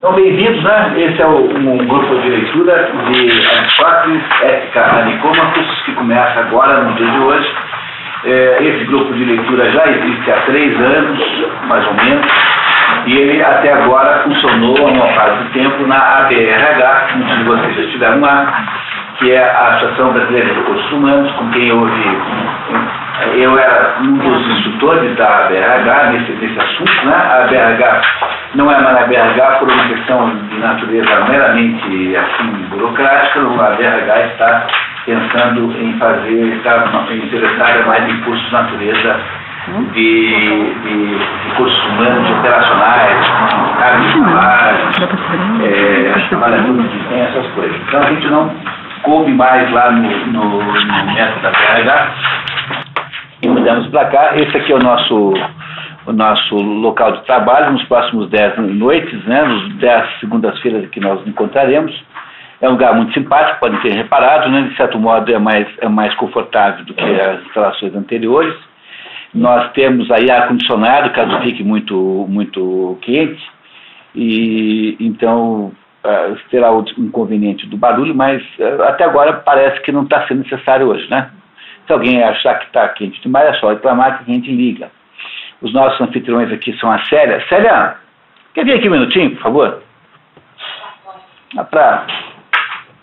Então, bem-vindos, né? Esse é um grupo de leitura de Aristóteles, Ética a Nicômacos, que começa agora, no dia de hoje. Esse grupo de leitura já existe há 3 anos, mais ou menos, e ele até agora funcionou há uma parte do tempo na ABRH, muitos de vocês já estiveram lá, que é a Associação Brasileira de Recursos Humanos, com quem eu era um dos instrutores da ABRH nesse assunto, né? A ABRH não é mais a ABRH por uma questão de natureza meramente assim, burocrática. A ABRH está pensando em está interessada mais em cursos de natureza de recursos humanos, operacionais, cargos de trabalho, tem essas coisas. Então a gente não coube mais lá no método da ABRH e mudamos para cá. Esse aqui é o nosso local de trabalho nos próximos 10 noites, né, nos 10 segundas-feiras que nós encontraremos. É um lugar muito simpático, podem ter reparado, né, de certo modo é mais confortável do que as instalações anteriores. Nós temos aí ar-condicionado, caso fique muito quente, e então terá o inconveniente do barulho, mas até agora parece que não está sendo necessário hoje, né? Se alguém achar que está quente demais, é só reclamar que a gente liga. Os nossos anfitriões aqui são a Célia. Célia, quer vir aqui um minutinho, por favor? Para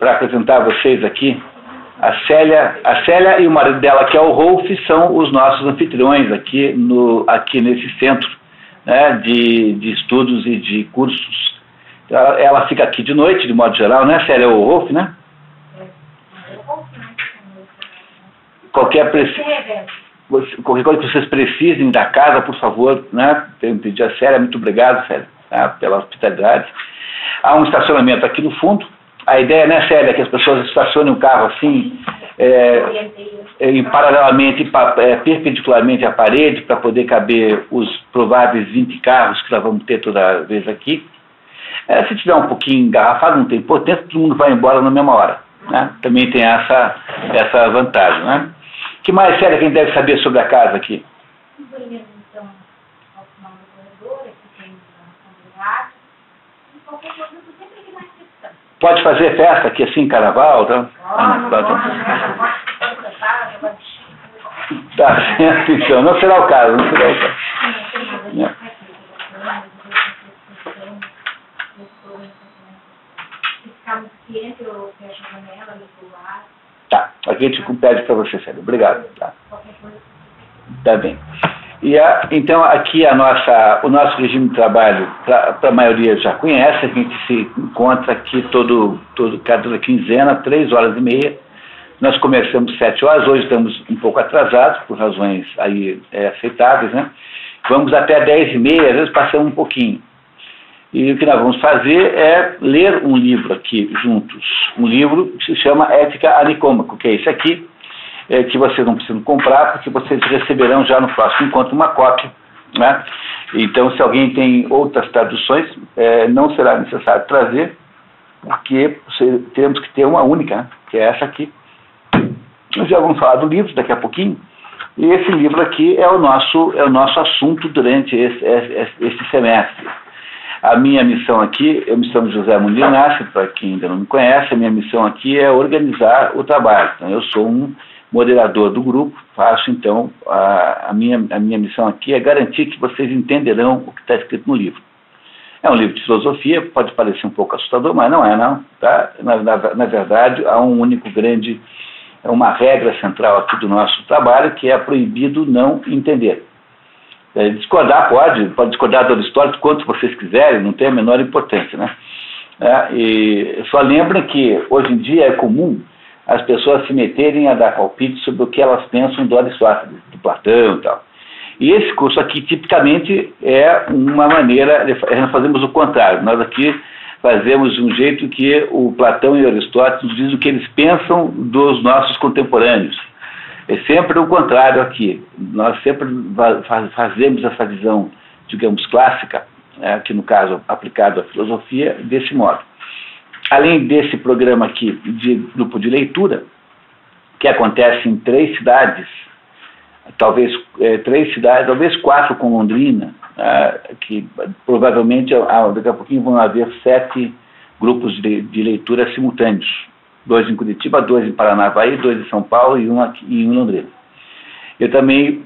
apresentar vocês aqui, a Célia e o marido dela, que é o Rolf, são os nossos anfitriões aqui nesse centro, né, de estudos e de cursos. Ela fica aqui de noite, de modo geral, né, Célia? O Rolf, né? Qualquer coisa que vocês precisem da casa, por favor, né? Tenho pedido a Célia, muito obrigado, Célia, tá, pela hospitalidade. Há um estacionamento aqui no fundo. A ideia, né, Célia, é que as pessoas estacionem o carro assim, paralelamente, perpendicularmente à parede, para poder caber os prováveis 20 carros que nós vamos ter toda vez aqui. Se tiver um pouquinho engarrafado, não tem importância, todo mundo vai embora na mesma hora, né? Também tem essa vantagem, né? O que mais, Célia, quem deve saber sobre a casa aqui? Um banheiro, então, ao final do corredor, aqui tem uma rádio, e qualquer coisa, sempre que mais questão. Pode fazer festa aqui assim, carnaval, tá? Tá certo, então, não será o caso, não será o caso. Tá, aqui a gente pede para você, Célia. Obrigado. Tá bem. Então, aqui o nosso regime de trabalho, para a maioria já conhece, a gente se encontra aqui cada quinzena, 3h30. Nós começamos 7 horas, hoje estamos um pouco atrasados, por razões aí aceitáveis, né? Vamos até 10h30, às vezes passamos um pouquinho. E o que nós vamos fazer é ler um livro aqui juntos, um livro que se chama Ética a Nicômaco, que é esse aqui, que vocês não precisam comprar, porque vocês receberão já no próximo encontro uma cópia, né? Então, se alguém tem outras traduções, não será necessário trazer, porque teremos que ter uma única, né? Que é essa aqui. Nós já vamos falar do livro daqui a pouquinho, e esse livro aqui é o nosso assunto durante esse semestre. A minha missão aqui, eu me chamo José Munir Inácio, para quem ainda não me conhece, a minha missão aqui é organizar o trabalho. Então, eu sou um moderador do grupo, faço então, a minha missão aqui é garantir que vocês entenderão o que está escrito no livro. É um livro de filosofia, pode parecer um pouco assustador, mas não é não, tá? Na verdade, há uma regra central aqui do nosso trabalho, que é proibido não entender. Discordar pode discordar do Aristóteles quanto vocês quiserem, não tem a menor importância, né? E só lembra que hoje em dia é comum as pessoas se meterem a dar palpite sobre o que elas pensam do Aristóteles, do Platão e tal. E esse curso aqui, tipicamente, é uma maneira, nós fazemos o contrário. Nós aqui fazemos de um jeito que o Platão e Aristóteles nos dizem o que eles pensam dos nossos contemporâneos. É sempre o contrário aqui. Nós sempre fazemos essa visão, digamos, clássica, que no caso aplicado à filosofia, desse modo. Além desse programa aqui de grupo de leitura, que acontece em 3 cidades, talvez 4 com Londrina, que provavelmente daqui a pouquinho vão haver 7 grupos de leitura simultâneos. 2 em Curitiba, 2 em Paranavaí, 2 em São Paulo e 1 aqui em Londrina. Eu também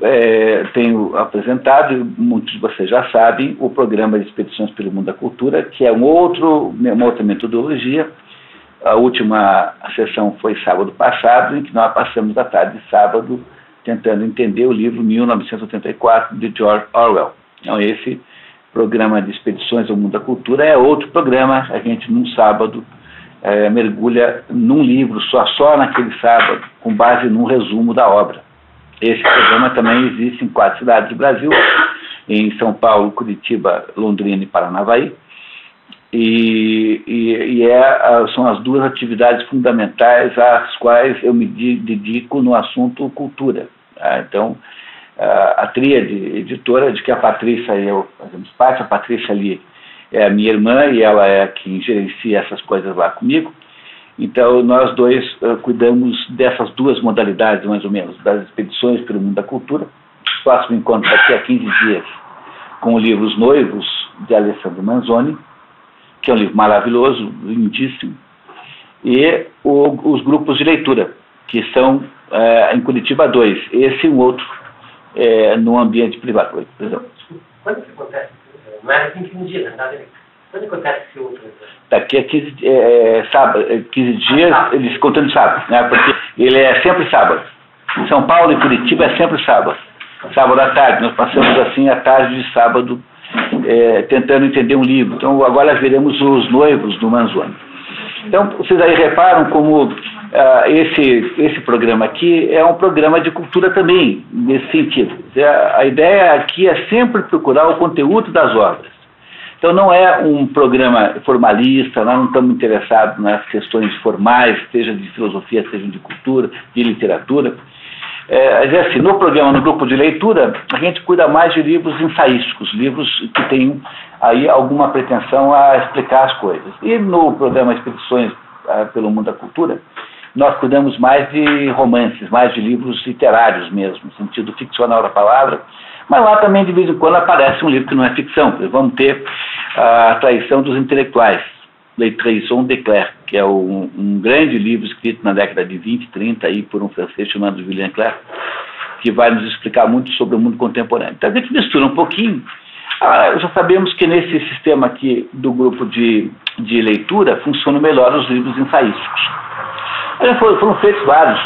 tenho apresentado, muitos de vocês já sabem, o programa de Expedições pelo Mundo da Cultura, que é uma outra metodologia. A última sessão foi sábado passado, em que nós passamos a tarde de sábado tentando entender o livro 1984 de George Orwell. Então, esse programa de Expedições ao Mundo da Cultura é outro programa. A gente, num sábado, mergulha num livro só naquele sábado, com base num resumo da obra. Esse programa também existe em 4 cidades do Brasil, em São Paulo, Curitiba, Londrina e Paranavaí. São as 2 atividades fundamentais às quais eu me dedico no assunto cultura. Então, a tríade editora, de que a Patrícia e eu fazemos parte, a Patrícia ali é a minha irmã e ela é quem gerencia essas coisas lá comigo. Então, nós 2 cuidamos dessas 2 modalidades, mais ou menos, das expedições pelo mundo da cultura. O próximo encontro daqui a 15 dias com o livro Os Noivos, de Alessandro Manzoni, que é um livro maravilhoso, lindíssimo, e os grupos de leitura, que são em Curitiba 2, esse e um outro no ambiente privado. Quando que acontece? Não é daqui a 15 dias, tá? Quando acontece esse outro? Daqui a 15 dias, eles contando sábado, né? Porque ele é sempre sábado. Em São Paulo e Curitiba é sempre sábado. Sábado à tarde, nós passamos assim a tarde de sábado tentando entender um livro. Então agora veremos Os Noivos do Manzoni. Então vocês aí reparam como esse programa aqui é um programa de cultura também, nesse sentido. A ideia aqui é sempre procurar o conteúdo das obras. Então não é um programa formalista, nós não estamos interessados nas questões formais, seja de filosofia, seja de cultura, de literatura. Assim, no programa, no grupo de leitura, a gente cuida mais de livros ensaísticos, livros que têm aí alguma pretensão a explicar as coisas. E no programa Expedições pelo Mundo da Cultura, nós cuidamos mais de romances, mais de livros literários mesmo, no sentido ficcional da palavra, mas lá também de vez em quando aparece um livro que não é ficção. Vamos ter A Traição dos Intelectuais, Le Trahison de Clerc, que é um grande livro escrito na década de 20, 30 aí por um francês chamado Julien Clerc, que vai nos explicar muito sobre o mundo contemporâneo. Então a gente mistura um pouquinho. Já sabemos que nesse sistema aqui do grupo de leitura funcionam melhor os livros ensaísticos. Foram feitos vários,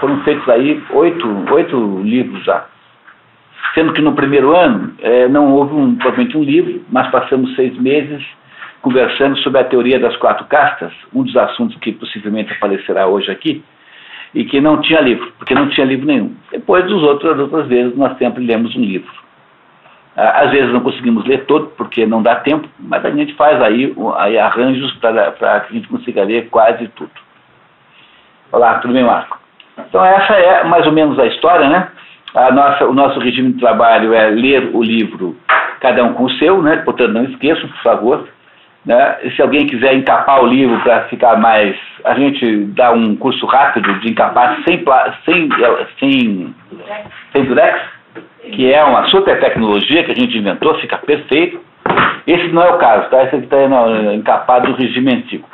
foram feitos aí 8 livros já. Sendo que no primeiro ano não houve provavelmente um livro, mas passamos 6 meses conversando sobre a teoria das 4 castas, um dos assuntos que possivelmente aparecerá hoje aqui, e que não tinha livro, porque não tinha livro nenhum. Depois das outras vezes nós sempre lemos um livro. Às vezes não conseguimos ler todo, porque não dá tempo, mas a gente faz aí arranjos para que a gente consiga ler quase tudo. Olá, tudo bem, Marco? Então essa é mais ou menos a história, né? O nosso regime de trabalho é ler o livro, cada um com o seu, né? Portanto, não esqueçam, por favor. Né? Se alguém quiser encapar o livro para ficar mais... A gente dá um curso rápido de encapar sem durex, que é uma super tecnologia que a gente inventou, fica perfeito. Esse não é o caso, tá? Esse aqui está encapado do regime antigo.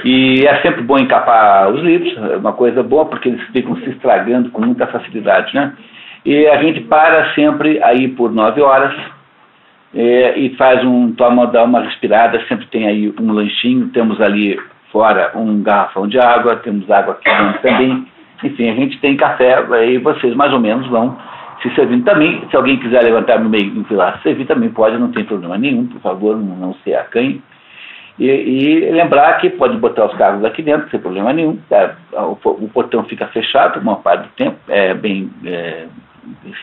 E é sempre bom encapar os livros, é uma coisa boa, porque eles ficam se estragando com muita facilidade, né? E a gente para sempre aí por 9 horas e dá uma respirada, sempre tem aí um lanchinho, temos ali fora um garrafão de água, temos água aqui dentro também, enfim, a gente tem café, aí vocês mais ou menos vão se servindo também. Se alguém quiser levantar no meio e lá servir também pode, não tem problema nenhum, por favor, não se acanhe. E lembrar que pode botar os carros aqui dentro, sem problema nenhum. O portão fica fechado uma parte do tempo, é bem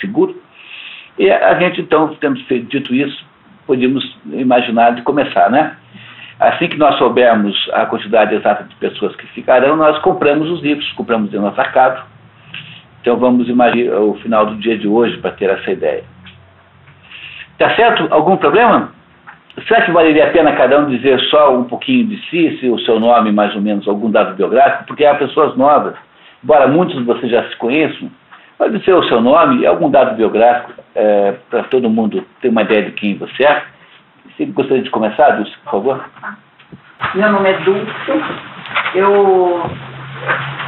seguro. E a gente, então, tendo dito isso, podíamos imaginar de começar, né? Assim que nós soubermos a quantidade exata de pessoas que ficarão, nós compramos os livros, compramos em nosso atacado. Então vamos imaginar o final do dia de hoje para ter essa ideia. Tá certo? Algum problema? Será que valeria a pena cada um dizer só um pouquinho de si, se o seu nome, mais ou menos, algum dado biográfico? Porque há pessoas novas, embora muitos de vocês já se conheçam, pode ser o seu nome e algum dado biográfico para todo mundo ter uma ideia de quem você é. Você gostaria de começar, Dulce, por favor? Meu nome é Dulce. Eu,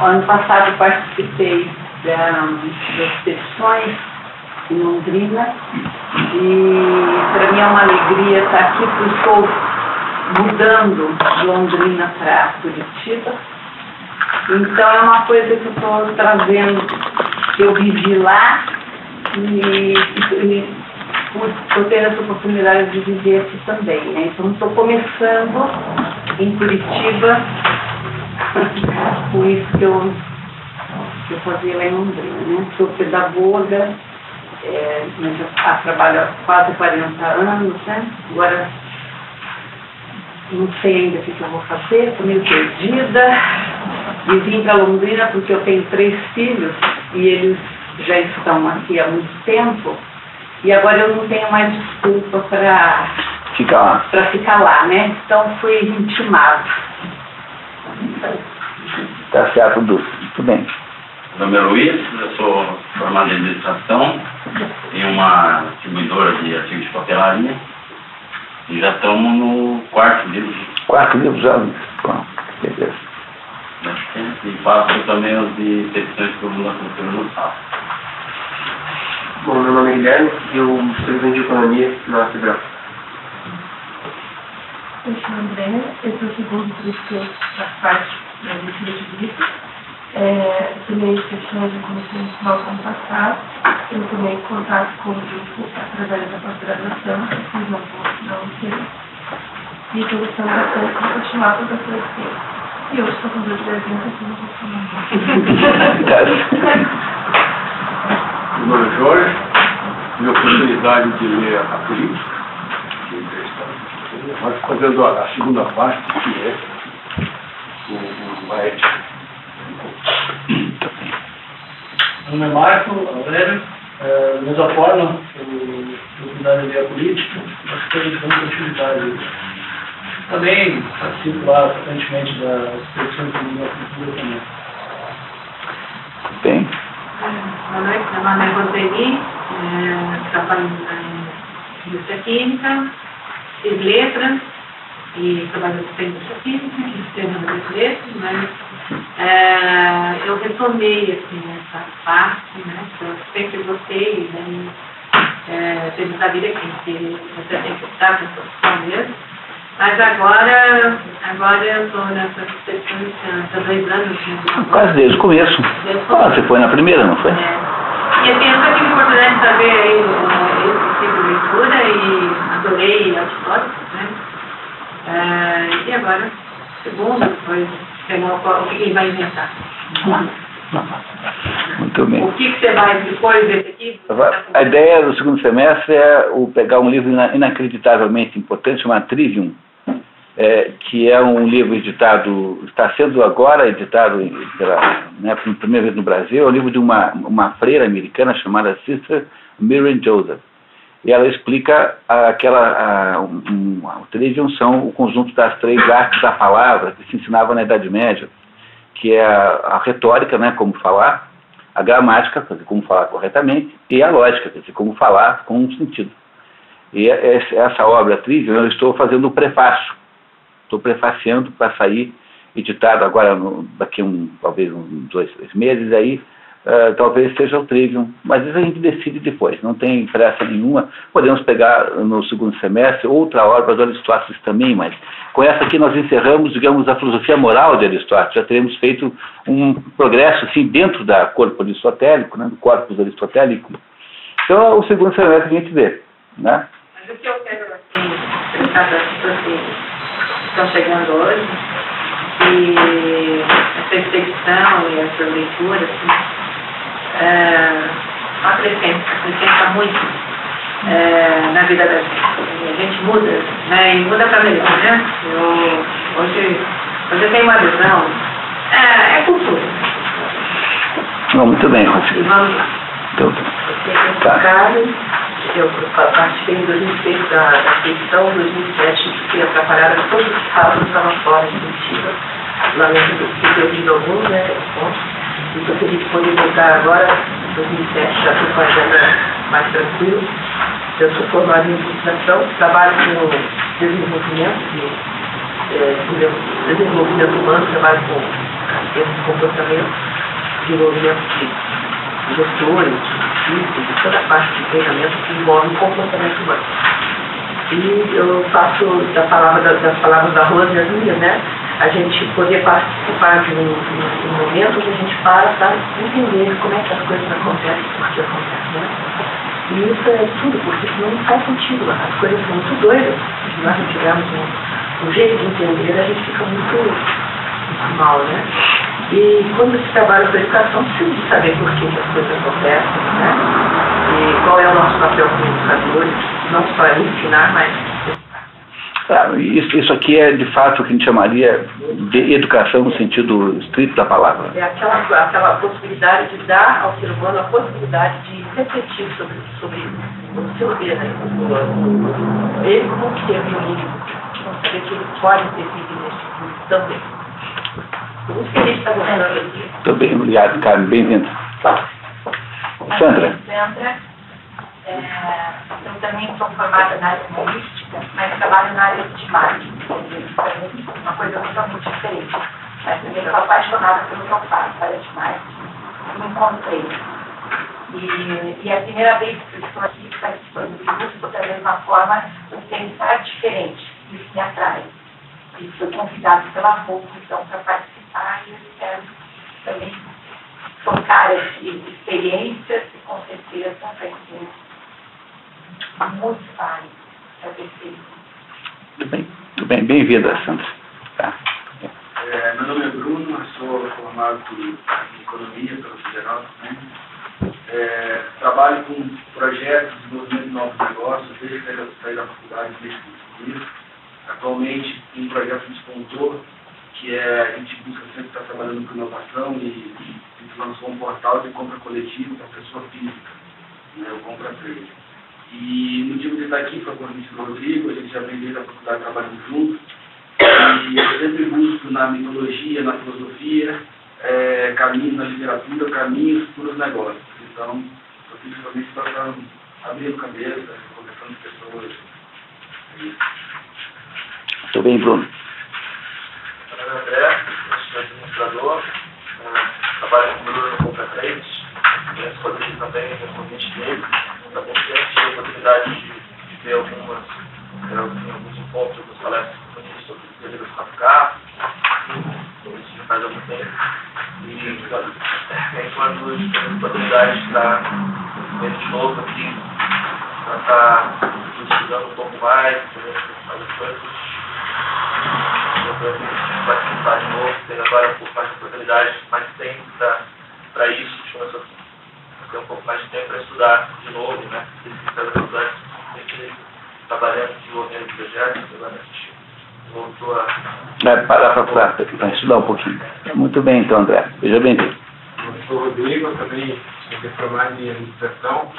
ano passado, participei das expedições em Londrina e para mim é uma alegria estar aqui, porque estou mudando de Londrina para Curitiba. Então é uma coisa que eu estou trazendo, que eu vivi lá e estou tendo essa oportunidade de viver aqui também, né? Então estou começando em Curitiba com isso que eu fazia lá em Londrina, né? Sou pedagoga, mas já trabalho há quase 40 anos, né? Agora não sei ainda o que eu vou fazer, estou meio perdida. E vim para Londrina porque eu tenho 3 filhos e eles já estão aqui há muito tempo. E agora eu não tenho mais desculpa para ficar lá, né? Então fui intimada. Tá certo, Dulce. Muito bem. Meu nome é Luiz, eu sou formado em administração em uma distribuidora de artigos de papelaria e já estamos no 4º livro. 4 livros já? Bom, beleza. E faço também os de petições que eu vou na cultura no sábado. Bom, meu nome é Guilherme e eu sou estudante de economia na Federal. Eu sou a Andréa, eu sou segundo professor da parte da leitura de livros. Tomei sessões de comissão municipal ano passado. Eu tomei contato com o grupo através da pós-graduação, fiz uma bolsa da UNC. E estou gostando bastante de continuar com a professora. E hoje estou com 2 desenhos aqui no Meu nome é Jorge, tive a oportunidade de ler a política, mas fazendo a segunda parte, que é a ética. Meu nome é Marco Aurélio, da mesma forma, eu cuidado de ler a política, mas tenho muita utilidade. Também participo lá frequentemente da expedição de cultura também. Bem. Boa noite, meu nome é Roseli, trabalho em indústria química, fiz letras e trabalho em indústria química, sistema de letras, mas eu retomei assim, essa parte, né, que eu sempre gostei, né, teve a vida que você tem que estar com a profissão mesmo. Mas agora eu estou nessa expedição há 2 anos. Né, quase desde o começo. Você foi na primeira, não foi? E eu tenho tive a oportunidade de saber aí esse tipo de leitura e adorei Aristóteles, né? E agora, segundo, depois, o que ele vai inventar. Muito bem. O que você vai, depois desse aqui? A ideia do segundo semestre é pegar um livro inacreditavelmente importante, chamado Trivium, que é um livro editado, está sendo agora editado pela primeira vez no Brasil, é um livro de uma freira americana chamada Sister Miriam Joseph. E ela explica o Trivium são o conjunto das 3 artes da palavra que se ensinava na Idade Média, que é a retórica, né, como falar, a gramática, quer dizer, como falar corretamente, e a lógica, quer dizer, como falar com um sentido. E essa obra Trivium, eu estou fazendo o prefácio. Estou prefaciando para sair editado agora, daqui talvez uns 2, 3 meses, aí talvez seja o Trivium, mas isso a gente decide depois, não tem pressa nenhuma. Podemos pegar no segundo semestre outra obra do Aristóteles também, mas com essa aqui nós encerramos, digamos, a filosofia moral de Aristóteles. Já teremos feito um progresso assim, dentro da corpo aristotélico, né, do corpus aristotélico. Então, o segundo semestre a gente vê. Né? Mas o que eu quero explicar para as pessoas que estão chegando hoje, e essa expedição e essa leitura, assim, acrescenta muito na vida da gente. a gente muda, né? E muda para melhor, né? Hoje eu tenho uma visão, é cultura. Não, muito bem, E Rossi. vamos lá. Então, Tá. Eu participei em 2006 da questão, em 2007 fiquei atrapalhada com todos os sábados, estava fora de Curitiba, lá no período algum, né? E eu queria poder voltar agora, em 2007, já estou com a agenda mais tranquila. Eu sou formada em administração, trabalho com desenvolvimento humano, trabalho com esse comportamento, desenvolvimento de gestores, de toda a parte de treinamento que envolve o comportamento humano. E eu faço das palavras da Rose e as minhas, né? A gente poder participar de um momento onde a gente para entender como é que as coisas acontecem, por que acontecem, né? E isso é tudo, porque senão não faz sentido. As coisas são muito doidas. Se nós não tivermos um jeito de entender, a gente fica muito mal, né? E quando se trabalha com a educação, precisa de saber por que as coisas acontecem, né? E qual é o nosso papel como educadores, não só ensinar, mas... Isso aqui é, de fato, o que a gente chamaria de educação no sentido estrito da palavra. É aquela possibilidade de dar ao ser humano a possibilidade de refletir sobre o seu dedo, ele como ser violino, saber que ele pode ter vivido nesse mundo também. Por isso que a gente está gostando aqui. Muito bem, obrigado, Carmen, bem-vindo. Sandra. Eu também sou formada na área humanística, mas trabalho na área de marketing, uma coisa totalmente diferente. Mas também sou apaixonada pelo que eu faço, na área de marketing. Me encontrei. E é a primeira vez que eu estou aqui participando do grupo, da mesma forma, o pensar diferente. Isso me atrai. E fui convidado pela FOCO, então, para participar, e eu espero também trocar experiências e, com certeza, vai ser muito válido para perceber. Tudo bem, bem-vinda, Sandra. Tá. Meu nome é Bruno, eu sou formado em Economia pela Federal também. Trabalho com projetos de desenvolvimento de novos negócios, desde que eu saí da faculdade, desde que eu atualmente, um projeto despontou, que a gente busca sempre estar trabalhando com inovação e lançou um portal de compra coletiva para pessoa física, né, o Compra Trade. E o motivo de estar aqui foi o convite do Rodrigo, a gente já vem desde a faculdade trabalhando junto, e eu sempre busco na mitologia, na filosofia, caminhos na literatura, caminhos para os negócios. Então, eu fiz realmente para abrir a cabeça, conversando com pessoas. Muito bem, Bruno. Meu nome é André, eu sou administrador, trabalho com Bruno no Compra Trade, conheço o Rodrigo também, no convite dele. Também tive a oportunidade de ver alguns encontros dos palestras sobre bebidas para ficar, isso já faz algum tempo. E enquanto hoje temos a oportunidade de estar de novo aqui, para estar estudando um pouco mais, fazer coisas. Eu participar de novo, tendo agora um pouco mais de oportunidade, mais tempo para isso, começou a ter um pouco mais de tempo para estudar de novo, né? Sempre trabalhando, desenvolvendo projetos, agora a gente voltou a... Parar para estudar um pouquinho. Muito bem, então, André. Seja bem-vindo. Eu sou o Rodrigo, eu também sou formado em administração,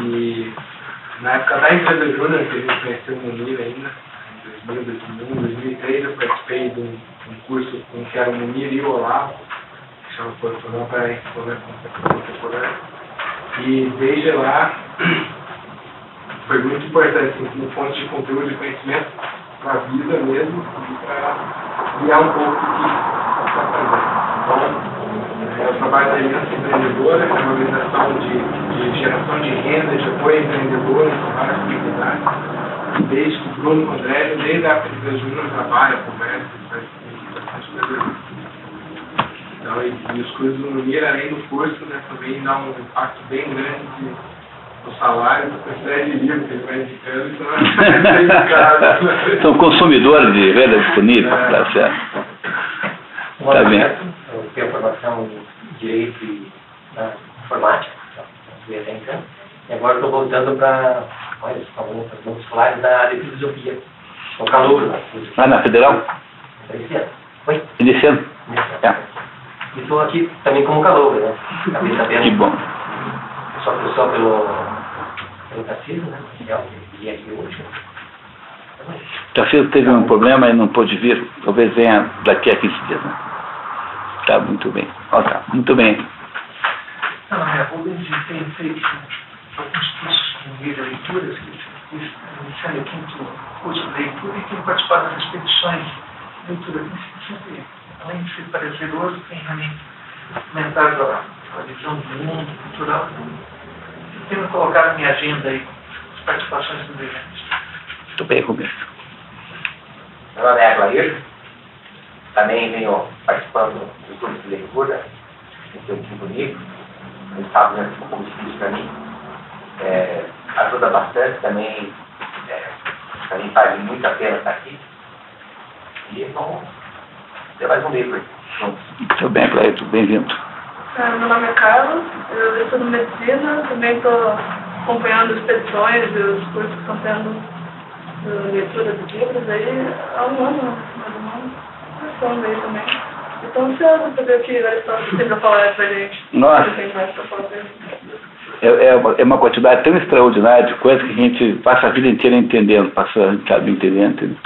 e na época da empresa Júnior, que a gente conheceu o Munir ainda, em 2001, 2003, eu participei de um curso que era o Munir e o Olavo, que chama Profissional para Contemporânea. E desde lá, foi muito importante, assim, como fonte de conteúdo e conhecimento para a vida mesmo, e para guiar um pouco o que está fazendo. Então, eu trabalho na Aliança Empreendedora, que é uma organização de geração de renda, de apoio a empreendedores com várias comunidades. Desde que o Bruno Condrelli, desde a época do Júnior, trabalha, conversa, faz bastante coisa. Então, e os cursos do Munir, além do curso, né, também dá um impacto bem grande no salário, com a quantidade de livros que ele vai indicando, então São consumidores de renda disponível, tá certo. Tá bem. Eu tenho formação em Direito e Informática, e agora estou voltando para olha, estão slides da área de filosofia. O calor lá. Ah, na Federal? Oi? Iniciando? É. E estou aqui também como calor, né? Acabei sabendo. Que bom. Só pelo Tarcísio, né? E aqui hoje. Tarcísio teve um problema e não pôde vir. Talvez venha daqui a 15 dias, né? Tá, muito bem. Ó, tá, muito bem. Não, o Luiz tem feito alguns cursos no meio de leituras, que iniciando o 5º curso de leitura e tem participado das expedições de leitura. Sempre, além de ser prazeroso, tem realmente aumentado a visão do mundo cultural. Eu tenho colocado na minha agenda aí as participações dos eventos. Muito bem, Rubens. Meu nome é Aglair. Também venho participando do curso de leitura, esse é um tipo livro. O Estado já ficou como difícil para mim. Ajuda bastante também. Também vale muito a pena estar aqui. E vamos ter mais um livro aí. Muito bem, Cleito, bem-vindo. Meu nome é Carlos, eu estudo medicina, também estou acompanhando expedições e os cursos que estão tendo leitura de livros aí há um ano, mais ou menos. Estamos aí também. Estou ansiosa para ver o que a história tem para falar pra gente. Nossa. Tem mais para falar pra gente. É uma quantidade tão extraordinária de coisas que a gente passa a vida inteira entendendo, sabe, entendendo.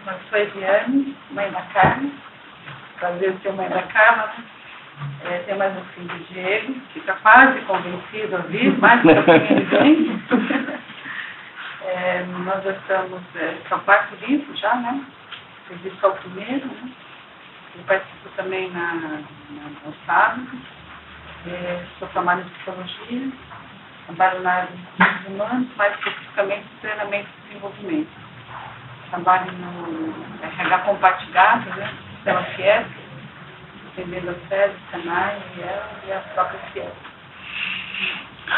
Eu sou Ediane, mãe da Carmen. Prazer ser mãe da Carmen. Tem mais um filho, Diego, que está quase convencido a vir, mais um pouquinho ele vem. Nós já estamos no quarto livro já, né? Fiz só o primeiro, né? Eu participo também no sábado. Sou formada em psicologia, trabalho na área de recursos humanos, mais especificamente treinamento e desenvolvimento. Trabalho no RH compartilhado, né? Pela Fiesp, atendendo a SESI, Senai, e a própria Fiesp.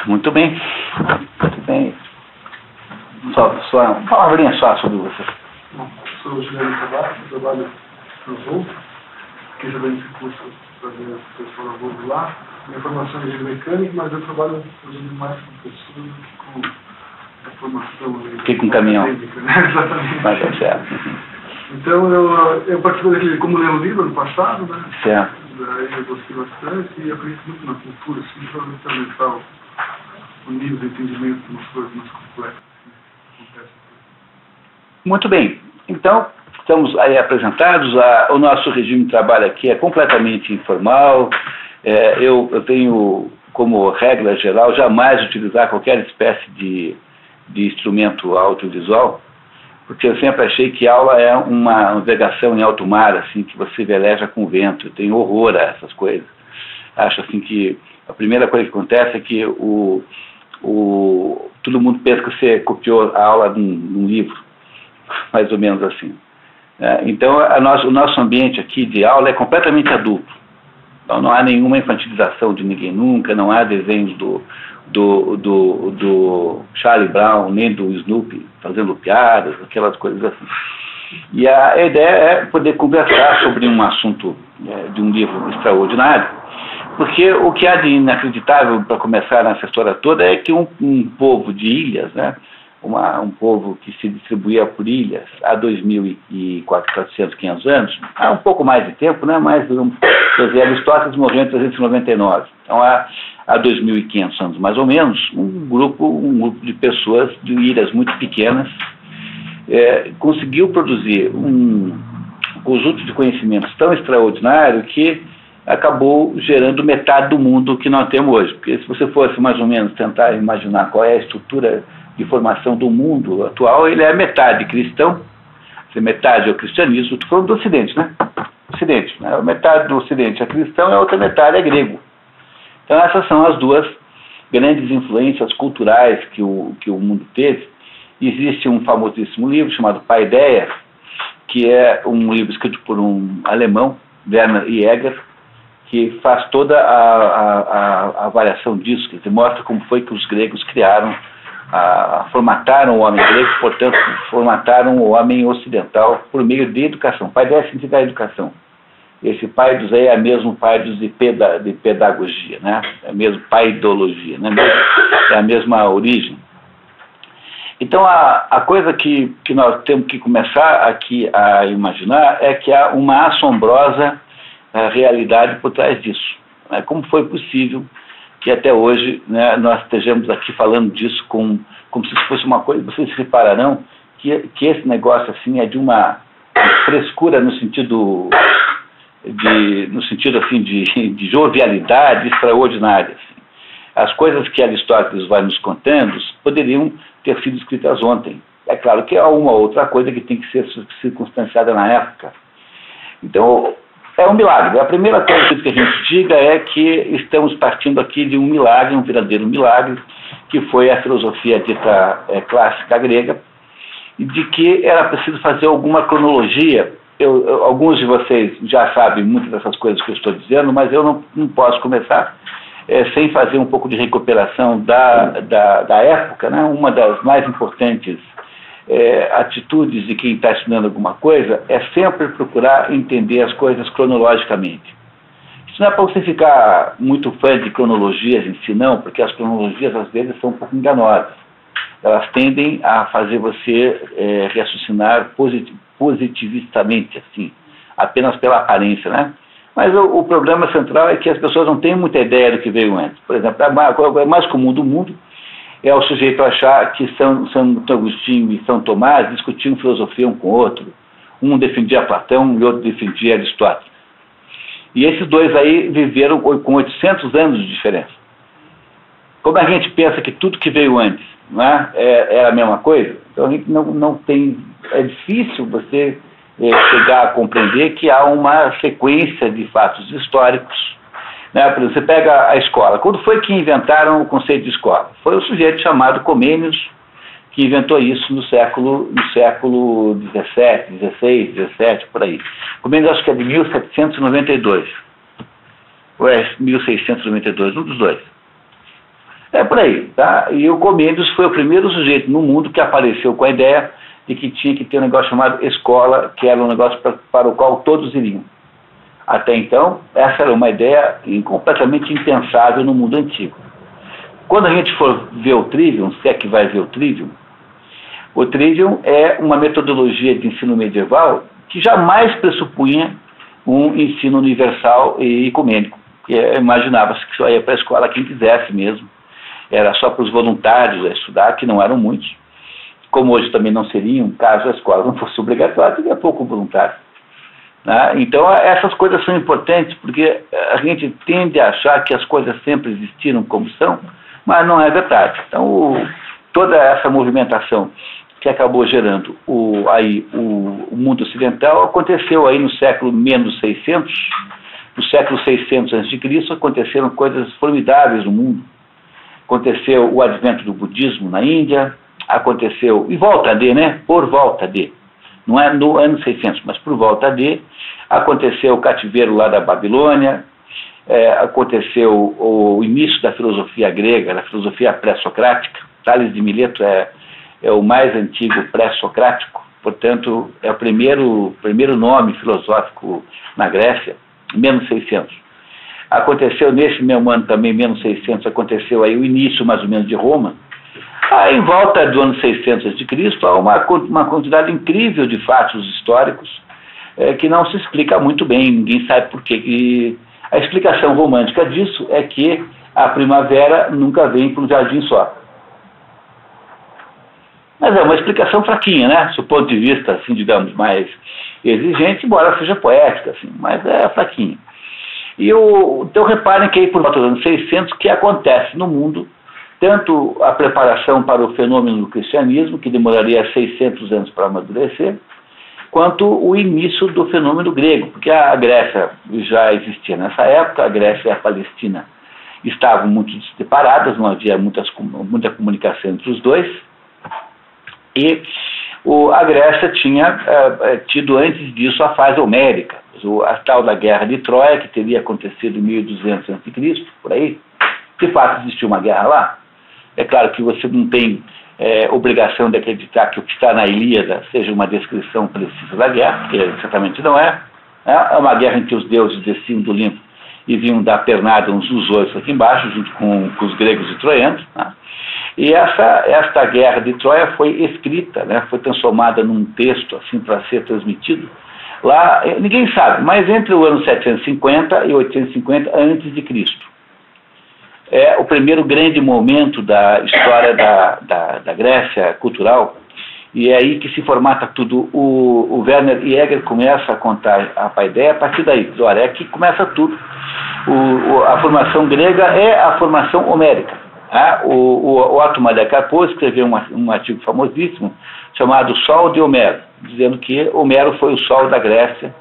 Muito bem. Muito bem. Só uma palavrinha só sobre você. Sou o Juliano Tabaco, trabalho no Volvo, fiquei sabendo esse curso para ver a pessoa na Volvo lá. Minha formação é de mecânica, mas eu trabalho fazendo mais com pessoas do que com a formação. Que com caminhão. Técnica, né? Exatamente. Mas é certo. Então eu participei daquele Como Ler um Livro ano passado, né? Certo. Daí eu gostei bastante e acredito muito na cultura, assim, para aumentar o nível de entendimento de umas coisas mais complexas. Muito bem. Então, estamos aí apresentados. O nosso regime de trabalho aqui é completamente informal. Eu tenho como regra geral jamais utilizar qualquer espécie de instrumento audiovisual, porque eu sempre achei que aula é uma navegação em alto mar, assim, que você veleja com o vento. Eu tenho horror a essas coisas. Acho assim que a primeira coisa que acontece é que todo mundo pensa que você copiou a aula de um livro, mais ou menos assim. Então, o nosso ambiente aqui de aula é completamente adulto. Então, não há nenhuma infantilização de ninguém nunca, não há desenhos do Charlie Brown, nem do Snoopy fazendo piadas, aquelas coisas assim. E a ideia é poder conversar sobre um assunto de um livro extraordinário, porque o que há de inacreditável para começar nessa história toda é que um povo de ilhas, né, um povo que se distribuía por ilhas há 2.400, 500 anos, há um pouco mais de tempo, né, mas Aristóteles morreu em 399, então há 2.500 anos mais ou menos, um grupo de pessoas de ilhas muito pequenas conseguiu produzir um conjunto de conhecimentos tão extraordinário que acabou gerando metade do mundo que nós temos hoje, porque se você fosse mais ou menos tentar imaginar qual é a estrutura de formação do mundo atual, ele é metade cristão, metade é o cristianismo, estou falando do Ocidente, né? Ocidente, né? Metade do Ocidente é cristão e a outra metade é grego. Então essas são as duas grandes influências culturais que o mundo teve. Existe um famosíssimo livro chamado Paideia, que é um livro escrito por um alemão, Werner Jäger, que faz toda a avaliação disso, que mostra como foi que os gregos criaram, formataram o homem grego, portanto, formataram o homem ocidental por meio de educação. Paideia significa a educação. Esse paidos aí é mesmo paidos de pedagogia, né? É mesmo paidologia, né? É a mesma origem. Então, a coisa que nós temos que começar aqui a imaginar é que há uma assombrosa realidade por trás disso. Né? Como foi possível que até hoje, né, nós estejamos aqui falando disso como se fosse uma coisa. Vocês repararão que esse negócio assim é de uma frescura no sentido assim de jovialidade extraordinária. Assim. As coisas que Aristóteles vai nos contando poderiam ter sido escritas ontem. É claro que há uma outra coisa que tem que ser circunstanciada na época. Então, é um milagre. A primeira coisa que a gente diga é que estamos partindo aqui de um milagre, um verdadeiro milagre, que foi a filosofia dita clássica grega, e de que era preciso fazer alguma cronologia. Alguns de vocês já sabem muitas dessas coisas que eu estou dizendo, mas eu não posso começar sem fazer um pouco de recuperação da época, né? Uma das mais importantes atitudes de quem está estudando alguma coisa é sempre procurar entender as coisas cronologicamente. Isso não é para você ficar muito fã de cronologias em si, não, porque as cronologias às vezes são um pouco enganosas. Elas tendem a fazer você raciocinar positivistamente, assim, apenas pela aparência, né? Mas o problema central é que as pessoas não têm muita ideia do que veio antes. Por exemplo, a coisa mais comum do mundo é o sujeito achar que São Agostinho e São Tomás discutiam filosofia um com o outro. Um defendia Platão e outro defendia Aristóteles. E esses dois aí viveram com 800 anos de diferença. Como a gente pensa que tudo que veio antes, não é a mesma coisa, então a gente não tem... É difícil você chegar a compreender que há uma sequência de fatos históricos. Né? Por exemplo, você pega a escola. Quando foi que inventaram o conceito de escola? Foi o sujeito chamado Comênios que inventou isso no século XVII, XVI, XVII, por aí. Comênios acho que é de 1792. Ou é 1692, um dos dois. É por aí, tá? E o Comênios foi o primeiro sujeito no mundo que apareceu com a ideia de que tinha que ter um negócio chamado escola, que era um negócio para o qual todos iriam. Até então, essa era uma ideia completamente impensável no mundo antigo. Quando a gente for ver o Trivium, se é que vai ver o Trivium é uma metodologia de ensino medieval que jamais pressupunha um ensino universal e ecumênico. Imaginava-se que só ia para a escola quem quisesse mesmo. Era só para os voluntários a estudar, que não eram muitos. Como hoje também não seriam, caso a escola não fosse obrigatória, teria pouco voluntário. Né? Então, essas coisas são importantes, porque a gente tende a achar que as coisas sempre existiram como são, mas não é verdade. Então, toda essa movimentação que acabou gerando o mundo ocidental aconteceu aí no século menos 600. No século 600 a.C. aconteceram coisas formidáveis no mundo. Aconteceu o advento do budismo na Índia, aconteceu, e volta de, né? Por volta de. Não é no ano 600, mas por volta de, aconteceu o cativeiro lá da Babilônia, aconteceu o início da filosofia grega, da filosofia pré-socrática. Tales de Mileto é o mais antigo pré-socrático, portanto, é o primeiro nome filosófico na Grécia, menos 600. Aconteceu nesse mesmo ano também, menos 600, aconteceu aí o início mais ou menos de Roma. Aí, em volta do ano 600 a.C., há uma quantidade incrível de fatos históricos que não se explica muito bem, ninguém sabe por quê. E a explicação romântica disso é que a primavera nunca vem para um jardim só. Mas é uma explicação fraquinha, né? Do ponto de vista, assim, digamos, mais exigente, embora seja poética, assim, mas é fraquinha. Então reparem que aí por volta dos anos 600 que acontece no mundo tanto a preparação para o fenômeno do cristianismo, que demoraria 600 anos para amadurecer, quanto o início do fenômeno grego, porque a Grécia já existia nessa época, a Grécia e a Palestina estavam muito separadas, não havia muita comunicação entre os dois, e a Grécia tinha tido antes disso a fase homérica, a tal da Guerra de Troia, que teria acontecido em 1200 a.C., por aí. De fato, existiu uma guerra lá. É claro que você não tem obrigação de acreditar que o que está na Ilíada seja uma descrição precisa da guerra, porque certamente não é. É uma guerra em que os deuses desciam do Olimpo e vinham dar pernada uns nos outros aqui embaixo, junto com os gregos e troianos. Né? E esta guerra de Troia foi escrita, né, foi transformada num texto assim para ser transmitido. Lá, ninguém sabe, mas entre o ano 750 e 850 a.C. É o primeiro grande momento da história da Grécia cultural, e é aí que se formata tudo. O Werner Jäger começa a contar a ideia a partir daí. Olha, é que começa tudo. A formação grega é a formação homérica. O Otto Maria Carpo escreveu um artigo famosíssimo chamado Sol de Homero, dizendo que Homero foi o sol da Grécia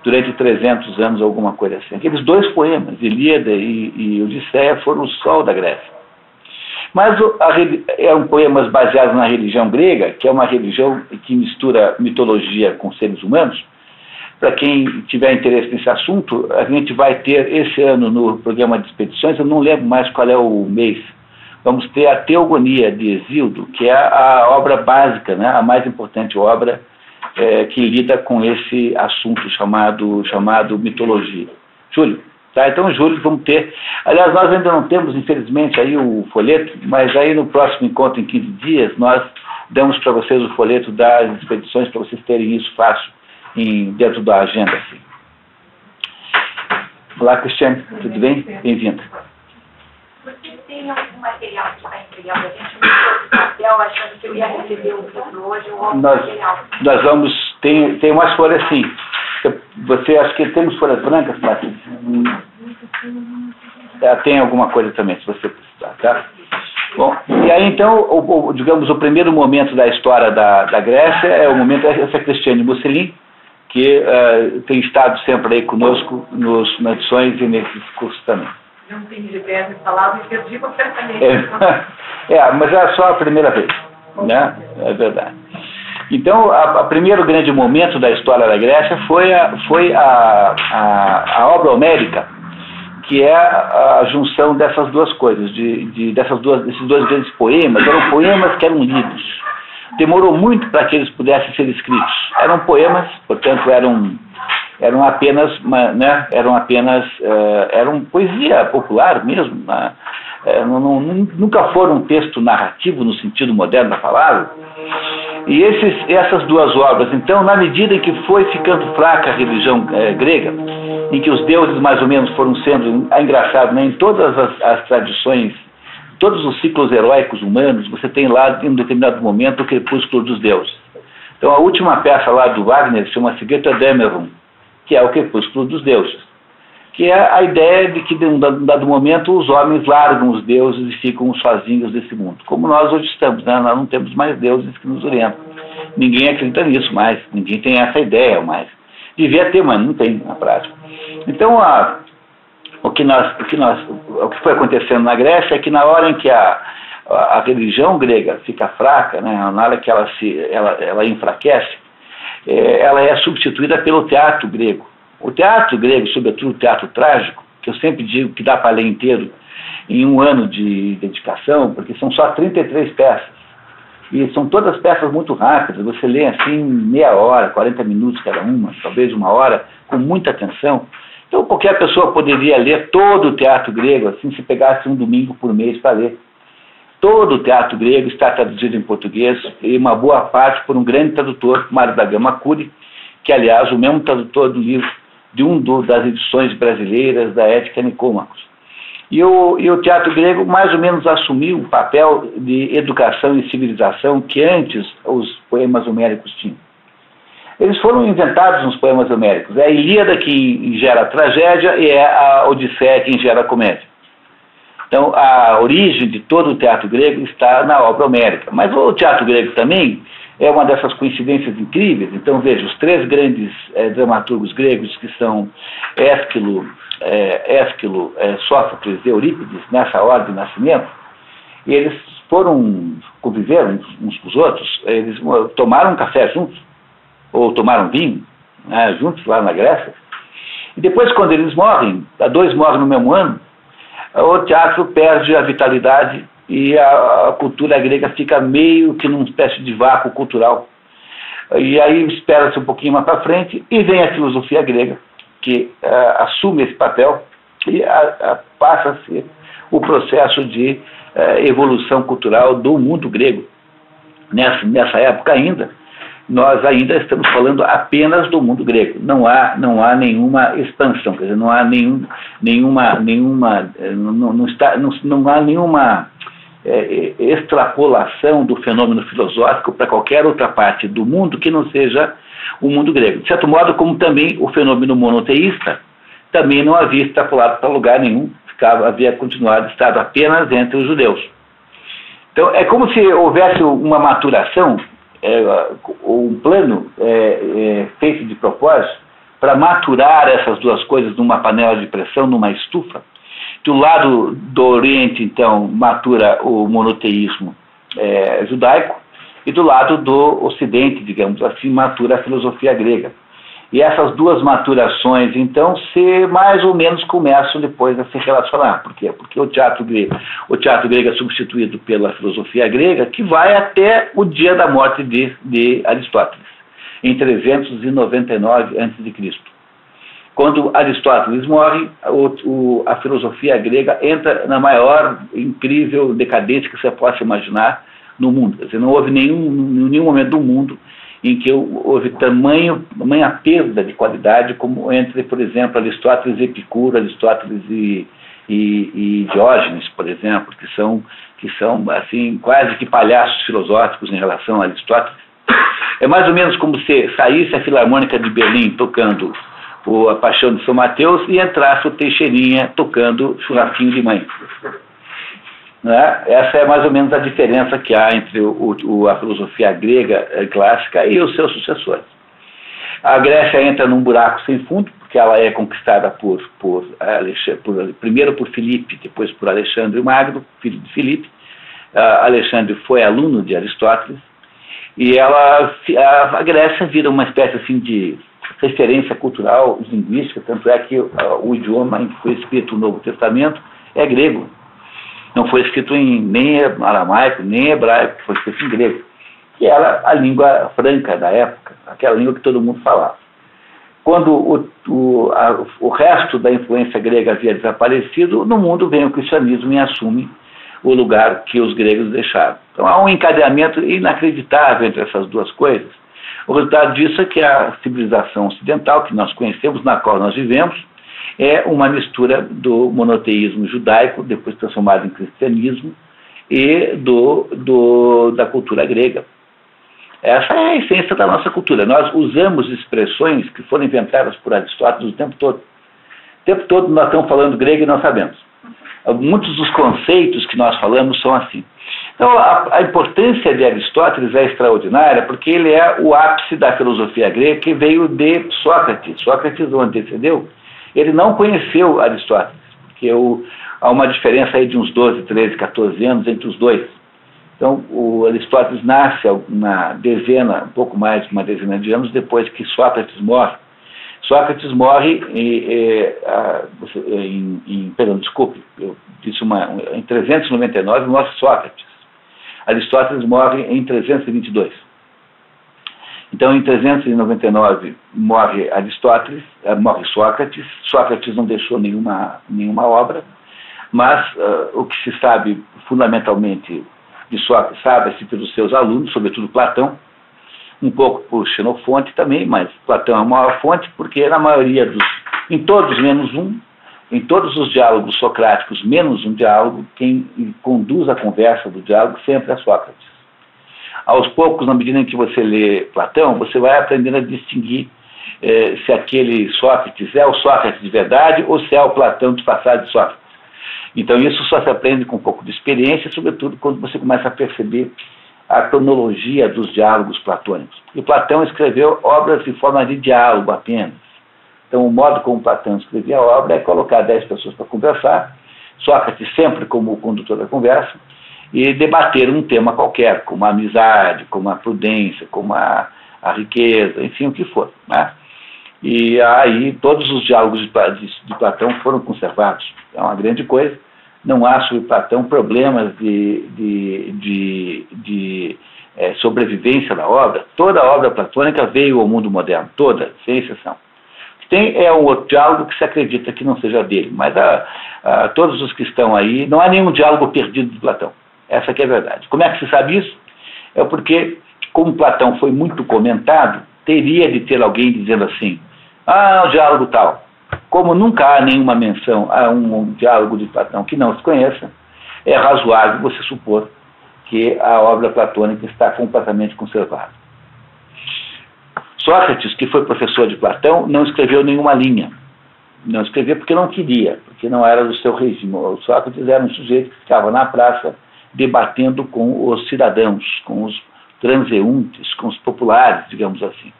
durante 300 anos, alguma coisa assim. Aqueles dois poemas, Ilíada e Odisseia, foram o sol da Grécia. Mas eram poemas baseados na religião grega, que é uma religião que mistura mitologia com seres humanos. Para quem tiver interesse nesse assunto, a gente vai ter esse ano no programa de expedições, eu não lembro mais qual é o mês, vamos ter a Teogonia de Hesíodo, que é a obra básica, né, a mais importante obra que lida com esse assunto chamado mitologia. Júlio, tá? Então, em julho vamos ter. Aliás, nós ainda não temos, infelizmente, aí o folheto, mas aí no próximo encontro, em 15 dias, nós damos para vocês o folheto das expedições, para vocês terem isso fácil dentro da agenda. Assim. Olá, Cristiane, tudo bem? Bem-vinda. Você tem algum material que vai entregar para a gente? Eu não estou papel achando que eu ia receber o livro hoje ou algum material. Nós vamos, tem umas folhas sim. Você acha que temos folhas brancas, Patrícia? Tem alguma coisa também, se você precisar, tá? Bom, e aí então, digamos, o primeiro momento da história da Grécia é o momento dessa Cristiane Musselin, que tem estado sempre aí conosco nas edições e nesses cursos também. Não tem GPS instalado e perdi completamente. Mas é só a primeira vez, né? É verdade. Então, o primeiro grande momento da história da Grécia foi a obra homérica, que é a junção dessas duas coisas, desses dois grandes poemas. Eram poemas que eram lidos. Demorou muito para que eles pudessem ser escritos. Eram poemas, portanto, eram apenas poesia popular mesmo, né? Nunca foram um texto narrativo no sentido moderno da palavra. E essas duas obras, então, na medida em que foi ficando fraca a religião grega, em que os deuses mais ou menos foram sendo, engraçado, né, em todas as tradições, todos os ciclos heróicos humanos, você tem lá, em um determinado momento, o crepúsculo dos deuses. Então, a última peça lá do Wagner chama-se Götterdämmerung, que é o crepúsculo dos deuses, que é a ideia de que, em um dado momento, os homens largam os deuses e ficam sozinhos desse mundo. Como nós hoje estamos, né? Nós não temos mais deuses que nos orientam. Ninguém acredita nisso mais, ninguém tem essa ideia mais. Devia ter, mas não tem na prática. Então, o que foi acontecendo na Grécia é que na hora em que a religião grega fica fraca, né? Na hora que ela enfraquece, ela é substituída pelo teatro grego. O teatro grego, sobretudo o teatro trágico, que eu sempre digo que dá para ler inteiro em um ano de dedicação, porque são só 33 peças. E são todas peças muito rápidas, você lê assim meia hora, 40 minutos cada uma, talvez uma hora, com muita atenção. Então qualquer pessoa poderia ler todo o teatro grego, assim, se pegasse um domingo por mês para ler. Todo o teatro grego está traduzido em português, e uma boa parte por um grande tradutor, Mário da Gama Cury, que, aliás, o mesmo tradutor do livro das edições brasileiras da Ética Nicômacos. E o teatro grego mais ou menos assumiu o papel de educação e civilização que antes os poemas homéricos tinham. Eles foram inventados nos poemas homéricos. É a Ilíada que gera a tragédia e é a Odisseia quem gera a comédia. Então, a origem de todo o teatro grego está na obra homérica. Mas o teatro grego também é uma dessas coincidências incríveis. Então, veja, os três grandes dramaturgos gregos, que são Ésquilo, Sófocles e Eurípides, nessa ordem de nascimento, eles conviveram uns com os outros, eles tomaram café juntos, ou tomaram vinho, né, juntos lá na Grécia, e depois, quando eles morrem, dois morrem no mesmo ano, o teatro perde a vitalidade e a cultura grega fica meio que numa espécie de vácuo cultural. E aí espera-se um pouquinho mais para frente e vem a filosofia grega, que assume esse papel e passa a ser o processo de evolução cultural do mundo grego. Nessa época ainda, nós ainda estamos falando apenas do mundo grego. Não há nenhuma expansão, quer dizer, não há nenhuma extrapolação do fenômeno filosófico para qualquer outra parte do mundo que não seja o mundo grego. De certo modo, como também o fenômeno monoteísta também não havia extrapolado para lugar nenhum, havia continuado estado apenas entre os judeus. Então, é como se houvesse uma maturação, um plano feito de propósito para maturar essas duas coisas numa panela de pressão, numa estufa. Do lado do Oriente, então, matura o monoteísmo judaico, e do lado do Ocidente, digamos assim, matura a filosofia grega. E essas duas maturações, então, mais ou menos começam depois a se relacionar. Por quê? Porque o teatro grego é substituído pela filosofia grega, que vai até o dia da morte de Aristóteles, em 399 a.C. Quando Aristóteles morre, a filosofia grega entra na maior incrível decadência que você possa imaginar no mundo. Quer dizer, não houve nenhum momento do mundo em que houve tamanha perda de qualidade como entre, por exemplo, Aristóteles e Epicuro, Aristóteles e Diógenes, por exemplo, que são assim, quase que palhaços filosóficos em relação a Aristóteles. É mais ou menos como se saísse a Filarmônica de Berlim tocando a Paixão de São Mateus e entrasse o Teixeirinha tocando Churrasquinho de Mãe. Né? Essa é mais ou menos a diferença que há entre a filosofia grega clássica e os seus sucessores. A Grécia entra num buraco sem fundo, porque ela é conquistada primeiro por Filipe, depois por Alexandre o Magno, filho de Filipe. Alexandre foi aluno de Aristóteles, e a Grécia vira uma espécie assim de referência cultural, linguística, tanto é que o idioma em que foi escrito o Novo Testamento é grego. Não foi escrito nem aramaico, nem hebraico, foi escrito em grego, que era a língua franca da época, aquela língua que todo mundo falava. Quando o resto da influência grega havia desaparecido, no mundo vem o cristianismo e assume o lugar que os gregos deixaram. Então há um encadeamento inacreditável entre essas duas coisas. O resultado disso é que a civilização ocidental que nós conhecemos, na qual nós vivemos, é uma mistura do monoteísmo judaico, depois transformado em cristianismo, e da cultura grega. Essa é a essência da nossa cultura. Nós usamos expressões que foram inventadas por Aristóteles o tempo todo. O tempo todo nós estamos falando grego e não sabemos. Muitos dos conceitos que nós falamos são assim. Então, a importância de Aristóteles é extraordinária, porque ele é o ápice da filosofia grega que veio de Sócrates. Sócrates o antecedeu. Ele não conheceu Aristóteles, porque há uma diferença aí de uns 12, 13, 14 anos entre os dois. Então, o Aristóteles nasce um pouco mais de uma dezena de anos depois que Sócrates morre. Sócrates morre eu disse em 399 morre Sócrates. Aristóteles morre em 322. Então, em 399 morre Aristóteles, morre Sócrates. Sócrates não deixou nenhuma obra, mas o que se sabe fundamentalmente de Sócrates sabe-se pelos seus alunos, sobretudo Platão, um pouco por Xenofonte também, mas Platão é a maior fonte porque em todos menos um, em todos os diálogos socráticos menos um diálogo, quem conduz a conversa do diálogo sempre é Sócrates. Aos poucos, na medida em que você lê Platão, você vai aprendendo a distinguir se aquele Sócrates é o Sócrates de verdade ou se é o Platão disfarçado de Sócrates. Então isso só se aprende com um pouco de experiência, sobretudo quando você começa a perceber a cronologia dos diálogos platônicos. E Platão escreveu obras em forma de diálogo apenas. Então o modo como Platão escrevia a obra é colocar 10 pessoas para conversar, Sócrates sempre como o condutor da conversa, e debater um tema qualquer, como a amizade, como a prudência, como a riqueza, enfim, o que for. Né? E aí todos os diálogos de Platão foram conservados. É uma grande coisa. Não há sobre Platão problemas de sobrevivência da obra. Toda a obra platônica veio ao mundo moderno, toda, sem exceção. tem é um outro diálogo que se acredita que não seja dele, mas todos os que estão aí, não há nenhum diálogo perdido de Platão. Essa que é a verdade. Como é que se sabe isso? É porque, como Platão foi muito comentado, teria de ter alguém dizendo assim, o diálogo tal. Como nunca há nenhuma menção a um diálogo de Platão que não se conheça, é razoável você supor que a obra platônica está completamente conservada. Sócrates, que foi professor de Platão, não escreveu nenhuma linha. Não escreveu porque não queria, porque não era do seu regime. O Sócrates era um sujeito que ficava na praça debatendo com os cidadãos, com os transeuntes, com os populares, digamos assim.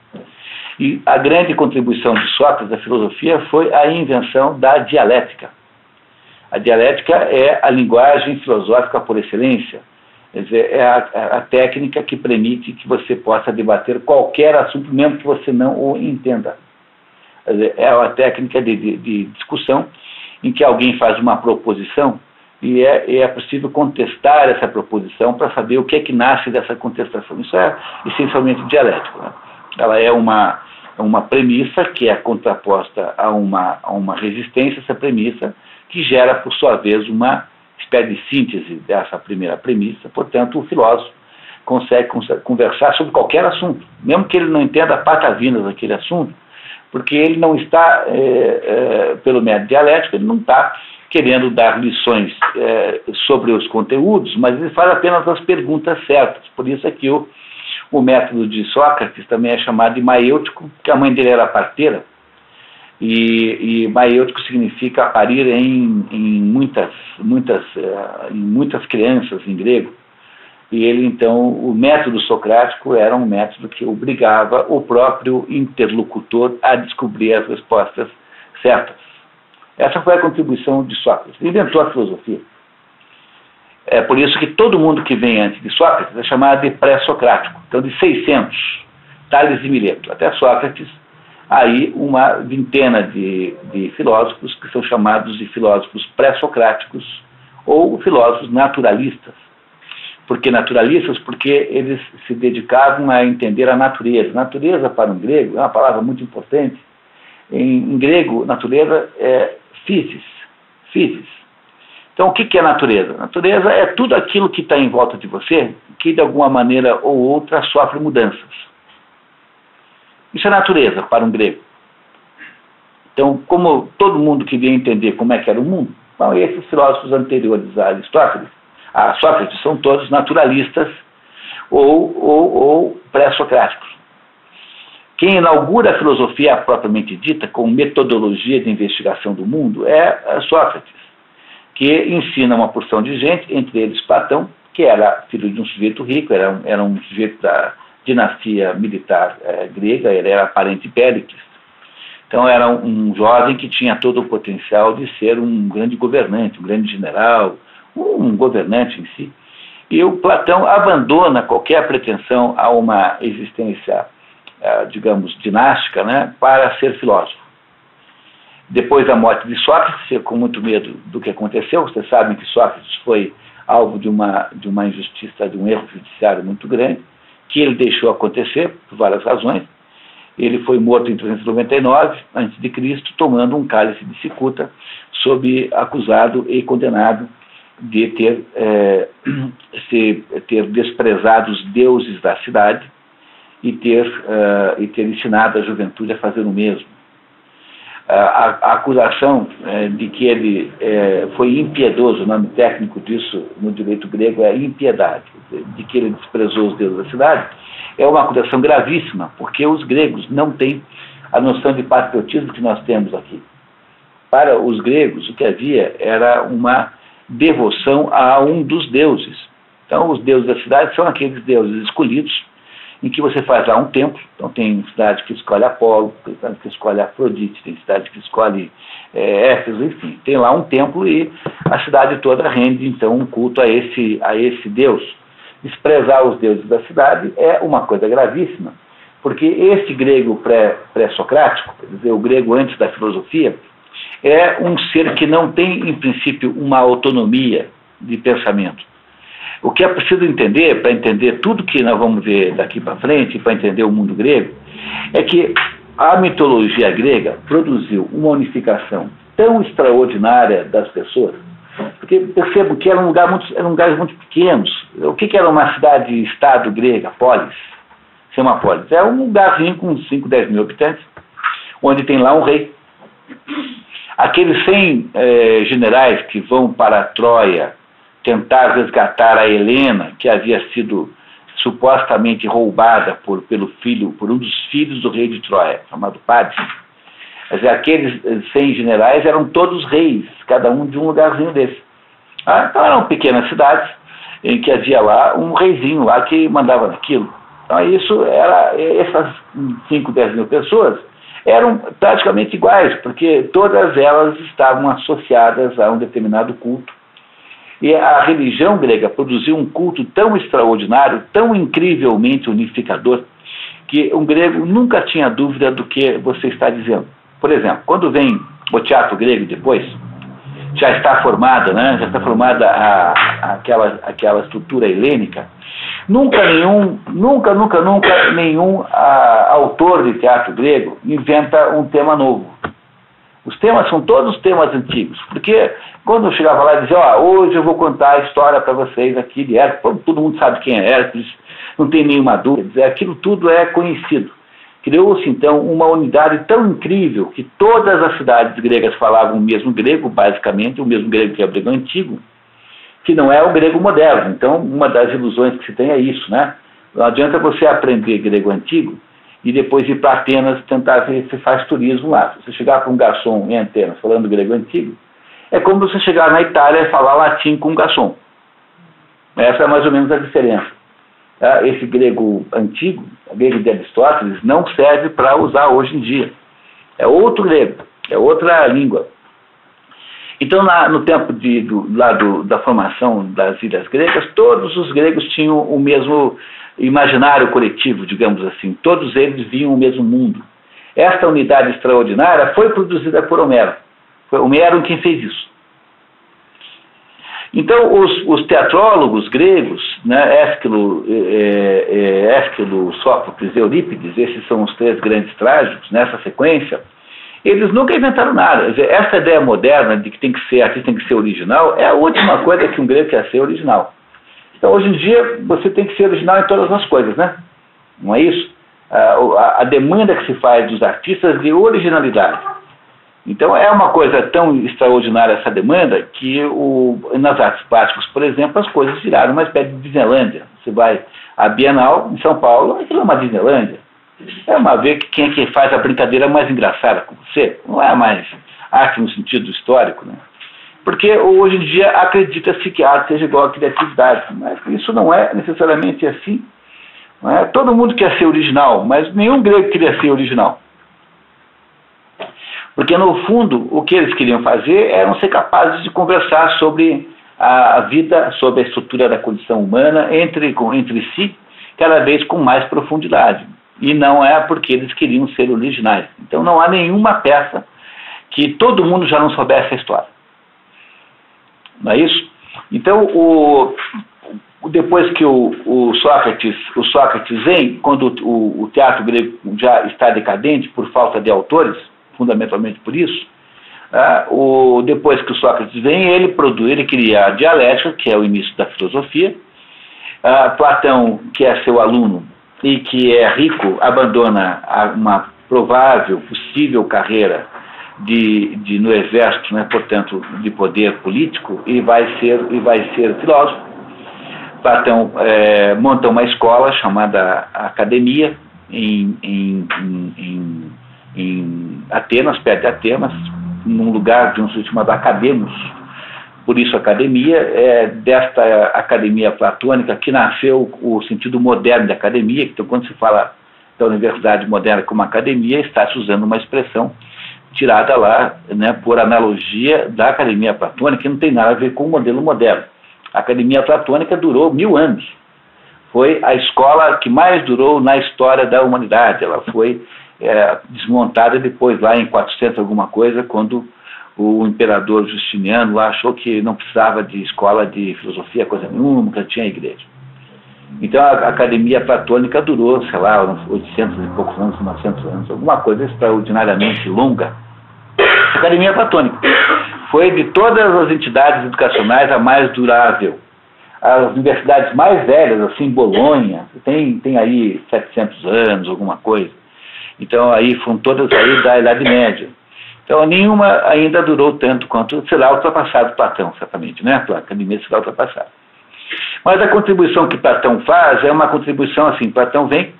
E a grande contribuição de Sócrates à filosofia foi a invenção da dialética. A dialética é a linguagem filosófica por excelência. Quer dizer, é a técnica que permite que você possa debater qualquer assunto, mesmo que você não o entenda. Quer dizer, é uma técnica de discussão em que alguém faz uma proposição e é possível contestar essa proposição para saber o que é que nasce dessa contestação. Isso é essencialmente dialético, né? Ela é uma premissa que é contraposta a uma resistência, essa premissa, que gera, por sua vez, uma espécie de síntese dessa primeira premissa. Portanto, o filósofo consegue conversar sobre qualquer assunto, mesmo que ele não entenda patavinas daquele assunto, porque ele não está, pelo método dialético, ele não está querendo dar lições sobre os conteúdos, mas ele faz apenas as perguntas certas. Por isso é que o método de Sócrates também é chamado de maêutico, porque a mãe dele era parteira, e maêutico significa parir em muitas crianças em grego. E ele, então, o método socrático era um método que obrigava o próprio interlocutor a descobrir as respostas certas. Essa foi a contribuição de Sócrates. Ele inventou a filosofia. É por isso que todo mundo que vem antes de Sócrates é chamado de pré-socrático. Então, de 600, Tales e Mileto, até Sócrates, aí uma vintena de filósofos que são chamados de filósofos pré-socráticos ou filósofos naturalistas. Por que naturalistas? Porque eles se dedicavam a entender a natureza. Natureza, para um grego, é uma palavra muito importante. Em grego, natureza é physis. Então, o que é natureza? Natureza é tudo aquilo que está em volta de você, que de alguma maneira ou outra sofre mudanças. Isso é natureza para um grego. Então, como todo mundo queria entender como é que era o mundo, então esses filósofos anteriores a Sócrates são todos naturalistas ou pré-socráticos. Quem inaugura a filosofia propriamente dita, com metodologia de investigação do mundo, é Sócrates, que ensina uma porção de gente, entre eles Platão, que era filho de um sujeito rico, era um sujeito da dinastia militar grega, ele era parente de Péricles. Então era um jovem que tinha todo o potencial de ser um grande governante, um grande general, um governante em si. E o Platão abandona qualquer pretensão a uma existência, digamos, dinástica, né, para ser filósofo. Depois da morte de Sócrates, com muito medo do que aconteceu, vocês sabem que Sócrates foi alvo de uma injustiça, de um erro judiciário muito grande, que ele deixou acontecer por várias razões. Ele foi morto em 399 a.C., tomando um cálice de cicuta, acusado e condenado de ter desprezado os deuses da cidade e ter ensinado a juventude a fazer o mesmo. A acusação de que ele foi impiedoso, o nome técnico disso no direito grego é impiedade, de que ele desprezou os deuses da cidade, é uma acusação gravíssima, porque os gregos não têm a noção de patriotismo que nós temos aqui. Para os gregos, o que havia era uma devoção a um dos deuses. Então, os deuses da cidade são aqueles deuses escolhidos, em que você faz lá um templo. Então tem cidade que escolhe Apolo, tem cidade que escolhe Afrodite, tem cidade que escolhe Éfeso, enfim. Tem lá um templo e a cidade toda rende, então, um culto a esse Deus. Desprezar os deuses da cidade é uma coisa gravíssima, porque esse grego pré-socrático, quer dizer, o grego antes da filosofia, é um ser que não tem, em princípio, uma autonomia de pensamento. O que é preciso entender, para entender tudo que nós vamos ver daqui para frente, para entender o mundo grego, é que a mitologia grega produziu uma unificação tão extraordinária das pessoas, porque percebo que eram lugares muito pequenos. O que era uma cidade-estado grega? Polis. Isso é uma polis. É um lugarzinho com 5, 10 mil habitantes, onde tem lá um rei. Aqueles 100 generais que vão para Troia tentar resgatar a Helena, que havia sido supostamente roubada por um dos filhos do rei de Troia, chamado Pádice. Aqueles 100 generais eram todos reis, cada um de um lugarzinho desse. Então eram pequenas cidades em que havia lá um reizinho lá que mandava naquilo. Então essas 5, 10 mil pessoas eram praticamente iguais, porque todas elas estavam associadas a um determinado culto. E a religião grega produziu um culto tão extraordinário, tão incrivelmente unificador, que um grego nunca tinha dúvida do que você está dizendo. Por exemplo, quando vem o teatro grego depois, já está formada, né? Já está formada aquela estrutura helênica. Nunca nenhum autor de teatro grego inventa um tema novo. Os temas são todos temas antigos, porque quando eu chegava lá e dizia, hoje eu vou contar a história para vocês aqui de Hércules, todo mundo sabe quem é Hércules, não tem nenhuma dúvida, aquilo tudo é conhecido. Criou-se, então, uma unidade tão incrível que todas as cidades gregas falavam o mesmo grego, basicamente, o mesmo grego que é o grego antigo, que não é o grego moderno. Então, uma das ilusões que se tem é isso, né? Não adianta você aprender grego antigo e depois ir para Atenas tentar ver se faz turismo lá. Se você chegar com um garçom em Atenas falando grego antigo, é como você chegar na Itália e falar latim com um garçom. Essa é mais ou menos a diferença. Esse grego antigo, o grego de Aristóteles, não serve para usar hoje em dia. É outro grego, é outra língua. Então, no tempo da formação das ilhas gregas, todos os gregos tinham o mesmo imaginário coletivo, digamos assim. Todos eles viam o mesmo mundo. Esta unidade extraordinária foi produzida por Homero. Foi Homero quem fez isso. Então, os teatrólogos gregos, né, Ésquilo, Sófocles e Eurípides, esses são os 3 grandes trágicos nessa sequência, eles nunca inventaram nada. Quer dizer, essa ideia moderna de que artista tem que ser original é a última coisa que um grego quer ser original. Então, hoje em dia, você tem que ser original em todas as coisas, né? Não é isso? A demanda que se faz dos artistas de originalidade. Então, é uma coisa tão extraordinária essa demanda que nas artes plásticas, por exemplo, as coisas viraram uma espécie de Disneylândia. Você vai à Bienal, em São Paulo, aquilo é uma Disneylândia. É uma vez que quem é que faz a brincadeira mais engraçada com você. Não é mais arte no sentido histórico, né? Porque hoje em dia acredita-se que a arte seja igual à criatividade, mas isso não é necessariamente assim. Não é? Todo mundo quer ser original, mas nenhum grego queria ser original. Porque, no fundo, o que eles queriam fazer era ser capazes de conversar sobre a vida, sobre a estrutura da condição humana, entre si, cada vez com mais profundidade. E não é porque eles queriam ser originais. Então, não há nenhuma peça que todo mundo já não soubesse a história. Não é isso? Então, depois que o Sócrates vem, quando o teatro grego já está decadente por falta de autores, fundamentalmente por isso, depois que o Sócrates vem, ele cria a dialética, que é o início da filosofia. Platão, que é seu aluno e que é rico, abandona uma provável, possível carreira no exército, né, portanto, de poder político, e vai ser filósofo. Platão monta uma escola chamada Academia em Atenas, perto de Atenas, num lugar de um sujeito chamado Academos. Por isso, academia, desta academia platônica que nasceu o sentido moderno de academia. Então, quando se fala da universidade moderna como academia, está se usando uma expressão tirada lá, né, por analogia da academia platônica, que não tem nada a ver com o modelo moderno. A academia platônica durou 1000 anos. Foi a escola que mais durou na história da humanidade. Ela foi desmontada depois, lá em 400 alguma coisa, quando o imperador Justiniano lá achou que não precisava de escola de filosofia, coisa nenhuma, que tinha igreja. Então a academia platônica durou, sei lá, uns 800 e poucos anos, 900 anos, alguma coisa extraordinariamente longa. A academia platônica foi, de todas as entidades educacionais, a mais durável. As universidades mais velhas, assim, Bolonha, tem aí 700 anos, alguma coisa. Então aí foram todas aí da Idade Média. Então nenhuma ainda durou tanto quanto será ultrapassado Platão, certamente, né? A academia será ultrapassada. Mas a contribuição que Platão faz é uma contribuição assim, Platão vem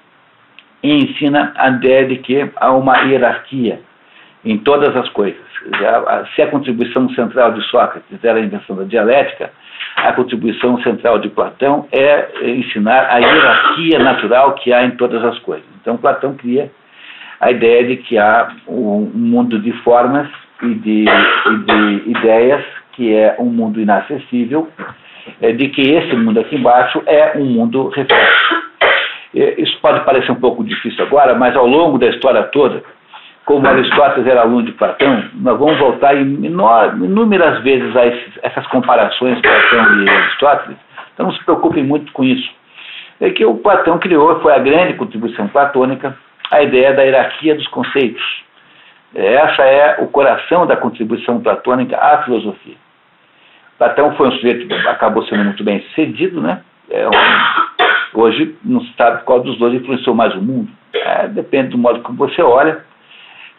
e ensina a ideia de que há uma hierarquia em todas as coisas. Se a contribuição central de Sócrates era a invenção da dialética, a contribuição central de Platão é ensinar a hierarquia natural que há em todas as coisas. Então Platão cria a ideia de que há um mundo de formas e de ideias, que é um mundo inacessível, de que esse mundo aqui embaixo é um mundo reflexo. Isso pode parecer um pouco difícil agora, mas ao longo da história toda, como Aristóteles era aluno de Platão, nós vamos voltar inúmeras vezes a essas comparações Platão e Aristóteles, então não se preocupem muito com isso. É que o Platão criou, foi a grande contribuição platônica, a ideia da hierarquia dos conceitos. Essa é o coração da contribuição platônica à filosofia. Platão foi um sujeito que acabou sendo muito bem sucedido, né? Hoje não se sabe qual dos dois influenciou mais o mundo. Depende do modo como você olha.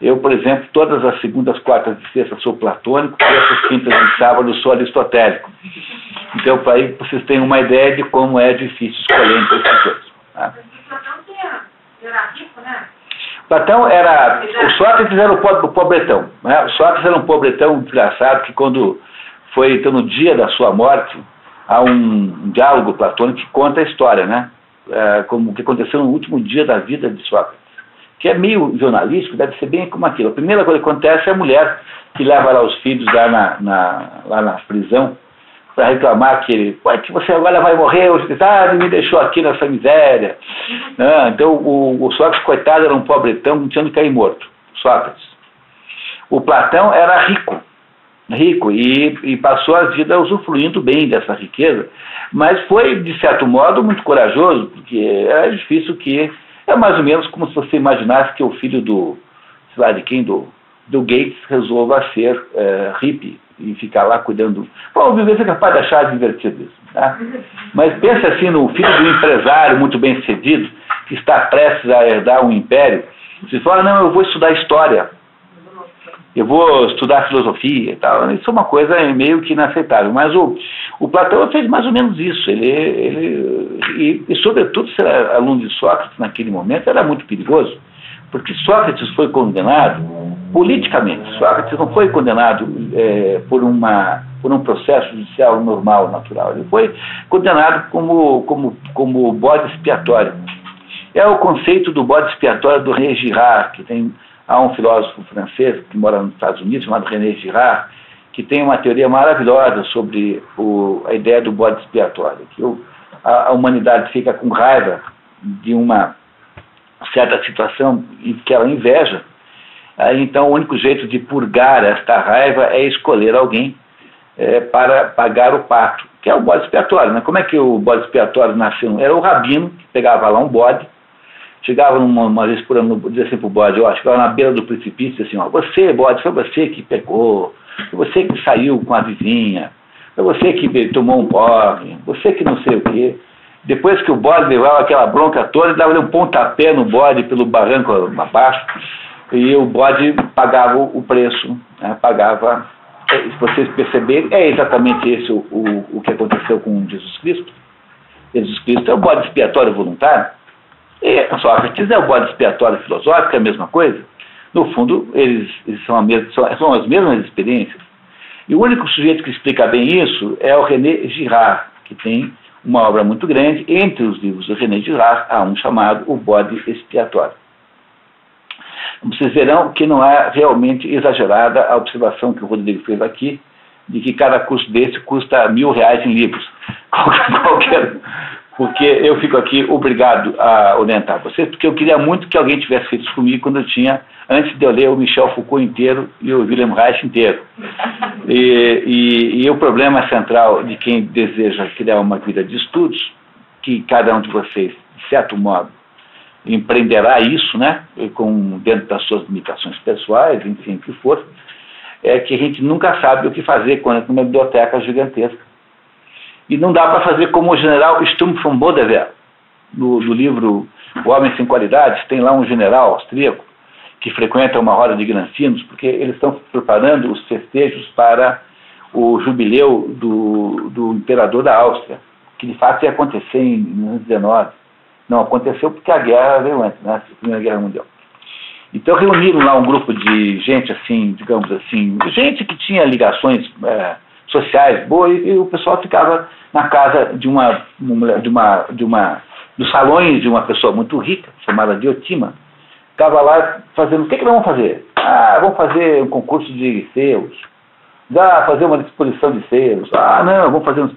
Eu, por exemplo, todas as segundas, quartas e sextas sou platônico, terças, quintas e sábados sou aristotélico. Então, para aí vocês têm uma ideia de como é difícil escolher entre esses dois. Tá? Era rico, né? Platão era... O Sócrates era o pobretão. Né? O Sócrates era um pobretão desgraçado que quando foi, então, no dia da sua morte, há um diálogo platônico que conta a história, né? Como o que aconteceu no último dia da vida de Sócrates. Que é meio jornalístico, deve ser bem como aquilo. A primeira coisa que acontece é a mulher que leva lá os filhos lá na prisão para reclamar que você agora vai morrer, me deixou aqui nessa miséria. Então o Sócrates, coitado, era um pobretão, tinha de cair morto. Sócrates. O Platão era rico e passou a vida usufruindo bem dessa riqueza, mas foi, de certo modo, muito corajoso, porque era difícil que... É mais ou menos como se você imaginasse que o filho do Gates resolva ser hippie e ficar lá cuidando. Bom, você é capaz de achar divertido isso. Tá? Mas pense assim no filho do empresário muito bem sucedido, que está prestes a herdar um império. Você fala, não, eu vou estudar história, eu vou estudar filosofia e tal. Isso é uma coisa meio que inaceitável. Mas o Platão fez mais ou menos isso. E sobretudo, ser aluno de Sócrates naquele momento era muito perigoso, porque Sócrates foi condenado politicamente. Sócrates não foi condenado por um processo judicial normal, natural. Ele foi condenado como bode expiatório. É o conceito do bode expiatório do René Girard, que há um filósofo francês que mora nos Estados Unidos, chamado René Girard, que tem uma teoria maravilhosa sobre a ideia do bode expiatório, que a humanidade fica com raiva de uma certa situação em que ela inveja. Então o único jeito de purgar esta raiva é escolher alguém para pagar o pato, que é o bode expiatório. Né? Como é que o bode expiatório nasceu? Era o rabino que pegava lá um bode, chegava uma vez por ano, dizia assim para o bode, chegava na beira do precipício, assim, você, bode, foi você que pegou, foi você que saiu com a vizinha, foi você que tomou um porre, você que não sei o quê. Depois que o bode levava aquela bronca toda, ele dava um pontapé no bode pelo barranco abaixo, e o bode pagava o preço, né? Pagava. Se vocês perceberem, é exatamente esse o que aconteceu com Jesus Cristo. Jesus Cristo é o bode expiatório voluntário. E Sócrates é o bode expiatório filosófico, é a mesma coisa. No fundo, eles são as mesmas experiências. E o único sujeito que explica bem isso é o René Girard, que tem uma obra muito grande. Entre os livros do René Girard, há um chamado O Bode Expiatório. Vocês verão que não é realmente exagerada a observação que o Rodrigo fez aqui, de que cada curso desse custa R$1.000 em livros. Porque eu fico aqui obrigado a orientar vocês, porque eu queria muito que alguém tivesse feito isso comigo quando eu tinha, antes de eu ler o Michel Foucault inteiro e o Wilhelm Reich inteiro. E o problema central de quem deseja criar uma vida de estudos que cada um de vocês, de certo modo, empreenderá isso, né, dentro das suas limitações pessoais, enfim, o que for, é que a gente nunca sabe o que fazer quando é uma biblioteca gigantesca. E não dá para fazer como o general Sturm von Bodewehr, no livro O Homem Sem Qualidades. Tem lá um general austríaco que frequenta uma roda de granfinos, porque eles estão preparando os festejos para o jubileu do imperador da Áustria, que de fato ia acontecer em 1919. Não aconteceu porque a guerra veio antes, né, a Primeira Guerra Mundial. Então reuniram lá um grupo de gente assim, digamos assim, gente que tinha ligações sociais boas, e o pessoal ficava na casa dos salões de uma pessoa muito rica, chamada Diotima. Ficava lá fazendo, o que nós vamos fazer? Vamos fazer um concurso de selos, fazer uma exposição de selos, vamos fazer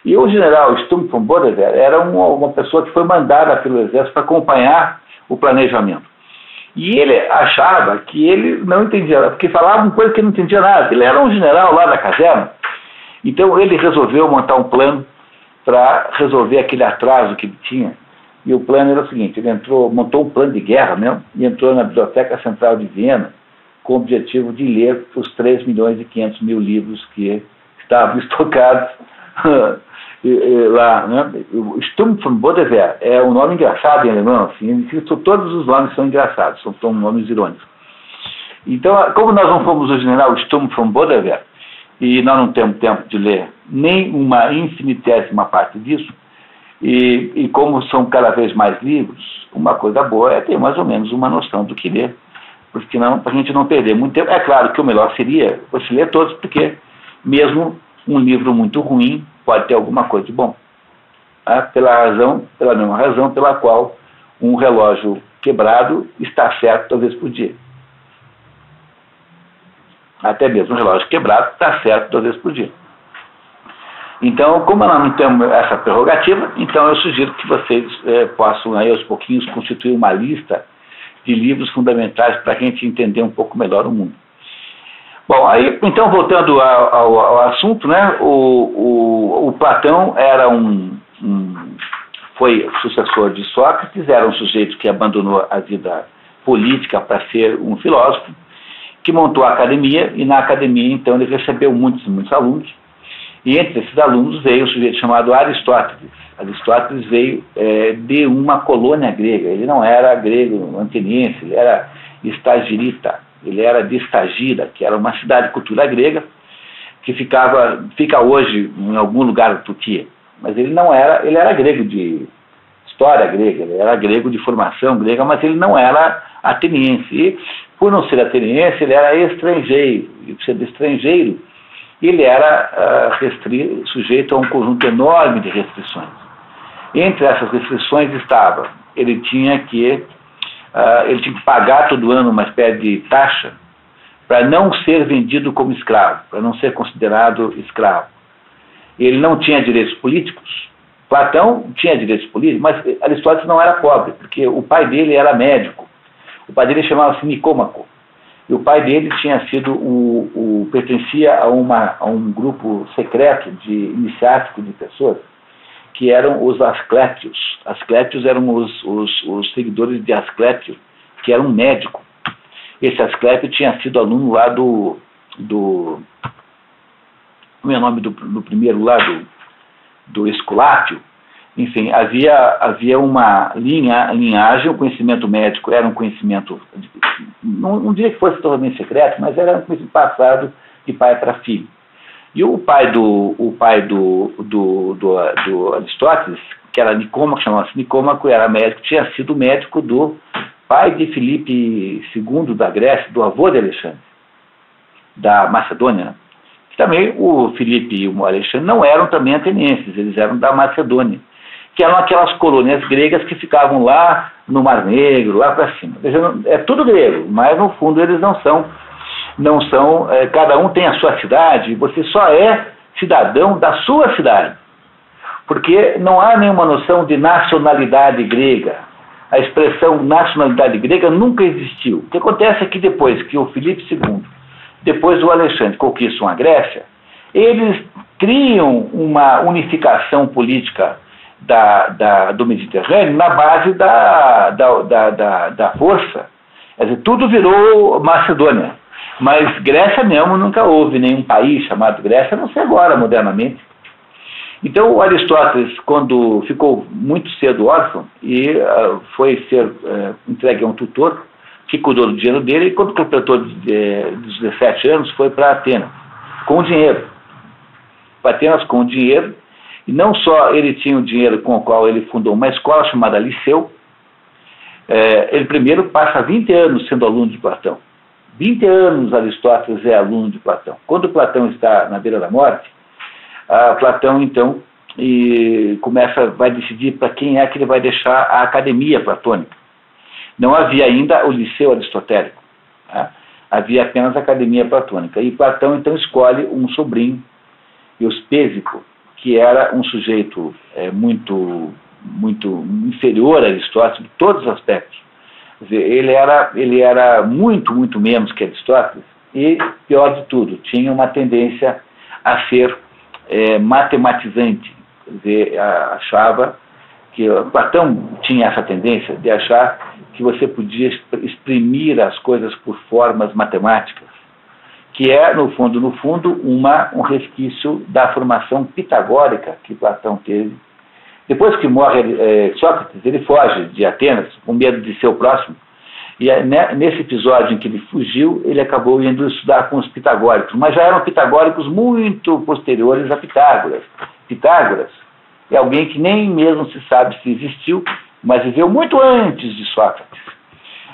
E o general Sturm von Bodewehr era uma pessoa que foi mandada pelo exército para acompanhar o planejamento. E ele achava que ele não entendia, porque falava uma coisa que ele não entendia nada. Ele era um general lá da caserna. Então ele resolveu montar um plano para resolver aquele atraso que ele tinha. E o plano era o seguinte: ele montou um plano de guerra mesmo, e entrou na Biblioteca Central de Viena com o objetivo de ler os 3.500.000 livros que estavam estocados lá, né? O Sturm von Bodewehr é um nome engraçado em alemão, assim, todos os nomes são engraçados, são nomes irônicos. Então, como nós não fomos o general Sturm von Bodewehr, e nós não temos tempo de ler nem uma infinitésima parte disso, e como são cada vez mais livros, uma coisa boa é ter mais ou menos uma noção do que ler, porque não, para a gente não perder muito tempo. É claro que o melhor seria você ler todos, porque mesmo um livro muito ruim pode ter alguma coisa de bom. Pela mesma razão pela qual um relógio quebrado está certo talvez por dia. Até mesmo um relógio quebrado está certo talvez por dia. Então, como nós não temos essa prerrogativa, então eu sugiro que vocês possam aí aos pouquinhos constituir uma lista de livros fundamentais para a gente entender um pouco melhor o mundo. Bom, aí, então, voltando ao assunto, né, o Platão era foi sucessor de Sócrates, era um sujeito que abandonou a vida política para ser um filósofo, que montou a academia, e na academia, então, ele recebeu muitos alunos, e entre esses alunos veio um sujeito chamado Aristóteles. Aristóteles veio de uma colônia grega, ele não era grego ateniense, ele era estagirita. Ele era de Estagira, que era uma cidade de cultura grega, que fica hoje em algum lugar da Turquia. Mas ele não era, ele era grego de história grega, ele era grego de formação grega, mas ele não era ateniense. E, por não ser ateniense, ele era estrangeiro. E por ser estrangeiro, ele era sujeito a um conjunto enorme de restrições. Entre essas restrições estava, ele tinha que pagar todo ano uma espécie de taxa para não ser vendido como escravo, para não ser considerado escravo. Ele não tinha direitos políticos. Platão tinha direitos políticos, mas Aristóteles não era pobre, porque o pai dele era médico. O pai dele chamava-se Nicômaco. E o pai dele tinha sido pertencia a um grupo secreto iniciático de pessoas que eram os Asclépios. Asclépios eram os seguidores de Asclépio, que era um médico. Esse Asclépio tinha sido aluno lá como é o nome do primeiro lá, do Esculápio. Enfim, havia uma linhagem, o conhecimento médico era um conhecimento, não diria que fosse totalmente secreto, mas era um conhecimento passado de pai para filho. E o pai do Aristóteles, que era Nicômaco, chamava-se Nicômaco, era médico, tinha sido médico do pai de Filipe II da Grécia, do avô de Alexandre, da Macedônia, né? Também o Filipe e o Alexandre não eram também atenienses, eles eram da Macedônia, que eram aquelas colônias gregas que ficavam lá no Mar Negro, lá para cima. É tudo grego, mas no fundo eles não são, cada um tem a sua cidade, e você só é cidadão da sua cidade, porque não há nenhuma noção de nacionalidade grega. A expressão nacionalidade grega nunca existiu. O que acontece é que depois que o Filipe II, depois o Alexandre conquistam a Grécia, eles criam uma unificação política do Mediterrâneo na base da força. Quer dizer, tudo virou Macedônia. Mas Grécia mesmo nunca houve nenhum país chamado Grécia, a não ser agora, modernamente. Então, o Aristóteles, quando ficou muito cedo órfão e foi ser entregue a um tutor que cuidou do dinheiro dele, e quando completou dos 17 anos, foi para Atenas, com dinheiro. Para Atenas com dinheiro, e não só ele tinha o dinheiro com o qual ele fundou uma escola chamada Liceu, ele primeiro passa 20 anos sendo aluno de Platão. 20 anos Aristóteles é aluno de Platão. Quando Platão está na beira da morte, Platão, então, vai decidir para quem é que ele vai deixar a academia platônica. Não havia ainda o liceu aristotélico. Tá? Havia apenas a academia platônica. E Platão, então, escolhe um sobrinho, Euspésico, que era um sujeito muito inferior a Aristóteles em todos os aspectos. Quer dizer, ele era muito, muito menos que Aristóteles e, pior de tudo, tinha uma tendência a ser matematizante. Quer dizer, achava que Platão tinha essa tendência de achar que você podia exprimir as coisas por formas matemáticas, que é, no fundo, um resquício da formação pitagórica que Platão teve. Depois que morre Sócrates, ele foge de Atenas, com medo de ser o próximo, e nesse episódio em que ele fugiu, ele acabou indo estudar com os pitagóricos, mas já eram pitagóricos muito posteriores a Pitágoras. Pitágoras é alguém que nem mesmo se sabe se existiu, mas viveu muito antes de Sócrates.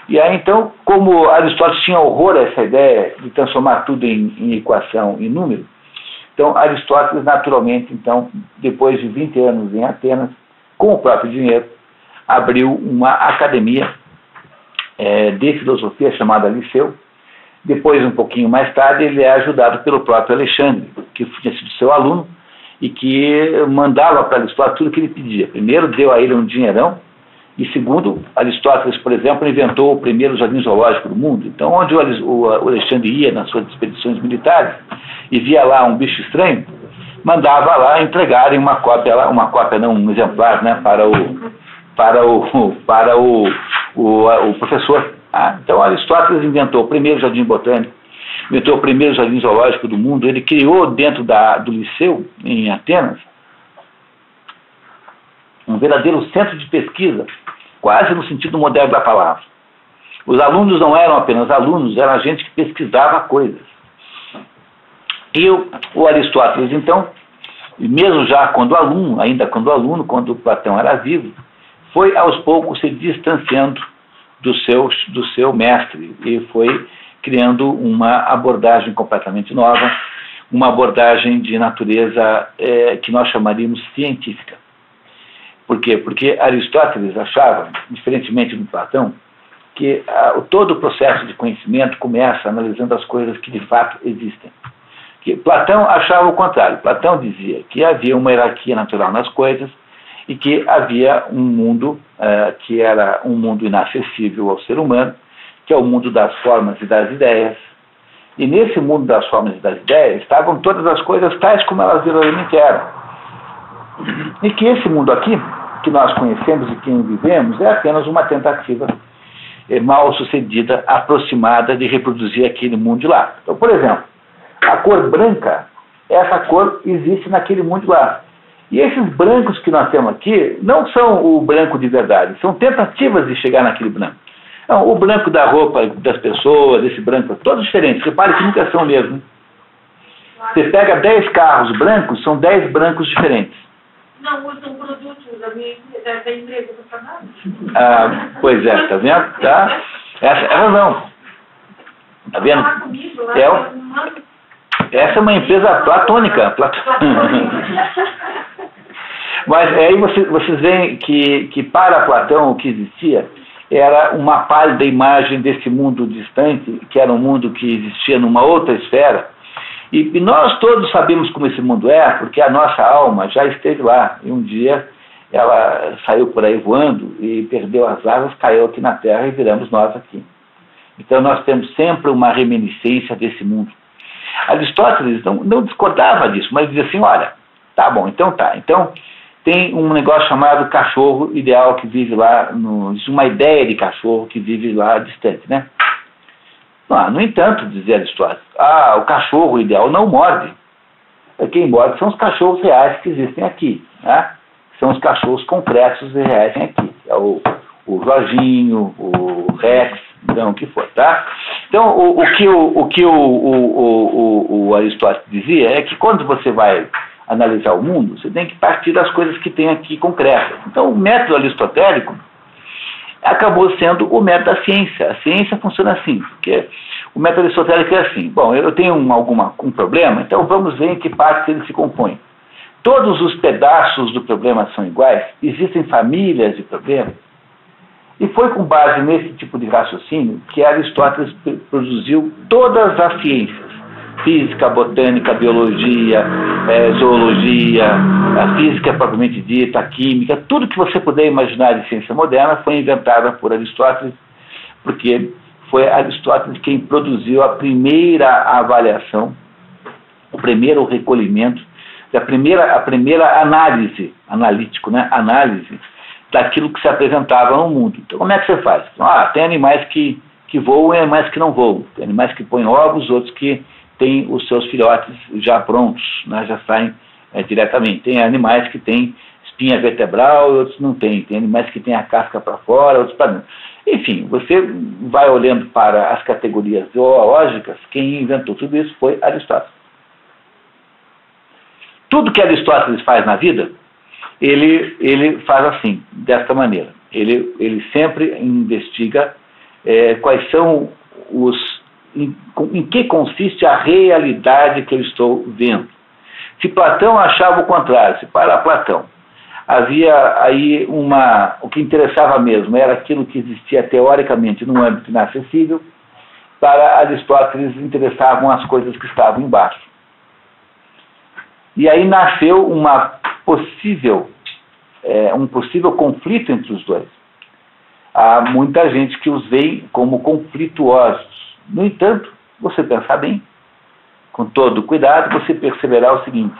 E aí, então, como Aristóteles tinha horror a essa ideia de transformar tudo em equação, em número, então Aristóteles, naturalmente, então, depois de 20 anos em Atenas, com o próprio dinheiro, abriu uma academia de filosofia chamada Liceu. Depois, um pouquinho mais tarde, ele é ajudado pelo próprio Alexandre, que tinha sido seu aluno e que mandava para Aristóteles tudo o que ele pedia. Primeiro, deu a ele um dinheirão, e segundo, Aristóteles, por exemplo, inventou o primeiro jardim zoológico do mundo. Então, onde o Alexandre ia nas suas expedições militares e via lá um bicho estranho, mandava lá entregarem um exemplar, né, para o professor. Então, Aristóteles inventou o primeiro jardim botânico, inventou o primeiro jardim zoológico do mundo. Ele criou dentro do Liceu, em Atenas, um verdadeiro centro de pesquisa, quase no sentido moderno da palavra. Os alunos não eram apenas alunos, eram gente que pesquisava coisas. E o Aristóteles, então, mesmo já quando quando Platão era vivo, foi aos poucos se distanciando do seu mestre e foi criando uma abordagem completamente nova, uma abordagem de natureza que nós chamaríamos científica. Por quê? Porque Aristóteles achava, diferentemente do Platão, que todo o processo de conhecimento começa analisando as coisas que de fato existem. Que Platão achava o contrário. Platão dizia que havia uma hierarquia natural nas coisas e que havia um mundo que era um mundo inacessível ao ser humano, que é o mundo das formas e das ideias. E nesse mundo das formas e das ideias estavam todas as coisas tais como elas verdadeiramente eram. E que esse mundo aqui, que nós conhecemos e que vivemos, é apenas uma tentativa mal sucedida, aproximada de reproduzir aquele mundo de lá. Então, por exemplo, a cor branca, essa cor existe naquele mundo lá. E esses brancos que nós temos aqui não são o branco de verdade, são tentativas de chegar naquele branco. Então, o branco da roupa das pessoas, esse branco, todos diferentes, repare que nunca são mesmo. Você pega 10 carros brancos, são 10 brancos diferentes. Não usam produtos da empresa do trabalho? Pois é, tá vendo? Tá? Essa não. Tá vendo? Essa é uma empresa platônica. Mas aí vocês veem que para Platão o que existia era uma pálida imagem desse mundo distante, que era um mundo que existia numa outra esfera. E nós todos sabemos como esse mundo é, porque a nossa alma já esteve lá. E um dia ela saiu por aí voando e perdeu as asas, caiu aqui na Terra e viramos nós aqui. Então nós temos sempre uma reminiscência desse mundo. Aristóteles não discordava disso, mas dizia assim, olha, tá bom, então tá. Então, tem um negócio chamado cachorro ideal que vive lá, uma ideia de cachorro que vive lá distante, né? No entanto, dizia Aristóteles, o cachorro ideal não morde. Quem morde são os cachorros reais que existem aqui, né? São os cachorros concretos e reais aqui. É o Jorginho, o Rex, então o que for, tá? Então, o que o Aristóteles dizia é que quando você vai analisar o mundo, você tem que partir das coisas que tem aqui concretas. Então, o método aristotélico acabou sendo o método da ciência. A ciência funciona assim, porque o método aristotélico é assim: bom, eu tenho um problema, então vamos ver em que parte ele se compõe. Todos os pedaços do problema são iguais? Existem famílias de problemas? E foi com base nesse tipo de raciocínio que Aristóteles produziu todas as ciências: física, botânica, biologia, zoologia, a física propriamente dita, a química, tudo que você puder imaginar de ciência moderna foi inventada por Aristóteles, porque foi Aristóteles quem produziu a primeira avaliação, o primeiro recolhimento, a primeira análise, analítico, né? Análise daquilo que se apresentava no mundo. Então, como é que você faz? Tem animais que voam e animais que não voam. Tem animais que põem ovos, outros que têm os seus filhotes já prontos, né? Já saem diretamente. Tem animais que têm espinha vertebral e outros não têm. Tem animais que têm a casca para fora, outros para dentro. Enfim, você vai olhando para as categorias zoológicas, quem inventou tudo isso foi Aristóteles. Tudo que Aristóteles faz na vida, ele faz assim, desta maneira. Ele sempre investiga quais são em que consiste a realidade que eu estou vendo. Se Platão achava o contrário, se para Platão havia aí o que interessava mesmo era aquilo que existia teoricamente num âmbito inacessível, para Aristóteles interessavam as coisas que estavam embaixo. E aí nasceu um possível conflito entre os dois. Há muita gente que os vê como conflituosos. No entanto, você pensar bem, com todo cuidado, você perceberá o seguinte,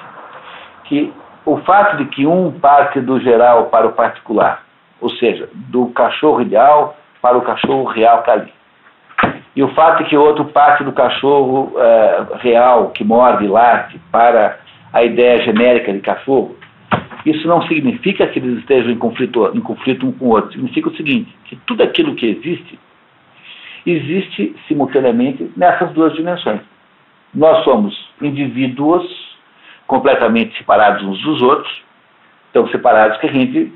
que o fato de que um parte do geral para o particular, ou seja, do cachorro ideal para o cachorro real que está ali, e o fato de que o outro parte do cachorro real, que morde e late, para a ideia genérica de cachorro, isso não significa que eles estejam em conflito um com o outro. Significa o seguinte, que tudo aquilo que existe simultaneamente nessas duas dimensões. Nós somos indivíduos completamente separados uns dos outros, tão separados que a gente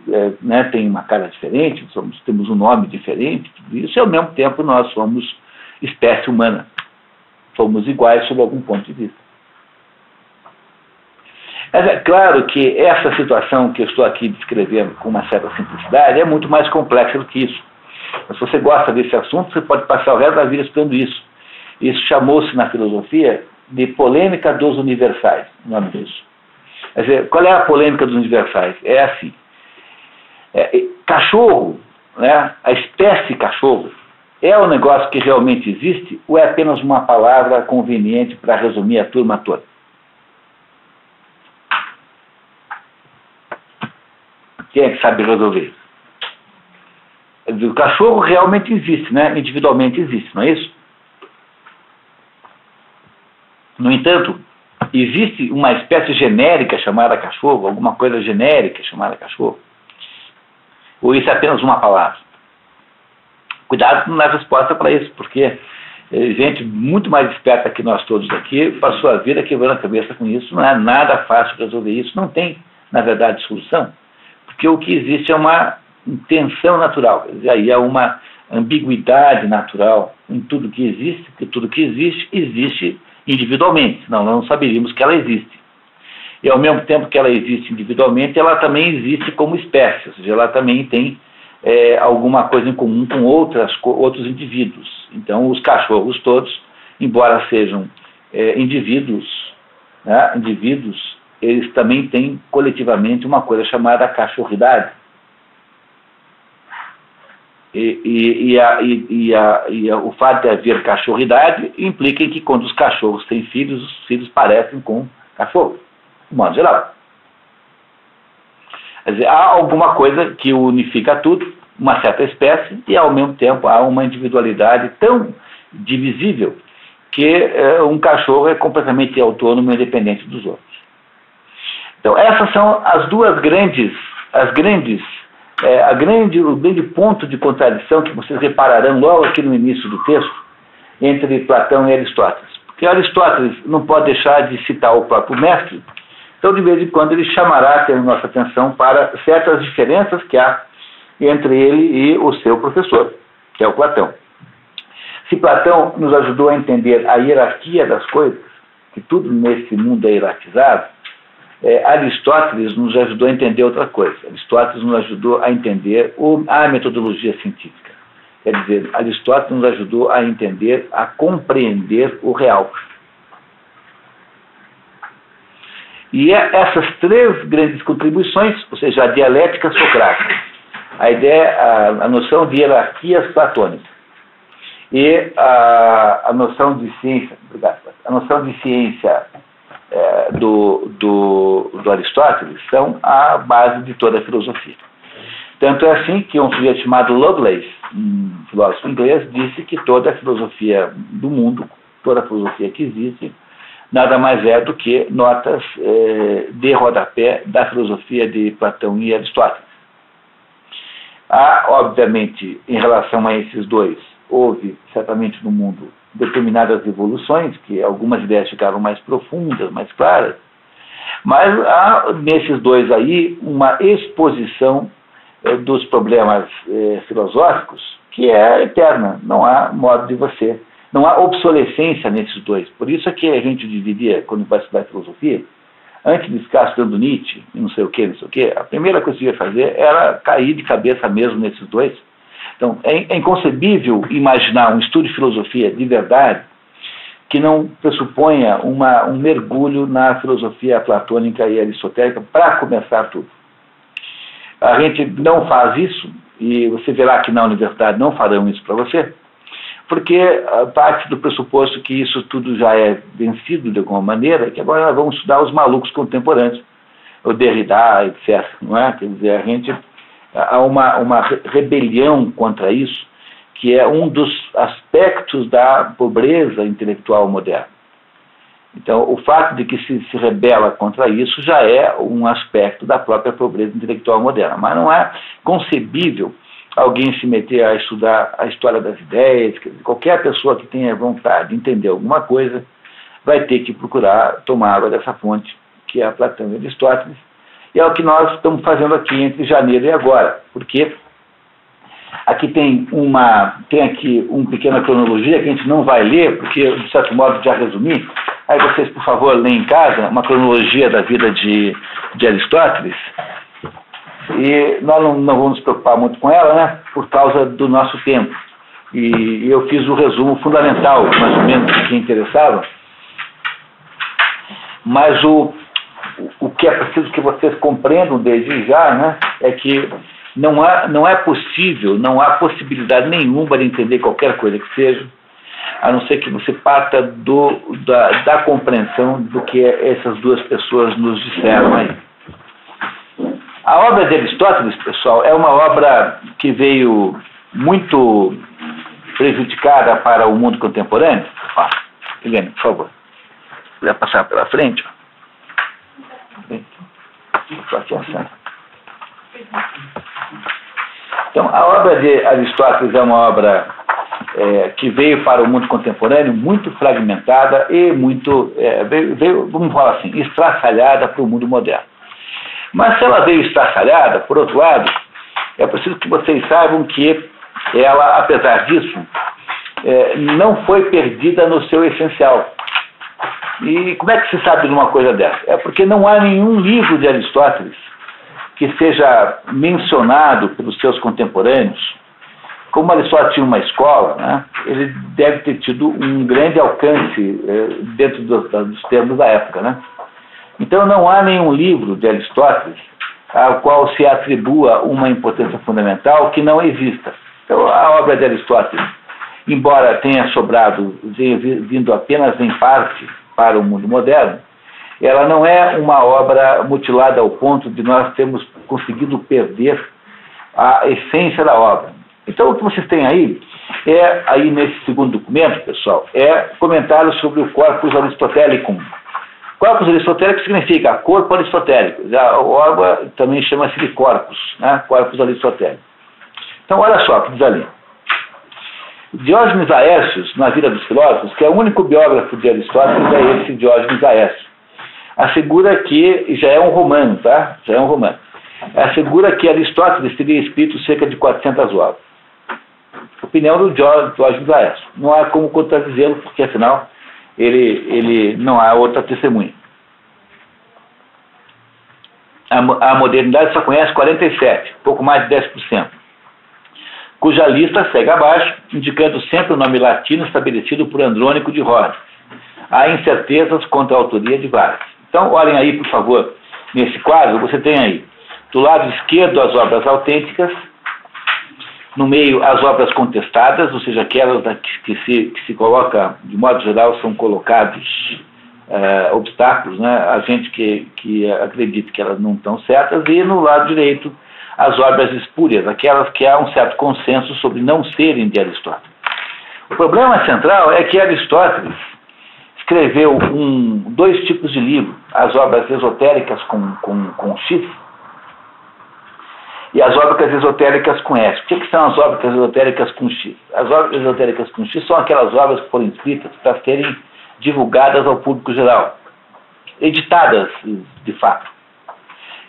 tem uma cara diferente, temos um nome diferente, tudo isso, e ao mesmo tempo nós somos espécie humana. Somos iguais sob algum ponto de vista. Mas é claro que essa situação que eu estou aqui descrevendo com uma certa simplicidade é muito mais complexa do que isso. Mas se você gosta desse assunto, você pode passar o resto da vida estudando isso. Isso chamou-se na filosofia de polêmica dos universais, o nome disso. Quer dizer, qual é a polêmica dos universais? É assim, cachorro, né, a espécie cachorro, é um negócio que realmente existe ou é apenas uma palavra conveniente para resumir a turma toda? Quem é que sabe resolver? O cachorro realmente existe, né? Individualmente existe, não é isso? No entanto, existe uma espécie genérica chamada cachorro, alguma coisa genérica chamada cachorro? Ou isso é apenas uma palavra? Cuidado na resposta para isso, porque gente muito mais esperta que nós todos aqui passou a vida quebrando a cabeça com isso. Não é nada fácil resolver isso, não tem, na verdade, solução. Porque o que existe é uma tensão natural, quer dizer, aí é uma ambiguidade natural em tudo que existe, porque tudo que existe individualmente, senão nós não saberíamos que ela existe. E ao mesmo tempo que ela existe individualmente, ela também existe como espécie, ou seja, ela também tem alguma coisa em comum com outros indivíduos. Então, os cachorros todos, embora sejam indivíduos, né, eles também têm coletivamente uma coisa chamada cachorridade. O fato de haver cachorridade implica que quando os cachorros têm filhos, os filhos parecem com cachorros, de modo geral. Quer dizer, há alguma coisa que unifica tudo, uma certa espécie, e ao mesmo tempo há uma individualidade tão divisível que um cachorro é completamente autônomo e independente dos outros. Então, essas são as duas grandes, o grande ponto de contradição que vocês repararão logo aqui no início do texto entre Platão e Aristóteles. Porque Aristóteles não pode deixar de citar o próprio mestre, então de vez em quando ele chamará a nossa atenção para certas diferenças que há entre ele e o seu professor, que é o Platão. Se Platão nos ajudou a entender a hierarquia das coisas, que tudo nesse mundo é hierarquizado, Aristóteles nos ajudou a entender outra coisa. Aristóteles nos ajudou a entender a metodologia científica. Quer dizer, Aristóteles nos ajudou a entender, a compreender o real. E essas três grandes contribuições, ou seja, a dialética socrática, a ideia, a noção de hierarquias platônicas e a noção de ciência, do Aristóteles são a base de toda a filosofia. Tanto é assim que um sujeito chamado Lovelace, um filósofo inglês, disse que toda a filosofia do mundo, toda a filosofia que existe, nada mais é do que notas de rodapé da filosofia de Platão e Aristóteles. Obviamente, em relação a esses dois, houve certamente no mundo determinadas evoluções, que algumas ideias ficaram mais profundas, mais claras, mas há nesses dois aí uma exposição dos problemas filosóficos que é eterna, não há modo de você, não há obsolescência nesses dois. Por isso é que a gente dividia, quando vai estudar filosofia, antes de ficar estudando Nietzsche e não sei o que, a primeira coisa que você ia fazer era cair de cabeça mesmo nesses dois. Então, é inconcebível imaginar um estudo de filosofia de verdade que não pressuponha um mergulho na filosofia platônica e aristotélica para começar tudo. A gente não faz isso, e você verá que na universidade não farão isso para você, porque parte do pressuposto que isso tudo já é vencido de alguma maneira, que agora nós vamos estudar os malucos contemporâneos, o Derrida, etc. Não é? Quer dizer, há uma rebelião contra isso, que é um dos aspectos da pobreza intelectual moderna. Então, o fato de que se rebela contra isso já é um aspecto da própria pobreza intelectual moderna. Mas não é concebível alguém se meter a estudar a história das ideias. Qualquer pessoa que tenha vontade de entender alguma coisa vai ter que procurar tomar água dessa fonte, que é Platão e Aristóteles. E é o que nós estamos fazendo aqui entre janeiro e agora, porque aqui tem aqui uma pequena cronologia que a gente não vai ler, porque, de certo modo, já resumi. Aí vocês, por favor, leem em casa uma cronologia da vida de Aristóteles. E nós não vamos nos preocupar muito com ela, né, por causa do nosso tempo. E eu fiz o resumo fundamental, mais ou menos, que interessava. Mas o que é preciso que vocês compreendam desde já, né, é que não é possível, não há possibilidade nenhuma de entender qualquer coisa que seja, a não ser que você parta da compreensão do que essas duas pessoas nos disseram aí. A obra de Aristóteles, pessoal, é uma obra que veio muito prejudicada para o mundo contemporâneo. Helene, por favor, se puder passar pela frente. Então, a obra de Aristóteles é uma obra que veio para o mundo contemporâneo muito fragmentada e muito, vamos falar assim, estraçalhada para o mundo moderno. Mas se ela veio estraçalhada, por outro lado, é preciso que vocês saibam que ela, apesar disso, não foi perdida no seu essencial. E como é que se sabe de uma coisa dessa? É porque não há nenhum livro de Aristóteles que seja mencionado pelos seus contemporâneos. Como Aristóteles tinha uma escola, né, ele deve ter tido um grande alcance dentro dos termos da época, né? Então não há nenhum livro de Aristóteles ao qual se atribua uma importância fundamental que não exista. Então a obra de Aristóteles, embora tenha sobrado, vindo apenas em parte para o mundo moderno, ela não é uma obra mutilada ao ponto de nós termos conseguido perder a essência da obra. Então, o que vocês têm aí nesse segundo documento, pessoal, é comentário sobre o corpus aristotelicum. Corpus aristotélico significa corpo aristotélico. A obra também chama-se de corpus, né? Corpus aristotélico. Então, olha só o que diz ali. Diógenes Laércio, na Vida dos Filósofos, que é o único biógrafo de Aristóteles, é esse Diógenes Laércio, assegura que, já é um romano, tá? Já é um romano. Assegura que Aristóteles teria escrito cerca de 400 obras. Opinião do Diógenes Laércio. Não há como contradizê-lo, porque afinal ele não há outra testemunha. A modernidade só conhece 47, pouco mais de 10%, cuja lista segue abaixo, indicando sempre o nome latino estabelecido por Andrônico de Rhodes. Há incertezas quanto à autoria de várias. Então, olhem aí, por favor, nesse quadro, você tem aí, do lado esquerdo, as obras autênticas, no meio, as obras contestadas, ou seja, aquelas que se coloca, de modo geral, são colocados obstáculos, né? A gente que acredita que elas não estão certas, e no lado direito, as obras espúrias, aquelas que há um certo consenso sobre não serem de Aristóteles. O problema central é que Aristóteles escreveu dois tipos de livro, as obras esotéricas com X e as obras esotéricas com S. O que são as obras esotéricas com X? As obras esotéricas com X são aquelas obras que foram escritas para serem divulgadas ao público geral, editadas de fato.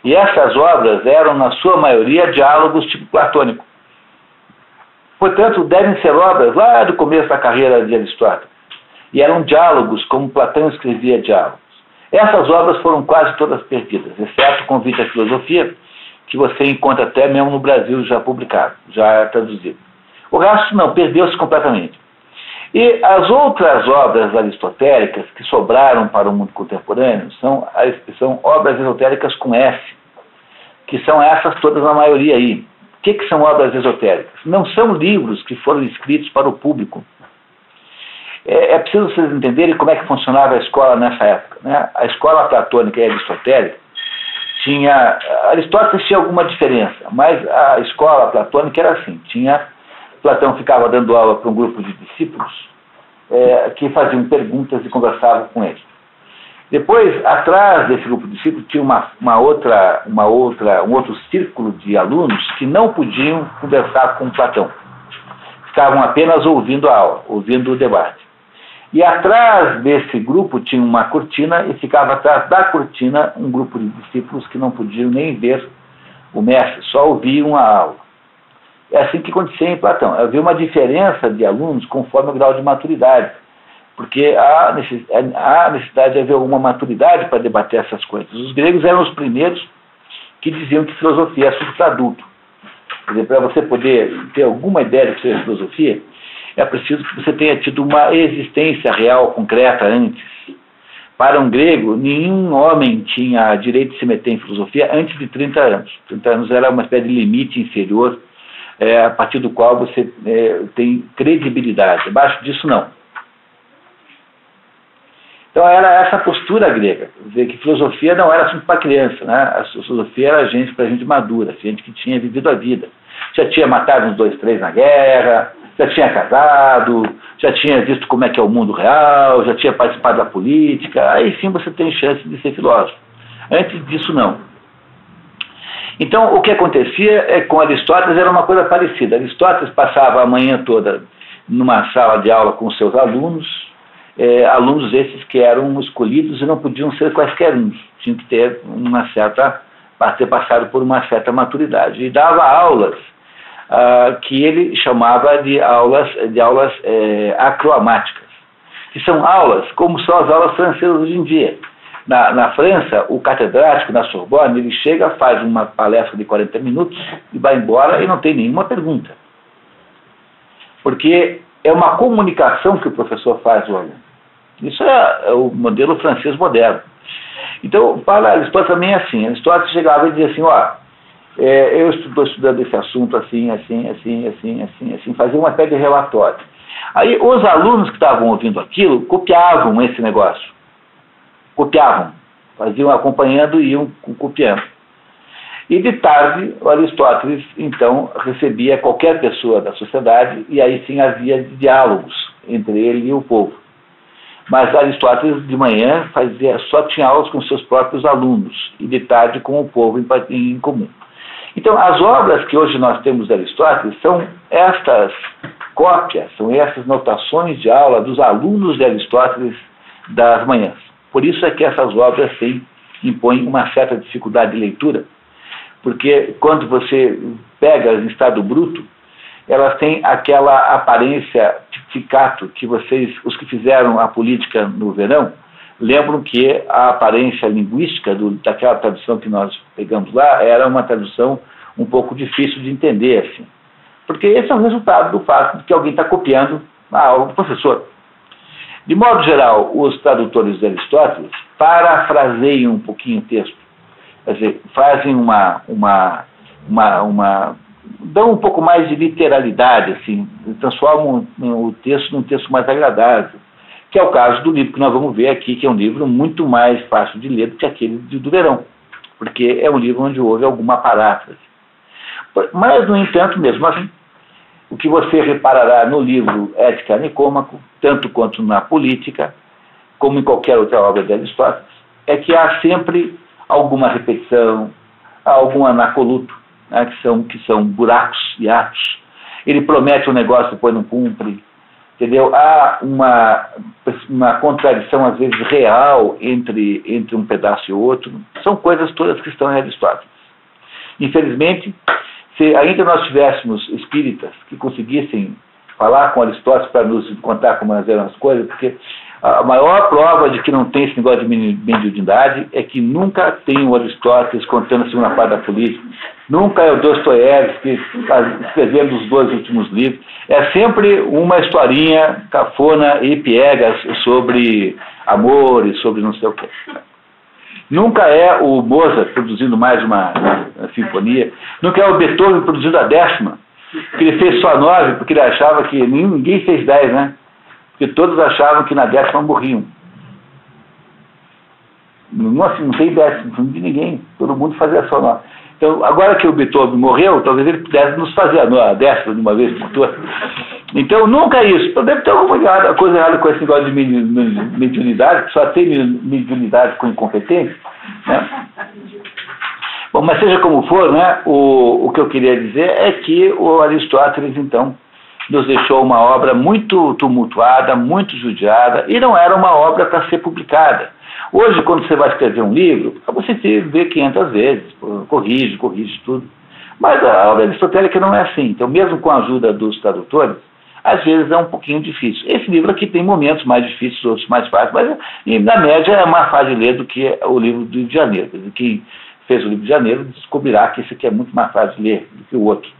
E essas obras eram, na sua maioria, diálogos tipo platônico. Portanto, devem ser obras lá do começo da carreira de Aristóteles. E eram diálogos, como Platão escrevia diálogos. Essas obras foram quase todas perdidas, exceto o Convite à Filosofia, que você encontra até mesmo no Brasil já publicado, já traduzido. O resto não, perdeu-se completamente. E as outras obras aristotélicas que sobraram para o mundo contemporâneo são obras esotéricas com S, que são essas todas na maioria aí. O que são obras esotéricas? Não são livros que foram escritos para o público. É preciso vocês entenderem como é que funcionava a escola nessa época, né? A escola platônica e aristotélica Aristóteles tinha alguma diferença, mas a escola platônica era assim, Platão ficava dando aula para um grupo de discípulos que faziam perguntas e conversavam com eles. Depois, atrás desse grupo de discípulos, tinha um outro círculo de alunos que não podiam conversar com Platão. Ficavam apenas ouvindo a aula, ouvindo o debate. E atrás desse grupo tinha uma cortina e ficava atrás da cortina um grupo de discípulos que não podiam nem ver o mestre, só ouviam a aula. É assim que acontecia em Platão. Havia uma diferença de alunos conforme o grau de maturidade, porque há necessidade de haver alguma maturidade para debater essas coisas. Os gregos eram os primeiros que diziam que filosofia é assunto para adulto. Quer dizer, para você poder ter alguma ideia do que seja filosofia, é preciso que você tenha tido uma existência real, concreta, antes. Para um grego, nenhum homem tinha direito de se meter em filosofia antes de 30 anos. 30 anos era uma espécie de limite inferior, a partir do qual você tem credibilidade. Abaixo disso, não. Então era essa postura grega, dizer que filosofia não era assunto para criança, né? A filosofia era para gente madura, gente que tinha vivido a vida. Já tinha matado uns 2, 3 na guerra, já tinha casado, já tinha visto como é que é o mundo real, já tinha participado da política, aí sim você tem chance de ser filósofo. Antes disso, não. Então, o que acontecia com Aristóteles era uma coisa parecida. Aristóteles passava a manhã toda numa sala de aula com seus alunos, alunos esses que eram escolhidos e não podiam ser quaisquer uns, tinham que ter ter passado por uma certa maturidade. E dava aulas que ele chamava de aulas acroamáticas, que são aulas como são as aulas francesas hoje em dia. Na França, o catedrático na Sorbonne, ele chega, faz uma palestra de 40 minutos e vai embora e não tem nenhuma pergunta. Porque é uma comunicação que o professor faz ao aluno. Isso é o modelo francês moderno. Então, para Aristóteles também é assim. Aristóteles chegava e dizia assim, eu estou estudando esse assunto assim, fazia uma espécie de relatório. Aí os alunos que estavam ouvindo aquilo copiavam esse negócio. Copiavam. faziam acompanhando e iam copiando. E de tarde, o Aristóteles, então, recebia qualquer pessoa da sociedade e aí sim havia diálogos entre ele e o povo. Mas Aristóteles, de manhã, só tinha aulas com seus próprios alunos e de tarde com o povo em comum. Então, as obras que hoje nós temos de Aristóteles são estas cópias, são essas notações de aula dos alunos de Aristóteles das manhãs. Por isso é que essas obras impõem uma certa dificuldade de leitura, porque quando você pega em estado bruto, elas têm aquela aparência pizzicato que os que fizeram a política no verão, lembram que a aparência linguística daquela tradução que nós pegamos lá era uma tradução um pouco difícil de entender, assim. Porque esse é o resultado do fato de que alguém está copiando o professor. De modo geral, os tradutores de Aristóteles parafraseiam um pouquinho o texto. Quer dizer, fazem dão um pouco mais de literalidade, assim, transformam o texto num texto mais agradável, que é o caso do livro que nós vamos ver aqui, que é um livro muito mais fácil de ler do que aquele do verão, porque é um livro onde houve alguma paráfrase. Mas, no entanto, mesmo assim, o que você reparará no livro Ética Nicômaco, tanto quanto na Política, como em qualquer outra obra de Aristóteles, é que há sempre alguma repetição, algum anacoluto, né, que são buracos e atos. Ele promete um negócio e depois não cumpre. Entendeu? Há uma contradição, às vezes, real entre um pedaço e outro. São coisas todas que estão em Aristóteles. Infelizmente, se ainda nós tivéssemos espíritas que conseguissem falar com Aristóteles para nos contar como eram as coisas, porque a maior prova de que não tem esse negócio de mediunidade é que nunca tem o Aristóteles contando a segunda parte da política, nunca é o Dostoiévski escrevendo os 2 últimos livros, é sempre uma historinha cafona e piegas sobre amor e sobre não sei o quê. Nunca é o Mozart produzindo mais uma sinfonia, nunca é o Beethoven produzindo a 10ª, que ele fez só 9 porque ele achava que ninguém fez 10, né? Porque todos achavam que na 10ª morriam. Não tem 10ª de ninguém, todo mundo fazia só 9. Então, agora que o Beethoven morreu, talvez ele pudesse nos fazer a 10ª de uma vez por todas. Então, nunca é isso. Deve ter alguma coisa errada com esse negócio de mediunidade, que só tem mediunidade com incompetência, né? Bom, mas seja como for, né, o que eu queria dizer é que o Aristóteles, então, nos deixou uma obra muito tumultuada, muito judiada, e não era uma obra para ser publicada. Hoje, quando você vai escrever um livro, você vê 500 vezes, corrige tudo. Mas a obra aristotélica não é assim. Então, mesmo com a ajuda dos tradutores, às vezes é um pouquinho difícil. Esse livro aqui tem momentos mais difíceis, outros mais fáceis, mas na média é mais fácil de ler do que o livro do Rio de Janeiro. Quem fez o livro de Janeiro descobrirá que esse aqui é muito mais fácil de ler do que o outro.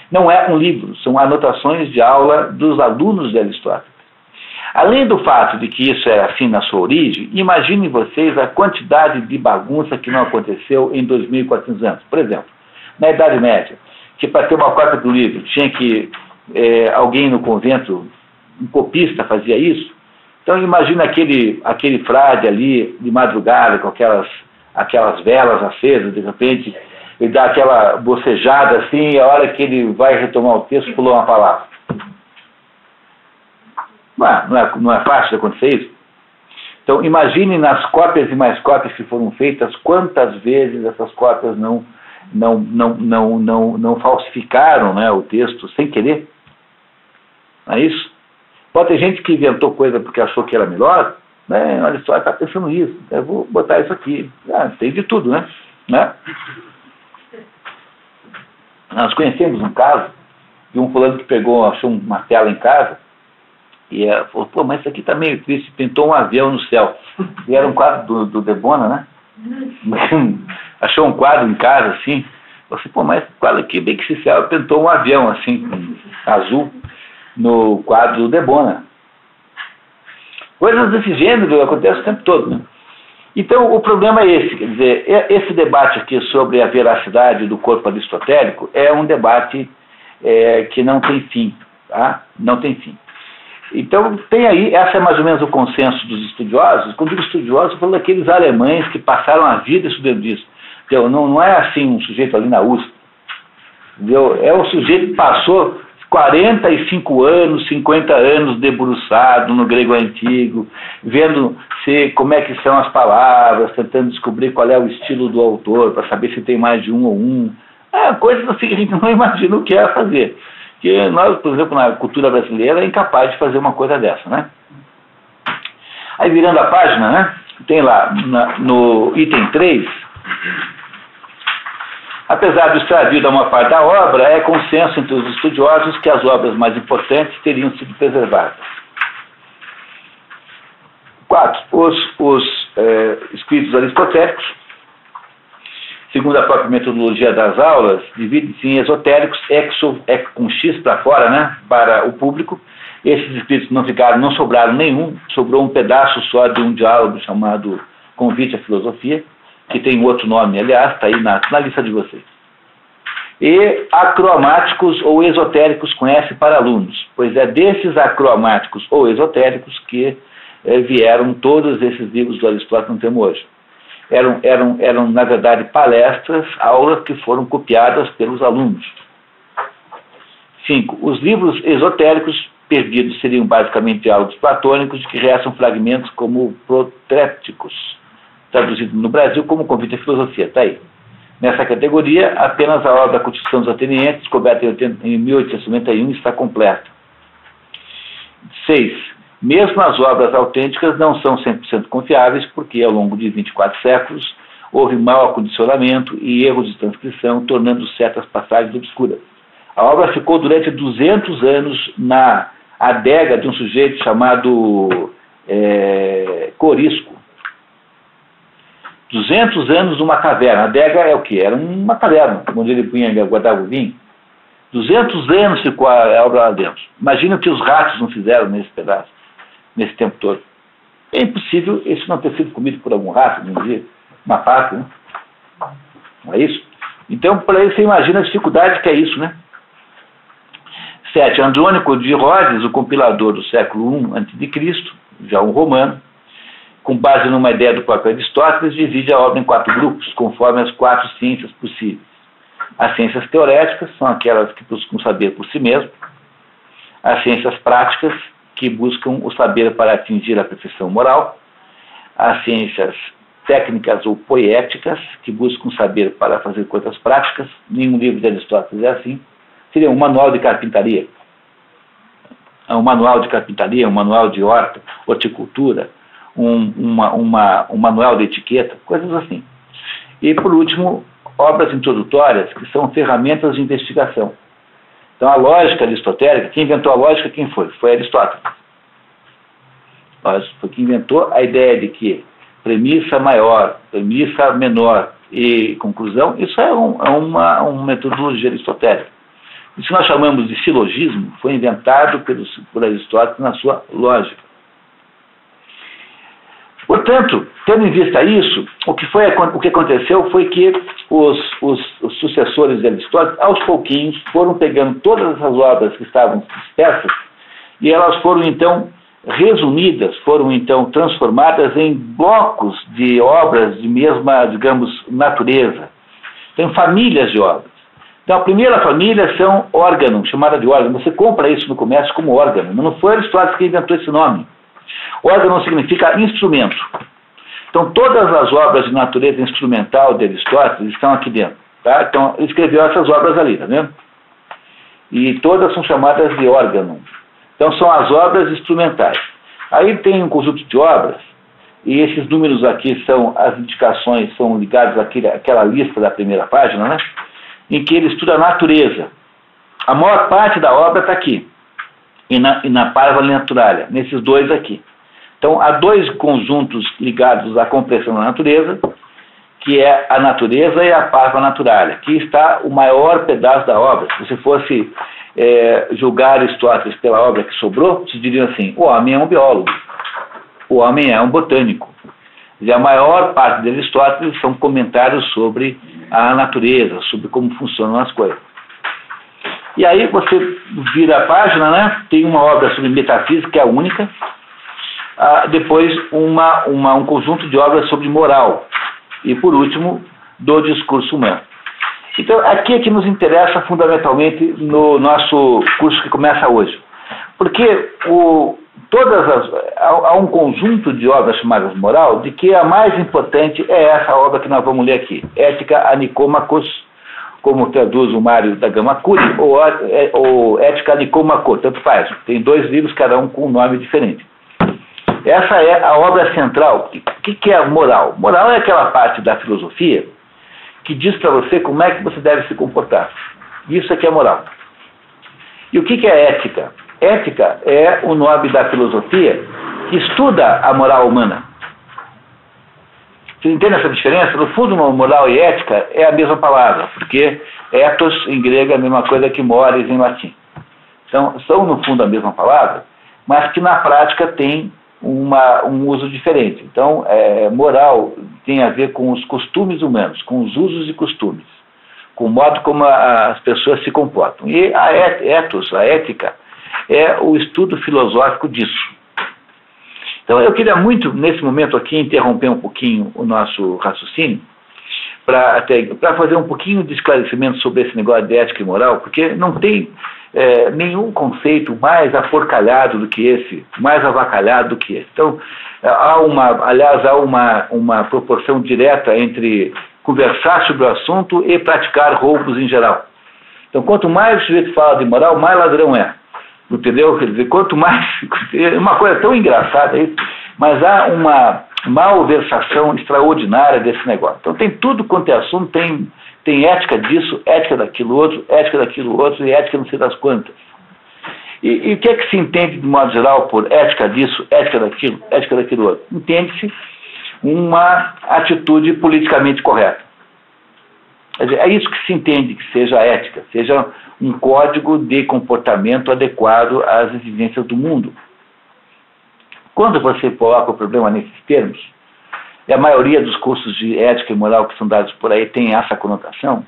Não é um livro, são anotações de aula dos alunos de Aristóteles. Além do fato de que isso era assim na sua origem, imaginem vocês a quantidade de bagunça que não aconteceu em 2.400 anos. Por exemplo, na Idade Média, que para ter uma cópia do livro tinha que alguém no convento, um copista, fazia isso. Então imagina aquele frade ali de madrugada com aquelas velas acesas, de repente ele dá aquela bocejada assim, e a hora que ele vai retomar o texto, pulou uma palavra. Não é fácil de acontecer isso? Então, imagine nas cópias e mais cópias que foram feitas, quantas vezes essas cópias não falsificaram, né, o texto sem querer. Não é isso? Pode ter gente que inventou coisa porque achou que era melhor, né? Olha só, está pensando nisso, eu vou botar isso aqui. Tem de tudo, né? Nós conhecemos um caso de um fulano que achou uma tela em casa e falou, pô, mas isso aqui está meio triste, pintou um avião no céu. E era um quadro do Debona, né? Achou um quadro em casa, assim. Falei assim, pô, mas esse quadro aqui, bem que esse céu pintou um avião, assim, azul, no quadro do Debona. Coisas desse gênero acontecem o tempo todo, né? Então, o problema é esse, quer dizer, esse debate aqui sobre a veracidade do corpo aristotélico é um debate que não tem fim, tá? Não tem fim. Então, tem aí, essa é mais ou menos o consenso dos estudiosos. Quando digo estudiosos, eu falo daqueles alemães que passaram a vida estudando isso. Então, não é assim um sujeito ali na USP. Entendeu? É um sujeito que passou 45 anos, 50 anos debruçado no grego antigo, vendo como é que são as palavras, tentando descobrir qual é o estilo do autor, para saber se tem mais de um ou um. Coisas assim que a gente não imagina o que é fazer. Que nós, por exemplo, na cultura brasileira, é incapaz de fazer uma coisa dessa, né? Aí, virando a página, né? Tem lá, no item 3, apesar do extravio da maior parte da obra, é consenso entre os estudiosos que as obras mais importantes teriam sido preservadas. 4. Os escritos aristotélicos, segundo a própria metodologia das aulas, dividem-se em esotéricos, com X para fora, né, para o público. Esses escritos não sobraram nenhum, sobrou um pedaço só de um diálogo chamado Convite à Filosofia, que tem outro nome, aliás, está aí na lista de vocês. E acromáticos ou esotéricos com S para alunos, pois é desses acromáticos ou esotéricos que vieram todos esses livros do Aristóteles que não temos hoje. Eram, na verdade, palestras, aulas que foram copiadas pelos alunos. 5. Os livros esotéricos perdidos seriam basicamente diálogos platônicos, de que restam fragmentos como protépticos, traduzido no Brasil como Convite à Filosofia. Está aí. Nessa categoria, apenas a obra da Constituição dos Atenienses, descoberta em 1891, está completa. 6. Mesmo as obras autênticas não são 100% confiáveis, porque ao longo de 24 séculos houve mau acondicionamento e erros de transcrição, tornando certas passagens obscuras. A obra ficou durante 200 anos na adega de um sujeito chamado Corisco. 200 anos numa caverna. A adega é o quê? Era uma caverna, onde ele guardava o vinho. 200 anos ficou a obra lá dentro. Imagina o que os ratos não fizeram nesse pedaço, nesse tempo todo. É impossível isso não ter sido comido por algum rato, um dia. Uma pata, né? Não é isso? Então, para isso, você imagina a dificuldade que é isso, né? 7. Andrônico de Rhodes, o compilador do século I a.C., já um romano, com base numa ideia do próprio Aristóteles, divide a obra em 4 grupos, conforme as 4 ciências possíveis. As ciências teoréticas são aquelas que buscam saber por si mesmo. As ciências práticas, que buscam o saber para atingir a perfeição moral. As ciências técnicas ou poéticas, que buscam saber para fazer coisas práticas. Nenhum livro de Aristóteles é assim. Seria um manual de carpintaria. Um manual de carpintaria, um manual de horticultura, um manual de etiqueta, coisas assim. E, por último, obras introdutórias, que são ferramentas de investigação. Então, a lógica aristotélica, quem inventou a lógica, quem foi? Foi Aristóteles. Foi quem inventou a ideia de que premissa maior, premissa menor e conclusão, isso é uma metodologia aristotélica. Isso nós chamamos de silogismo, foi inventado por Aristóteles na sua lógica. Portanto, tendo em vista isso, o que aconteceu foi que os sucessores de Aristóteles, aos pouquinhos, foram pegando todas essas obras que estavam dispersas e elas foram então resumidas, foram então transformadas em blocos de obras de mesma, digamos, natureza. Tem famílias de obras. Então, a primeira família são órgãos, chamada de órgão. Você compra isso no comércio como órgão, mas não foi Aristóteles que inventou esse nome. Órgão significa instrumento. Então, todas as obras de natureza instrumental de Aristóteles estão aqui dentro. Tá? Então, ele escreveu essas obras ali, tá vendo? E todas são chamadas de órgão. Então, são as obras instrumentais. Aí tem um conjunto de obras, e esses números aqui são as indicações, são ligados àquela lista da primeira página, né? Em que ele estuda a natureza. A maior parte da obra está aqui, e na Parva Naturalia, nesses dois aqui. Então, há 2 conjuntos ligados à compreensão da natureza, que é a natureza e a Parva Naturalia. Aqui está o maior pedaço da obra. Se você fosse julgar Aristóteles pela obra que sobrou, vocês diriam assim: o homem é um biólogo, o homem é um botânico. E a maior parte de Aristóteles são comentários sobre a natureza, sobre como funcionam as coisas. E aí você vira a página, né? Tem uma obra sobre metafísica, que é a única. Depois um conjunto de obras sobre moral. E por último, do discurso humano. Então aqui é que nos interessa fundamentalmente no nosso curso que começa hoje. Porque há um conjunto de obras chamadas moral, de que a mais importante é essa obra que nós vamos ler aqui, Ética a Nicômacos, como traduz o Mário da Gama Cury, ou Ética a Nicômaco, tanto faz. Tem 2 livros, cada um com um nome diferente. Essa é a obra central. O que é moral? Moral é aquela parte da filosofia que diz para você como é que você deve se comportar. Isso aqui é moral. E o que é ética? Ética é o nome da filosofia que estuda a moral humana. Você entende essa diferença? No fundo, moral e ética é a mesma palavra, porque ethos em grego é a mesma coisa que mores em latim. Então, são no fundo a mesma palavra, mas que na prática tem um uso diferente. Então, moral tem a ver com os costumes humanos, com os usos e costumes, com o modo como as pessoas se comportam. E a ethos, a ética, é o estudo filosófico disso. Então eu queria muito, nesse momento aqui, interromper um pouquinho o nosso raciocínio para fazer um pouquinho de esclarecimento sobre esse negócio de ética e moral, porque não tem nenhum conceito mais aporcalhado do que esse, mais avacalhado do que esse. Então, há uma proporção direta entre conversar sobre o assunto e praticar roubos em geral. Então, quanto mais o sujeito fala de moral, mais ladrão é. Entendeu? Quer dizer, quanto mais... É uma coisa tão engraçada isso, mas há uma malversação extraordinária desse negócio. Então, tem tudo quanto é assunto, tem ética disso, ética daquilo outro e ética não sei das quantas. E o que é que se entende, de modo geral, por ética disso, ética daquilo outro? Entende-se uma atitude politicamente correta. Quer dizer, é isso que se entende que seja ética, seja um código de comportamento adequado às exigências do mundo. Quando você coloca o problema nesses termos, e a maioria dos cursos de ética e moral que são dados por aí tem essa conotação,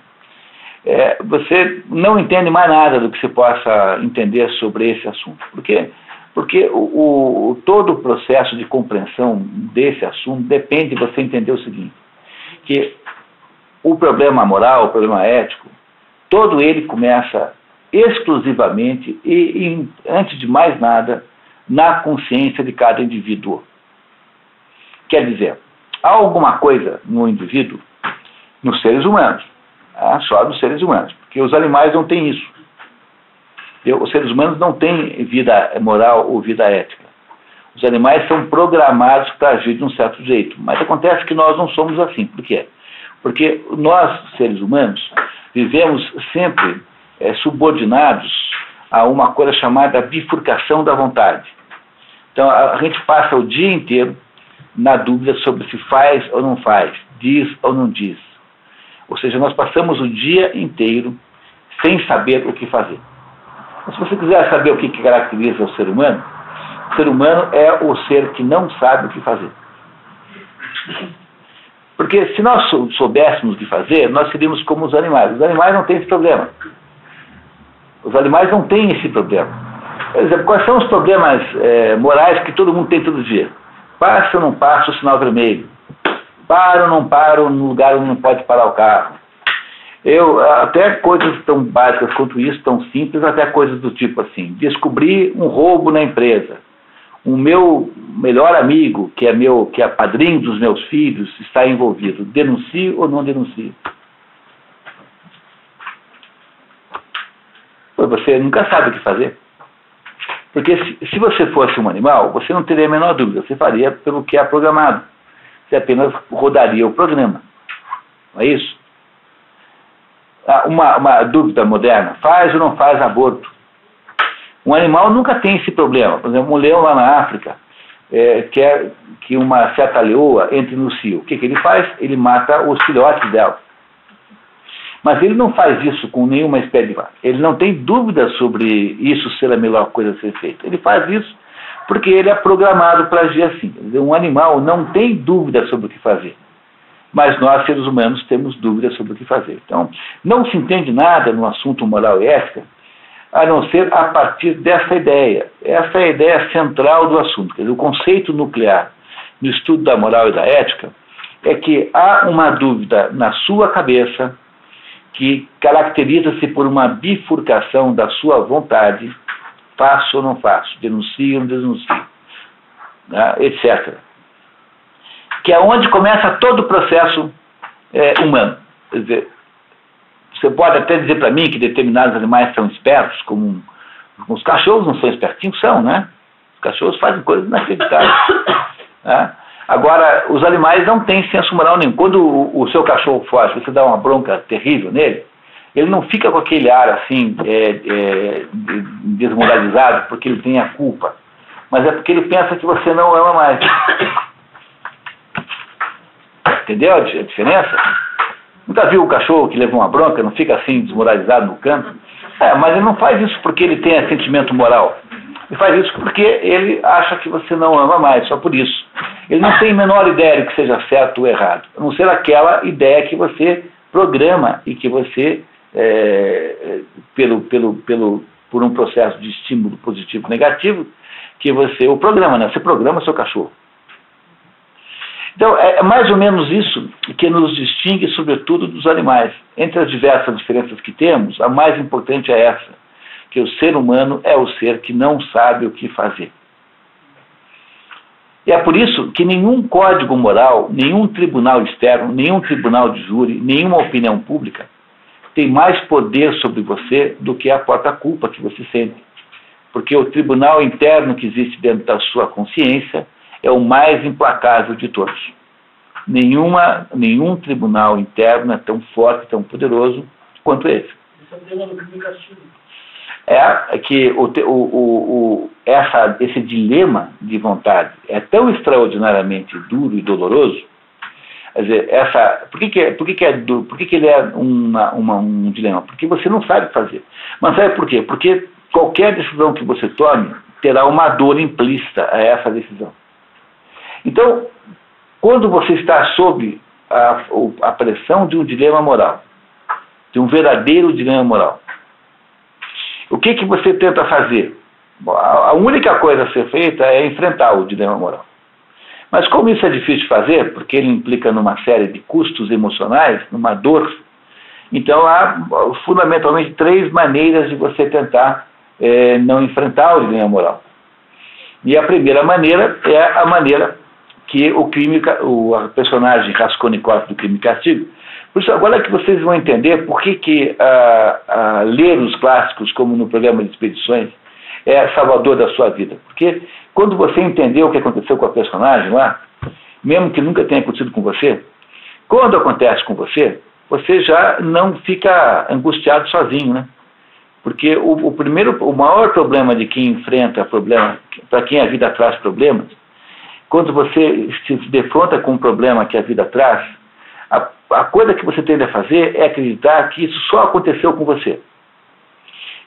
você não entende mais nada do que você possa entender sobre esse assunto. Por quê? Porque todo o processo de compreensão desse assunto depende de você entender o seguinte, que o problema moral, o problema ético, todo ele começa exclusivamente e antes de mais nada, na consciência de cada indivíduo. Quer dizer, há alguma coisa no indivíduo, nos seres humanos, só nos seres humanos, porque os animais não têm isso. Os seres humanos não têm vida moral ou vida ética. Os animais são programados para agir de um certo jeito, mas acontece que nós não somos assim. Por quê? Porque nós, seres humanos, vivemos sempre subordinados a uma coisa chamada bifurcação da vontade. Então, a gente passa o dia inteiro na dúvida sobre se faz ou não faz, diz ou não diz. Ou seja, nós passamos o dia inteiro sem saber o que fazer. Mas se você quiser saber o que caracteriza o ser humano é o ser que não sabe o que fazer. Porque se nós soubéssemos o que fazer, nós seríamos como os animais. Os animais não têm esse problema. Os animais não têm esse problema. Por exemplo, quais são os problemas morais que todo mundo tem todo dia? Passa ou não passa o sinal vermelho? Paro ou não paro no lugar onde não pode parar o carro? Até coisas tão básicas quanto isso, tão simples, até coisas do tipo assim, descobri um roubo na empresa. O meu melhor amigo, que é padrinho dos meus filhos, está envolvido. Denuncio ou não denuncio? Você nunca sabe o que fazer. Porque se você fosse um animal, você não teria a menor dúvida. Você faria pelo que é programado. Você apenas rodaria o programa. Não é isso? Uma dúvida moderna. Faz ou não faz aborto? Um animal nunca tem esse problema. Por exemplo, um leão lá na África quer que uma certa leoa entre no cio. O que ele faz? Ele mata os filhotes dela. Mas ele não faz isso com nenhuma espécie de vaca. Ele não tem dúvida sobre isso ser a melhor coisa a ser feita. Ele faz isso porque ele é programado para agir assim. Um animal não tem dúvida sobre o que fazer. Mas nós, seres humanos, temos dúvidas sobre o que fazer. Então, não se entende nada no assunto moral e ética a não ser a partir dessa ideia. Essa é a ideia central do assunto. Quer dizer, o conceito nuclear no estudo da moral e da ética é que há uma dúvida na sua cabeça que caracteriza-se por uma bifurcação da sua vontade, faço ou não faço, denuncio ou não denuncio, né, etc. Que é onde começa todo o processo humano. Quer dizer, você pode até dizer para mim que determinados animais são espertos, como os cachorros não são espertinhos, são, né? Os cachorros fazem coisas inacreditáveis. Né? Agora, os animais não têm senso moral nenhum. Quando o seu cachorro foge, você dá uma bronca terrível nele, ele não fica com aquele ar assim, desmoralizado, porque ele tem a culpa. Mas é porque ele pensa que você não ama mais. Entendeu a diferença? Nunca viu o cachorro que leva uma bronca, não fica assim desmoralizado no canto? Mas ele não faz isso porque ele tem sentimento moral. Ele faz isso porque ele acha que você não ama mais, só por isso. Ele não tem a menor ideia de que seja certo ou errado, a não ser aquela ideia que você programa e que você, por um processo de estímulo positivo e negativo, que você o programa, né? Você programa seu cachorro. Então, é mais ou menos isso que nos distingue, sobretudo, dos animais. Entre as diversas diferenças que temos, a mais importante é essa, que o ser humano é o ser que não sabe o que fazer. E é por isso que nenhum código moral, nenhum tribunal externo, nenhum tribunal de júri, nenhuma opinião pública tem mais poder sobre você do que a própria culpa que você sente. Porque o tribunal interno que existe dentro da sua consciência é o mais implacável de todos. Nenhum tribunal interno é tão forte, tão poderoso quanto esse. Esse é o tema do crime e castigo. É que esse dilema de vontade é tão extraordinariamente duro e doloroso. Quer dizer, por que ele é um dilema? Porque você não sabe fazer. Mas sabe por quê? Porque qualquer decisão que você tome terá uma dor implícita a essa decisão. Então, quando você está sob a pressão de um dilema moral, de um verdadeiro dilema moral, o que você tenta fazer? Bom, a única coisa a ser feita é enfrentar o dilema moral. Mas como isso é difícil de fazer, porque ele implica numa série de custos emocionais, numa dor, então há fundamentalmente 3 maneiras de você tentar não enfrentar o dilema moral. E a primeira maneira é a maneira que a personagem Raskolnikov do Crime e Castigo. Por isso, agora é que vocês vão entender por que ler os clássicos, como no programa de expedições, é salvador da sua vida. Porque quando você entendeu o que aconteceu com a personagem lá, mesmo que nunca tenha acontecido com você, quando acontece com você, você já não fica angustiado sozinho, né? Porque o maior problema de quem enfrenta problema, para quem a vida traz problemas, quando você se defronta com um problema que a vida traz, a coisa que você tende a fazer é acreditar que isso só aconteceu com você.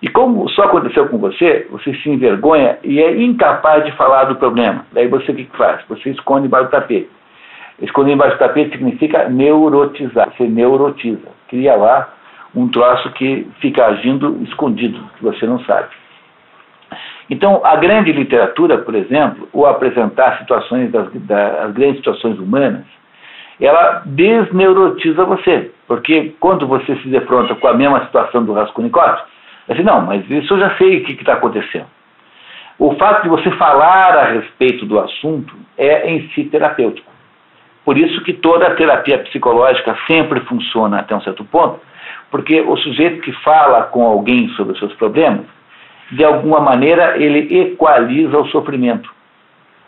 E como só aconteceu com você, você se envergonha e é incapaz de falar do problema. Daí você o que faz? Você esconde embaixo do tapete. Esconder embaixo do tapete significa neurotizar. Você neurotiza. Cria lá um troço que fica agindo escondido, que você não sabe. Então, a grande literatura, por exemplo, ou apresentar situações as grandes situações humanas, ela desneurotiza você. Porque quando você se defronta com a mesma situação do Raskolnikov, assim, não, mas isso eu já sei o que está acontecendo. O fato de você falar a respeito do assunto é em si terapêutico. Por isso que toda a terapia psicológica sempre funciona até um certo ponto, porque o sujeito que fala com alguém sobre os seus problemas, de alguma maneira ele equaliza o sofrimento.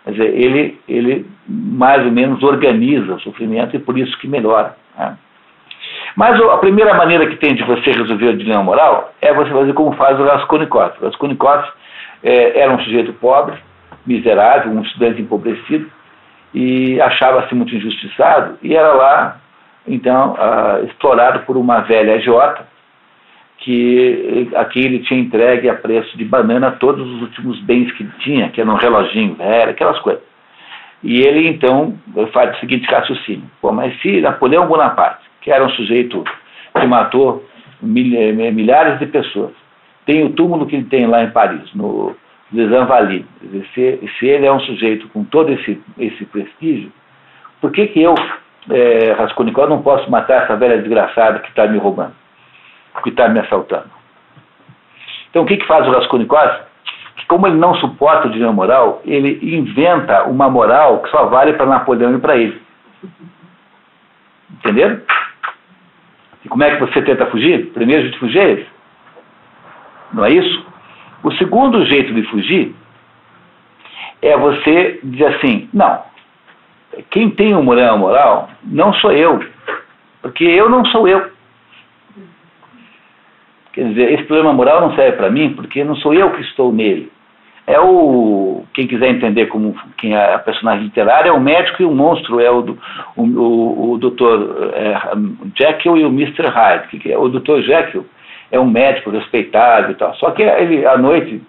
Quer dizer, ele mais ou menos organiza o sofrimento e por isso que melhora. Né? Mas a primeira maneira que tem de você resolver o dilema moral é você fazer como faz o Raskolnikov. O Raskolnikov era um sujeito pobre, miserável, um estudante empobrecido, e achava-se muito injustiçado, e era lá, então, explorado por uma velha agiota, a quem ele tinha entregue a preço de banana todos os últimos bens que ele tinha, que era um reloginho velho, aquelas coisas. E ele, então, faz o seguinte raciocínio: pô, mas se Napoleão Bonaparte, que era um sujeito que matou milhares de pessoas, tem o túmulo que ele tem lá em Paris, no Les Invalides. Se ele é um sujeito com todo esse prestígio, por que eu, Raskolnikov, não posso matar essa velha desgraçada que está me roubando, que está me assaltando? Então o que faz o Raskolnikov? Que como ele não suporta o dilema moral, ele inventa uma moral que só vale para Napoleão e para ele. Entenderam? E como é que você tenta fugir? O primeiro jeito de fugir é esse. Não é isso? O segundo jeito de fugir é você dizer assim, não, quem tem um problema moral não sou eu, porque eu não sou eu. Quer dizer, esse problema moral não serve para mim, porque não sou eu que estou nele. Quem quiser entender como quem é a personagem literária, é o médico e o monstro, é o Dr. Jekyll e o Mr. Hyde. O Dr. Jekyll é um médico respeitado e tal, só que ele à noite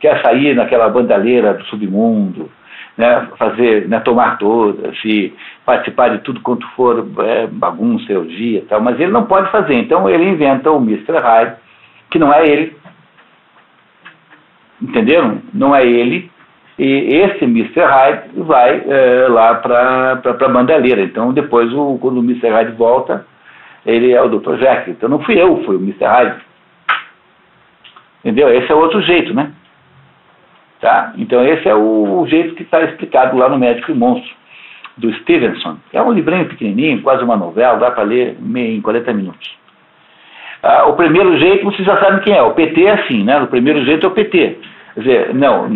quer sair naquela bandalheira do submundo, né, tomar todas e participar de tudo quanto for bagunça, orgia e tal, mas ele não pode fazer, então ele inventa o Mr. Hyde, que não é ele. Entenderam? Não é ele. E esse Mr. Hyde vai lá para a bandalheira. Então, depois, quando o Mr. Hyde volta, ele é o Dr. Jekyll. Então, não fui eu, foi o Mr. Hyde. Entendeu? Esse é outro jeito, né? Tá? Então, esse é o jeito que está explicado lá no Médico e Monstro, do Stevenson. É um livrinho pequenininho, quase uma novela, dá para ler em 40 minutos. O primeiro jeito, vocês já sabem quem é. O PT é assim, né? O primeiro jeito é o PT. Quer dizer, não,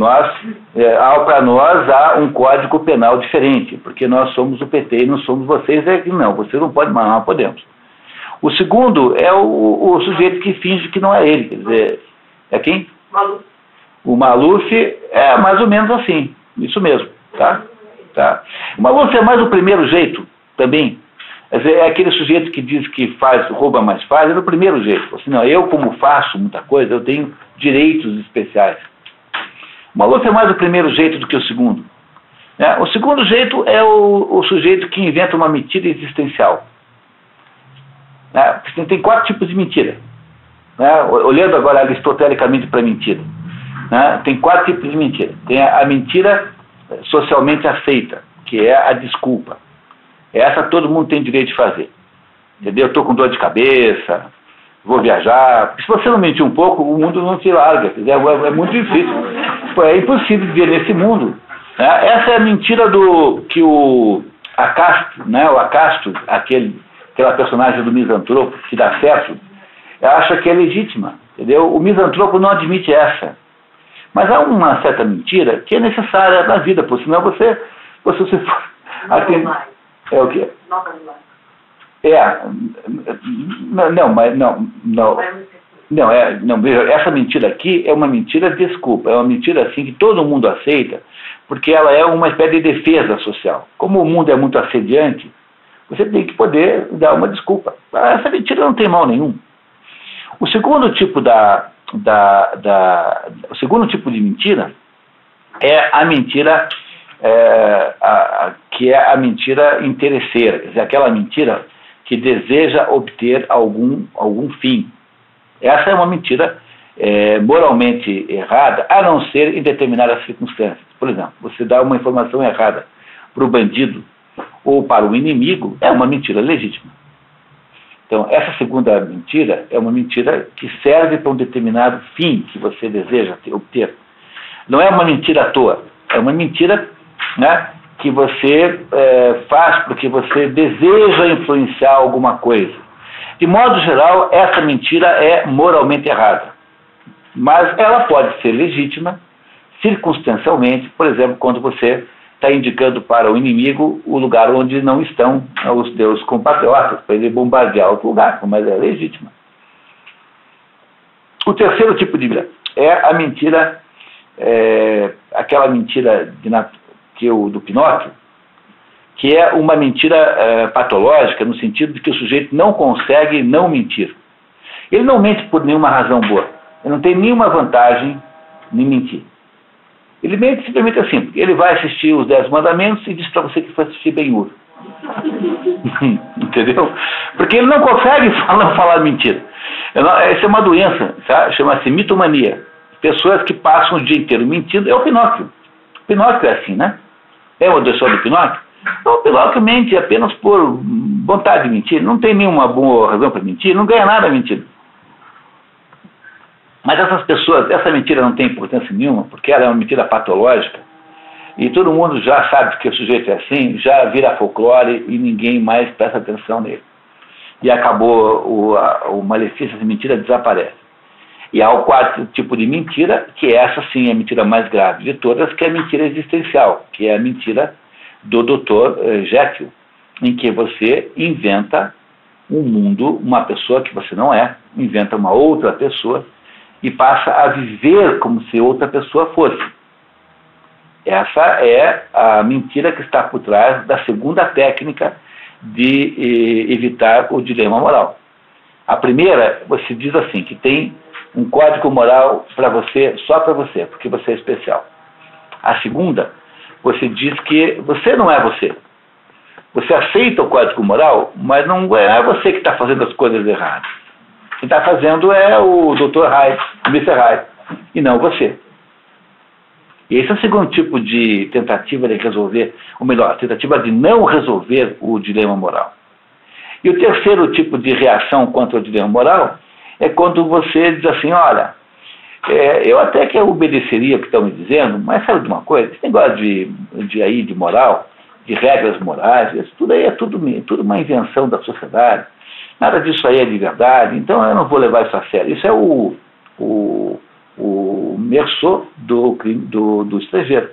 para nós há um código penal diferente, porque nós somos o PT e não somos vocês. Não, vocês não podem, mas nós podemos. O segundo é o sujeito que finge que não é ele. Quer dizer, é quem? Maluf. O Maluf é mais ou menos assim, isso mesmo. Tá? O Maluf é mais o primeiro jeito também. É aquele sujeito que diz que rouba, mas faz, é o primeiro jeito. Assim, não, eu como faço muita coisa, eu tenho direitos especiais. O Maluf é mais o primeiro jeito do que o segundo. O segundo jeito é o sujeito que inventa uma mentira existencial. Tem 4 tipos de mentira. Olhando agora aristotelicamente para a mentira. Tem 4 tipos de mentira. Tem a mentira socialmente aceita, que é a desculpa. Essa todo mundo tem direito de fazer. Entendeu? Eu estou com dor de cabeça, vou viajar. Porque se você não mentir um pouco, o mundo não te larga. É muito difícil. É impossível viver nesse mundo. Essa é a mentira que o Acasto, o Acasto, aquela personagem do misantropo, que dá certo, acha que é legítima. Entendeu? O misantropo não admite essa. Mas há uma certa mentira que é necessária na vida, porque senão você se for... É o quê? Não, veja, essa mentira aqui é uma mentira de desculpa, é uma mentira assim que todo mundo aceita, porque ela é uma espécie de defesa social. Como o mundo é muito assediante, você tem que poder dar uma desculpa. Essa mentira não tem mal nenhum. O segundo tipo o segundo tipo de mentira é a mentira que é a mentira interesseira, quer dizer, aquela mentira que deseja obter algum fim. Essa é uma mentira moralmente errada, a não ser em determinadas circunstâncias. Por exemplo, você dá uma informação errada para o bandido ou para o inimigo, é uma mentira legítima. Então, essa segunda mentira é uma mentira que serve para um determinado fim que você deseja obter. Não é uma mentira à toa, é uma mentira que você faz porque você deseja influenciar alguma coisa. De modo geral, essa mentira é moralmente errada. Mas ela pode ser legítima, circunstancialmente, por exemplo, quando você está indicando para o inimigo o lugar onde não estão os teus compatriotas, para ele bombardear outro lugar, mas é legítima. O terceiro tipo de mentira é a mentira, aquela mentira do Pinóquio, que é uma mentira patológica, no sentido de que o sujeito não consegue não mentir. Ele não mente por nenhuma razão boa. Ele não tem nenhuma vantagem em mentir. Ele mente simplesmente assim, porque ele vai assistir os 10 mandamentos e diz para você que foi assistir Ben-Hur. Entendeu? Porque ele não consegue não falar mentira. Essa é uma doença, tá? Chama-se mitomania. Pessoas que passam o dia inteiro mentindo. É o Pinóquio. O Pinóquio é assim, né? É o doença do Pinóquio? Então, o Pinóquio mente apenas por vontade de mentir. Não tem nenhuma boa razão para mentir. Não ganha nada mentindo. Mas essas pessoas, essa mentira não tem importância nenhuma, porque ela é uma mentira patológica. E todo mundo já sabe que o sujeito é assim, já vira folclore e ninguém mais presta atenção nele. E acabou o malefício dessa mentira desaparece. E há o quarto tipo de mentira, que essa sim é a mentira mais grave de todas, que é a mentira existencial, que é a mentira do Dr. Jekyll, em que você inventa um mundo, uma pessoa que você não é, inventa uma outra pessoa e passa a viver como se outra pessoa fosse. Essa é a mentira que está por trás da segunda técnica de evitar o dilema moral. A primeira, você diz assim, que tem um código moral para você, só para você, porque você é especial. A segunda, você diz que você não é você. Você aceita o código moral, mas não é você que está fazendo as coisas erradas. Quem está fazendo é o Dr. Hyde, o Mr. Hyde, e não você. E esse é o segundo tipo de tentativa de resolver, ou melhor, tentativa de não resolver o dilema moral. E o terceiro tipo de reação contra o dilema moral é quando você diz assim, olha, eu até que obedeceria o que estão me dizendo, mas sabe de uma coisa? Esse negócio de moral, de regras morais, isso tudo aí é tudo uma invenção da sociedade. Nada disso aí é de verdade, então eu não vou levar isso a sério. Isso é o Meursault do estrangeiro.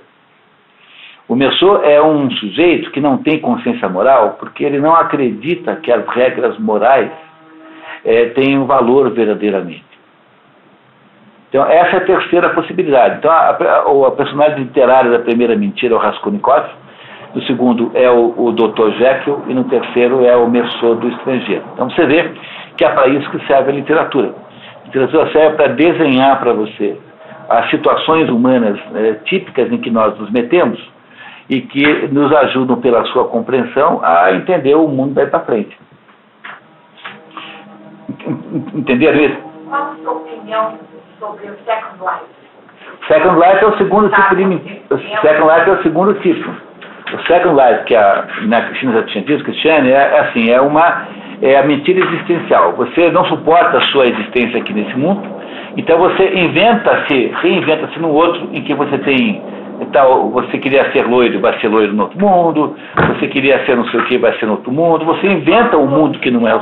O Meursault é um sujeito que não tem consciência moral porque ele não acredita que as regras morais tenham valor verdadeiramente. Então essa é a terceira possibilidade. Então a personagem literária da primeira mentira é o Raskolnikov, no segundo é o Dr. Jekyll e no terceiro é o Meursault do estrangeiro. Então você vê que é para isso que serve a literatura. A literatura serve para desenhar para você as situações humanas típicas em que nós nos metemos e que nos ajudam pela sua compreensão a entender o mundo daí para frente. Entenderam isso? Qual a sua opinião sobre o Second Life? Second Life é o segundo tipo de mentira. O Second Life é o segundo tipo. O Second Life, que a Cristina já tinha dito, Cristiane, é a mentira existencial. Você não suporta a sua existência aqui nesse mundo, então você reinventa-se no outro, em que você tem, você queria ser loiro, vai ser loiro no outro mundo, você queria ser não sei o que, vai ser no outro mundo, você inventa um mundo que não é.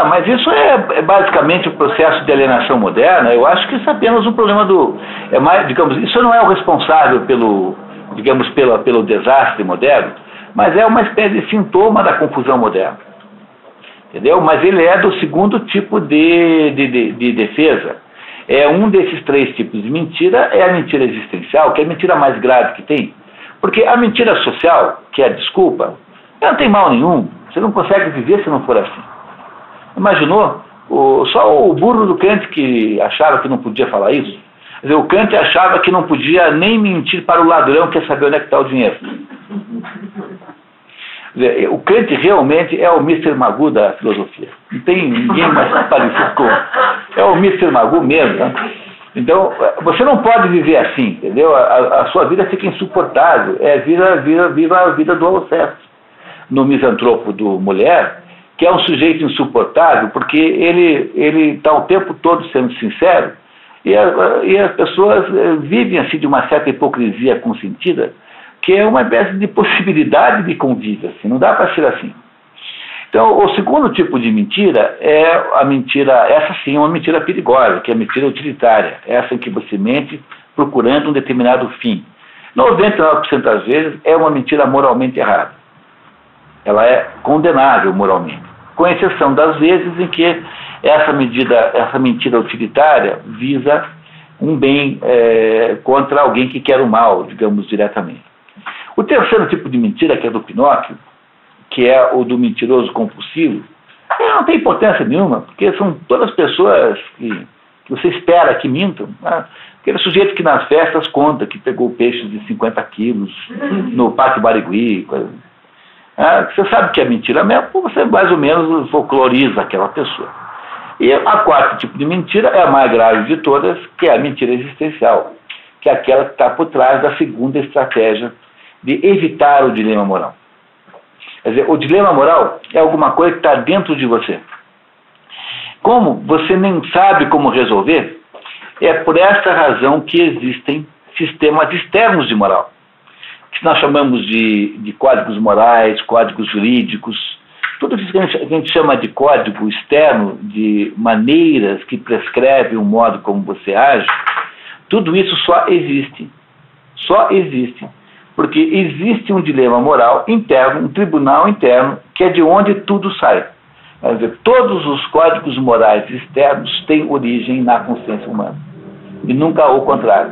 Mas isso é basicamente o processo de alienação moderna. Eu acho que isso é apenas um problema isso não é o responsável pelo desastre moderno, mas é uma espécie de sintoma da confusão moderna. Entendeu? Mas ele é do segundo tipo de defesa. É um desses três tipos de mentira, é a mentira existencial, que é a mentira mais grave que tem. Porque a mentira social, que é a desculpa, ela não tem mal nenhum. Você não consegue viver se não for assim. Imaginou? Só o burro do Kant que achava que não podia falar isso. Quer dizer, o Kant achava que não podia nem mentir para o ladrão que quer saber onde é que está o dinheiro. Quer dizer, o Kant realmente é o Mr. Magoo da filosofia. Não tem ninguém mais parecido com ele. É o Mr. Magoo mesmo. Né? Então, você não pode viver assim, entendeu? A sua vida fica insuportável. Viva a vida do Alceste. No Misantropo do Mulher, que é um sujeito insuportável, porque ele está o tempo todo sendo sincero, e as pessoas vivem assim de uma certa hipocrisia consentida, que é uma espécie de possibilidade de convívio, assim, não dá para ser assim. Então, o segundo tipo de mentira é a mentira, essa sim é uma mentira perigosa, que é a mentira utilitária, essa em que você mente procurando um determinado fim. 99% das vezes é uma mentira moralmente errada. Ela é condenável moralmente, com exceção das vezes em que essa mentira utilitária visa um bem contra alguém que quer o mal, digamos, diretamente. O terceiro tipo de mentira, que é do Pinóquio, que é o do mentiroso compulsivo, não tem importância nenhuma, porque são todas pessoas que você espera que mintam. Né? Aquele sujeito que nas festas conta que pegou peixes de 50 quilos no Pátio Barigui, coisa. Você sabe que é mentira mesmo, você mais ou menos folcloriza aquela pessoa. E a quarto tipo de mentira é a mais grave de todas, que é a mentira existencial, que é aquela que está por trás da segunda estratégia de evitar o dilema moral. Quer dizer, o dilema moral é alguma coisa que está dentro de você. Como você nem sabe como resolver, é por essa razão que existem sistemas externos de moral, que nós chamamos de códigos morais, códigos jurídicos. Tudo isso que a gente chama de código externo, de maneiras que prescrevem o modo como você age, tudo isso só existe porque existe um dilema moral interno, um tribunal interno, que é de onde tudo sai. Quer dizer, todos os códigos morais externos têm origem na consciência humana, e nunca o contrário.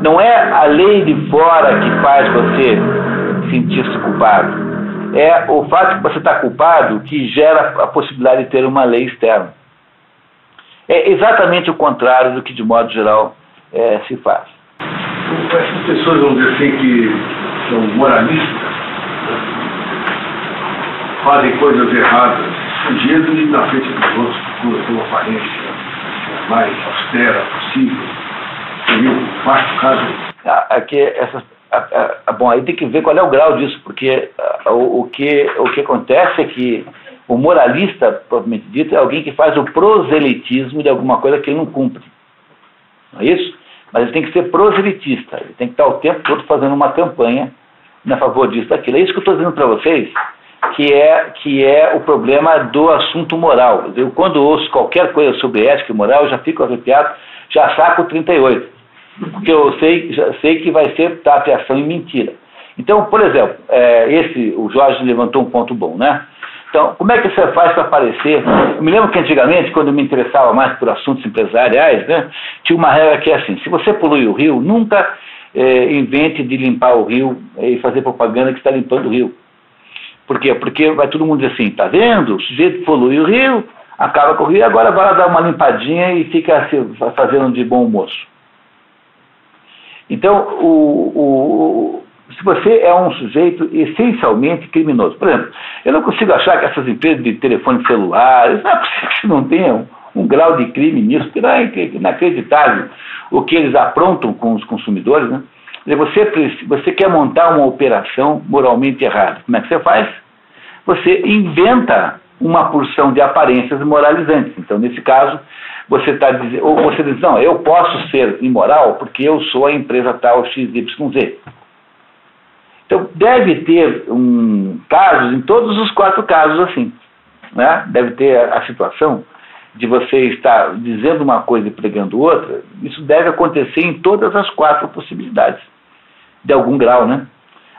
Não é a lei de fora que faz você sentir-se culpado. É o fato de que você está culpado que gera a possibilidade de ter uma lei externa. É exatamente o contrário do que, de modo geral, se faz. Essas pessoas, vamos dizer assim, que são moralistas, fazem coisas erradas, fugindo e na frente dos outros, procuram ter uma aparência mais austera possível. Seria um vasto caso. Aqui, bom, aí tem que ver qual é o grau disso, porque o que acontece é que o moralista, propriamente dito, é alguém que faz o proselitismo de alguma coisa que ele não cumpre. Não é isso? Mas ele tem que ser proselitista, ele tem que estar o tempo todo fazendo uma campanha a favor disso, daquilo. É isso que eu estou dizendo para vocês, que é o problema do assunto moral. Eu, quando ouço qualquer coisa sobre ética e moral, eu já fico arrepiado, já saco 38. Porque eu já sei que vai ser tapeação e mentira. Então, por exemplo, o Jorge levantou um ponto bom, né? Então, como é que você faz para aparecer? Eu me lembro que antigamente, quando eu me interessava mais por assuntos empresariais, né, tinha uma regra que é assim: se você polui o rio, nunca invente de limpar o rio e fazer propaganda que está limpando o rio. Por quê? Porque vai todo mundo dizer assim: tá vendo? O sujeito polui o rio, acaba com o rio, agora vai dar uma limpadinha e fica se fazendo de bom moço. Então, se você é um sujeito essencialmente criminoso, por exemplo, eu não consigo achar que essas empresas de telefone celulares, não é possível que não tenham um grau de crime nisso, porque não é inacreditável o que eles aprontam com os consumidores, né? Você quer montar uma operação moralmente errada. Como é que você faz? Você inventa uma porção de aparências moralizantes. Então, nesse caso, você está dizendo, ou você diz, não, eu posso ser imoral porque eu sou a empresa tal XYZ. Então, deve ter casos, em todos os 4 casos assim, né? Deve ter a situação de você estar dizendo uma coisa e pregando outra. Isso deve acontecer em todas as 4 possibilidades, de algum grau, né?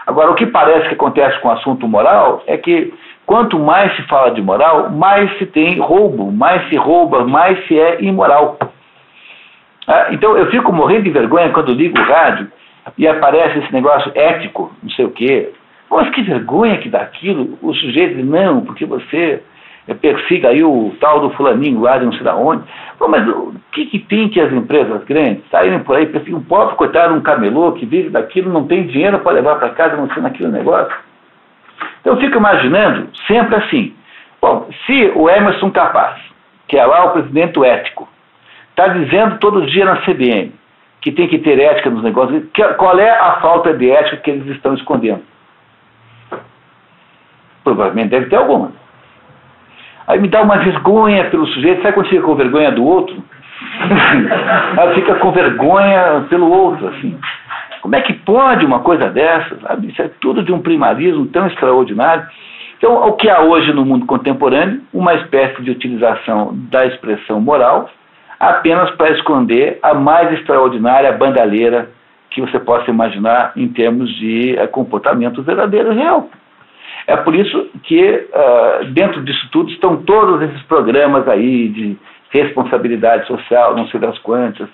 Agora, o que parece que acontece com o assunto moral é que quanto mais se fala de moral, mais se tem roubo, mais se rouba, mais se é imoral. Então, eu fico morrendo de vergonha quando ligo o rádio e aparece esse negócio ético, não sei o quê. Mas que vergonha que dá aquilo. O sujeito diz, não, porque você persiga aí o tal do fulaninho lá de não sei da onde. Pô, mas o que tem que as empresas grandes saírem por aí, perseguir um pobre coitado, um camelô que vive daquilo, não tem dinheiro para levar para casa, não sei naquele negócio. Então eu fico imaginando sempre assim. Bom, se o Emerson Capaz, que é lá o presidente ético, está dizendo todo dia na CBN que tem que ter ética nos negócios, qual é a falta de ética que eles estão escondendo? Provavelmente deve ter alguma. Aí me dá uma vergonha pelo sujeito. Sabe quando fica com vergonha do outro? Ela fica com vergonha pelo outro, assim. Como é que pode uma coisa dessa? Sabe? Isso é tudo de um primarismo tão extraordinário. Então, o que há hoje no mundo contemporâneo? Uma espécie de utilização da expressão moral apenas para esconder a mais extraordinária bandalheira que você possa imaginar em termos de comportamento verdadeiro e real. É por isso que dentro disso tudo estão todos esses programas aí de responsabilidade social, não sei das quantas.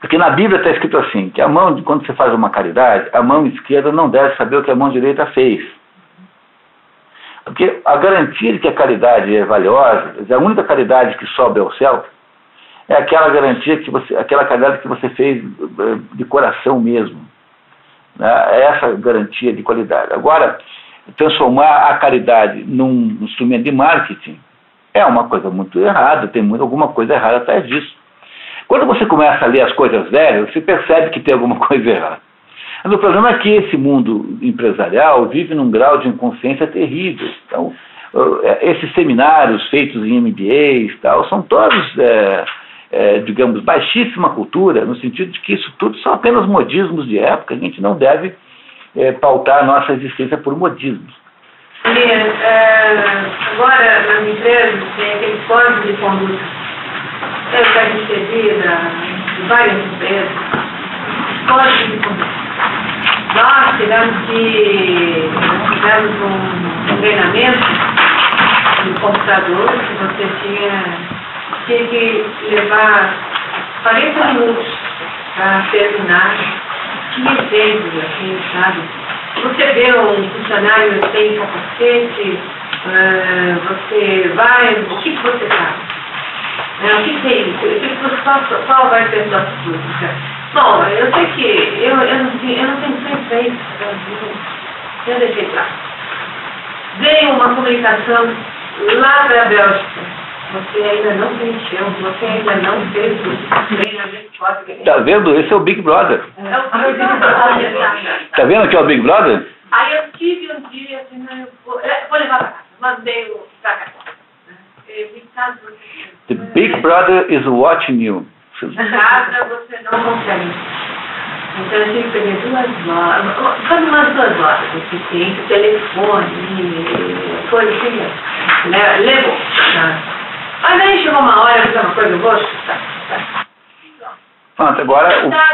Porque na Bíblia está escrito assim, que quando você faz uma caridade, a mão esquerda não deve saber o que a mão direita fez. Porque a garantia de que a caridade é valiosa, a única caridade que sobe ao céu, é aquela garantia aquela caridade que você fez de coração mesmo. Né? É essa garantia de qualidade. Agora, transformar a caridade num instrumento de marketing, é uma coisa muito errada, tem alguma coisa errada atrás disso. Quando você começa a ler as coisas velhas, você percebe que tem alguma coisa errada. Mas o problema é que esse mundo empresarial vive num grau de inconsciência terrível. Então, esses seminários feitos em MBAs tal, são todos, digamos, baixíssima cultura, no sentido de que isso tudo são apenas modismos de época. A gente não deve pautar a nossa existência por modismos. Agora, nas empresas, tem aqueles códigos de conduta. Eu já recebi de várias empresas códigos de conduta. Nós tivemos um treinamento no computador que você tinha que levar 40 minutos para terminar. Tinha exemplos assim, sabe? Você vê um funcionário sem capacete, você vai, o que você faz? O que é isso? Qual vai ser a sua atitude? Bom, eu sei que eu não tenho tempo para isso. Eu deixei pra lá. Veio uma comunicação lá da Bélgica. Você ainda não preencheu, você ainda não fez o treinamento. Tá vendo? Esse é o Big Brother. Tá vendo que é o Big Brother? Aí eu tive um dia assim, vou levar pra casa. Mandei pra casa. The Big Brother is watching you. Casa você não consegue. Então eu tive que pegar 2 horas. Quando umas 2 horas, você tem o telefone, coisa assim, levou. Mas aí chegou uma hora, eu uma coisa, eu vou chutar. Pronto, agora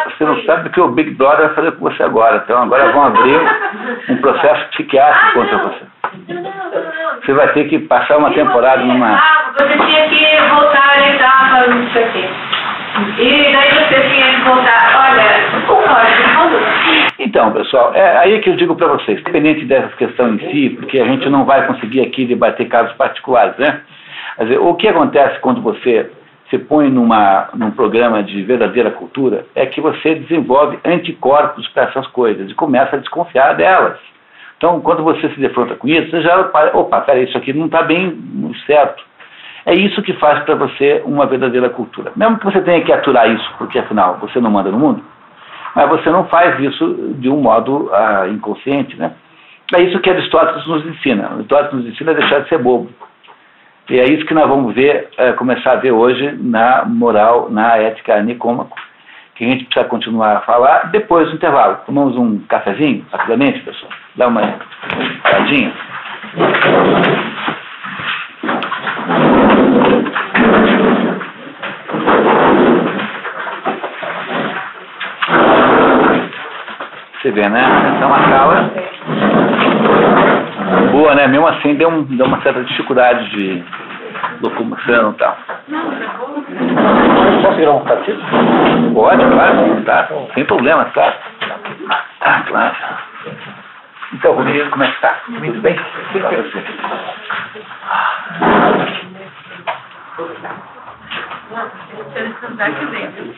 você não sabe o que o Big Brother vai fazer com você agora. Então agora vão abrir um processo psiquiátrico contra você. Você vai ter que passar uma temporada numa... Você tinha que voltar a etapa, não sei o quê. E daí você tinha que voltar, olha, o código. Então, pessoal, aí que eu digo para vocês, independente dessa questão em si, porque a gente não vai conseguir aqui debater casos particulares, né? Quer dizer, o que acontece quando você se põe num programa de verdadeira cultura é que você desenvolve anticorpos para essas coisas e começa a desconfiar delas. Então, quando você se defronta com isso, você já... Opa, peraí, isso aqui não está bem certo. É isso que faz para você uma verdadeira cultura. Mesmo que você tenha que aturar isso, porque afinal você não manda no mundo, mas você não faz isso de um modo inconsciente, né? É isso que Aristóteles nos ensina. Aristóteles nos ensina a deixar de ser bobo. E é isso que nós vamos ver, começar a ver hoje na moral, na ética nicômaco, que a gente precisa continuar a falar depois do intervalo. Tomamos um cafezinho, rapidamente, pessoal? Dá uma paradinha. Você vê, né? Essa é uma sala boa, né? Mesmo assim deu uma certa dificuldade de locomoção e tal. Posso virar um partido? Pode, claro, tá. Sem problema, tá? Ah, claro. Então, Rodrigo, como é que tá? Tudo bem? Tudo bem. Não, deixa eu descansar aqui dentro.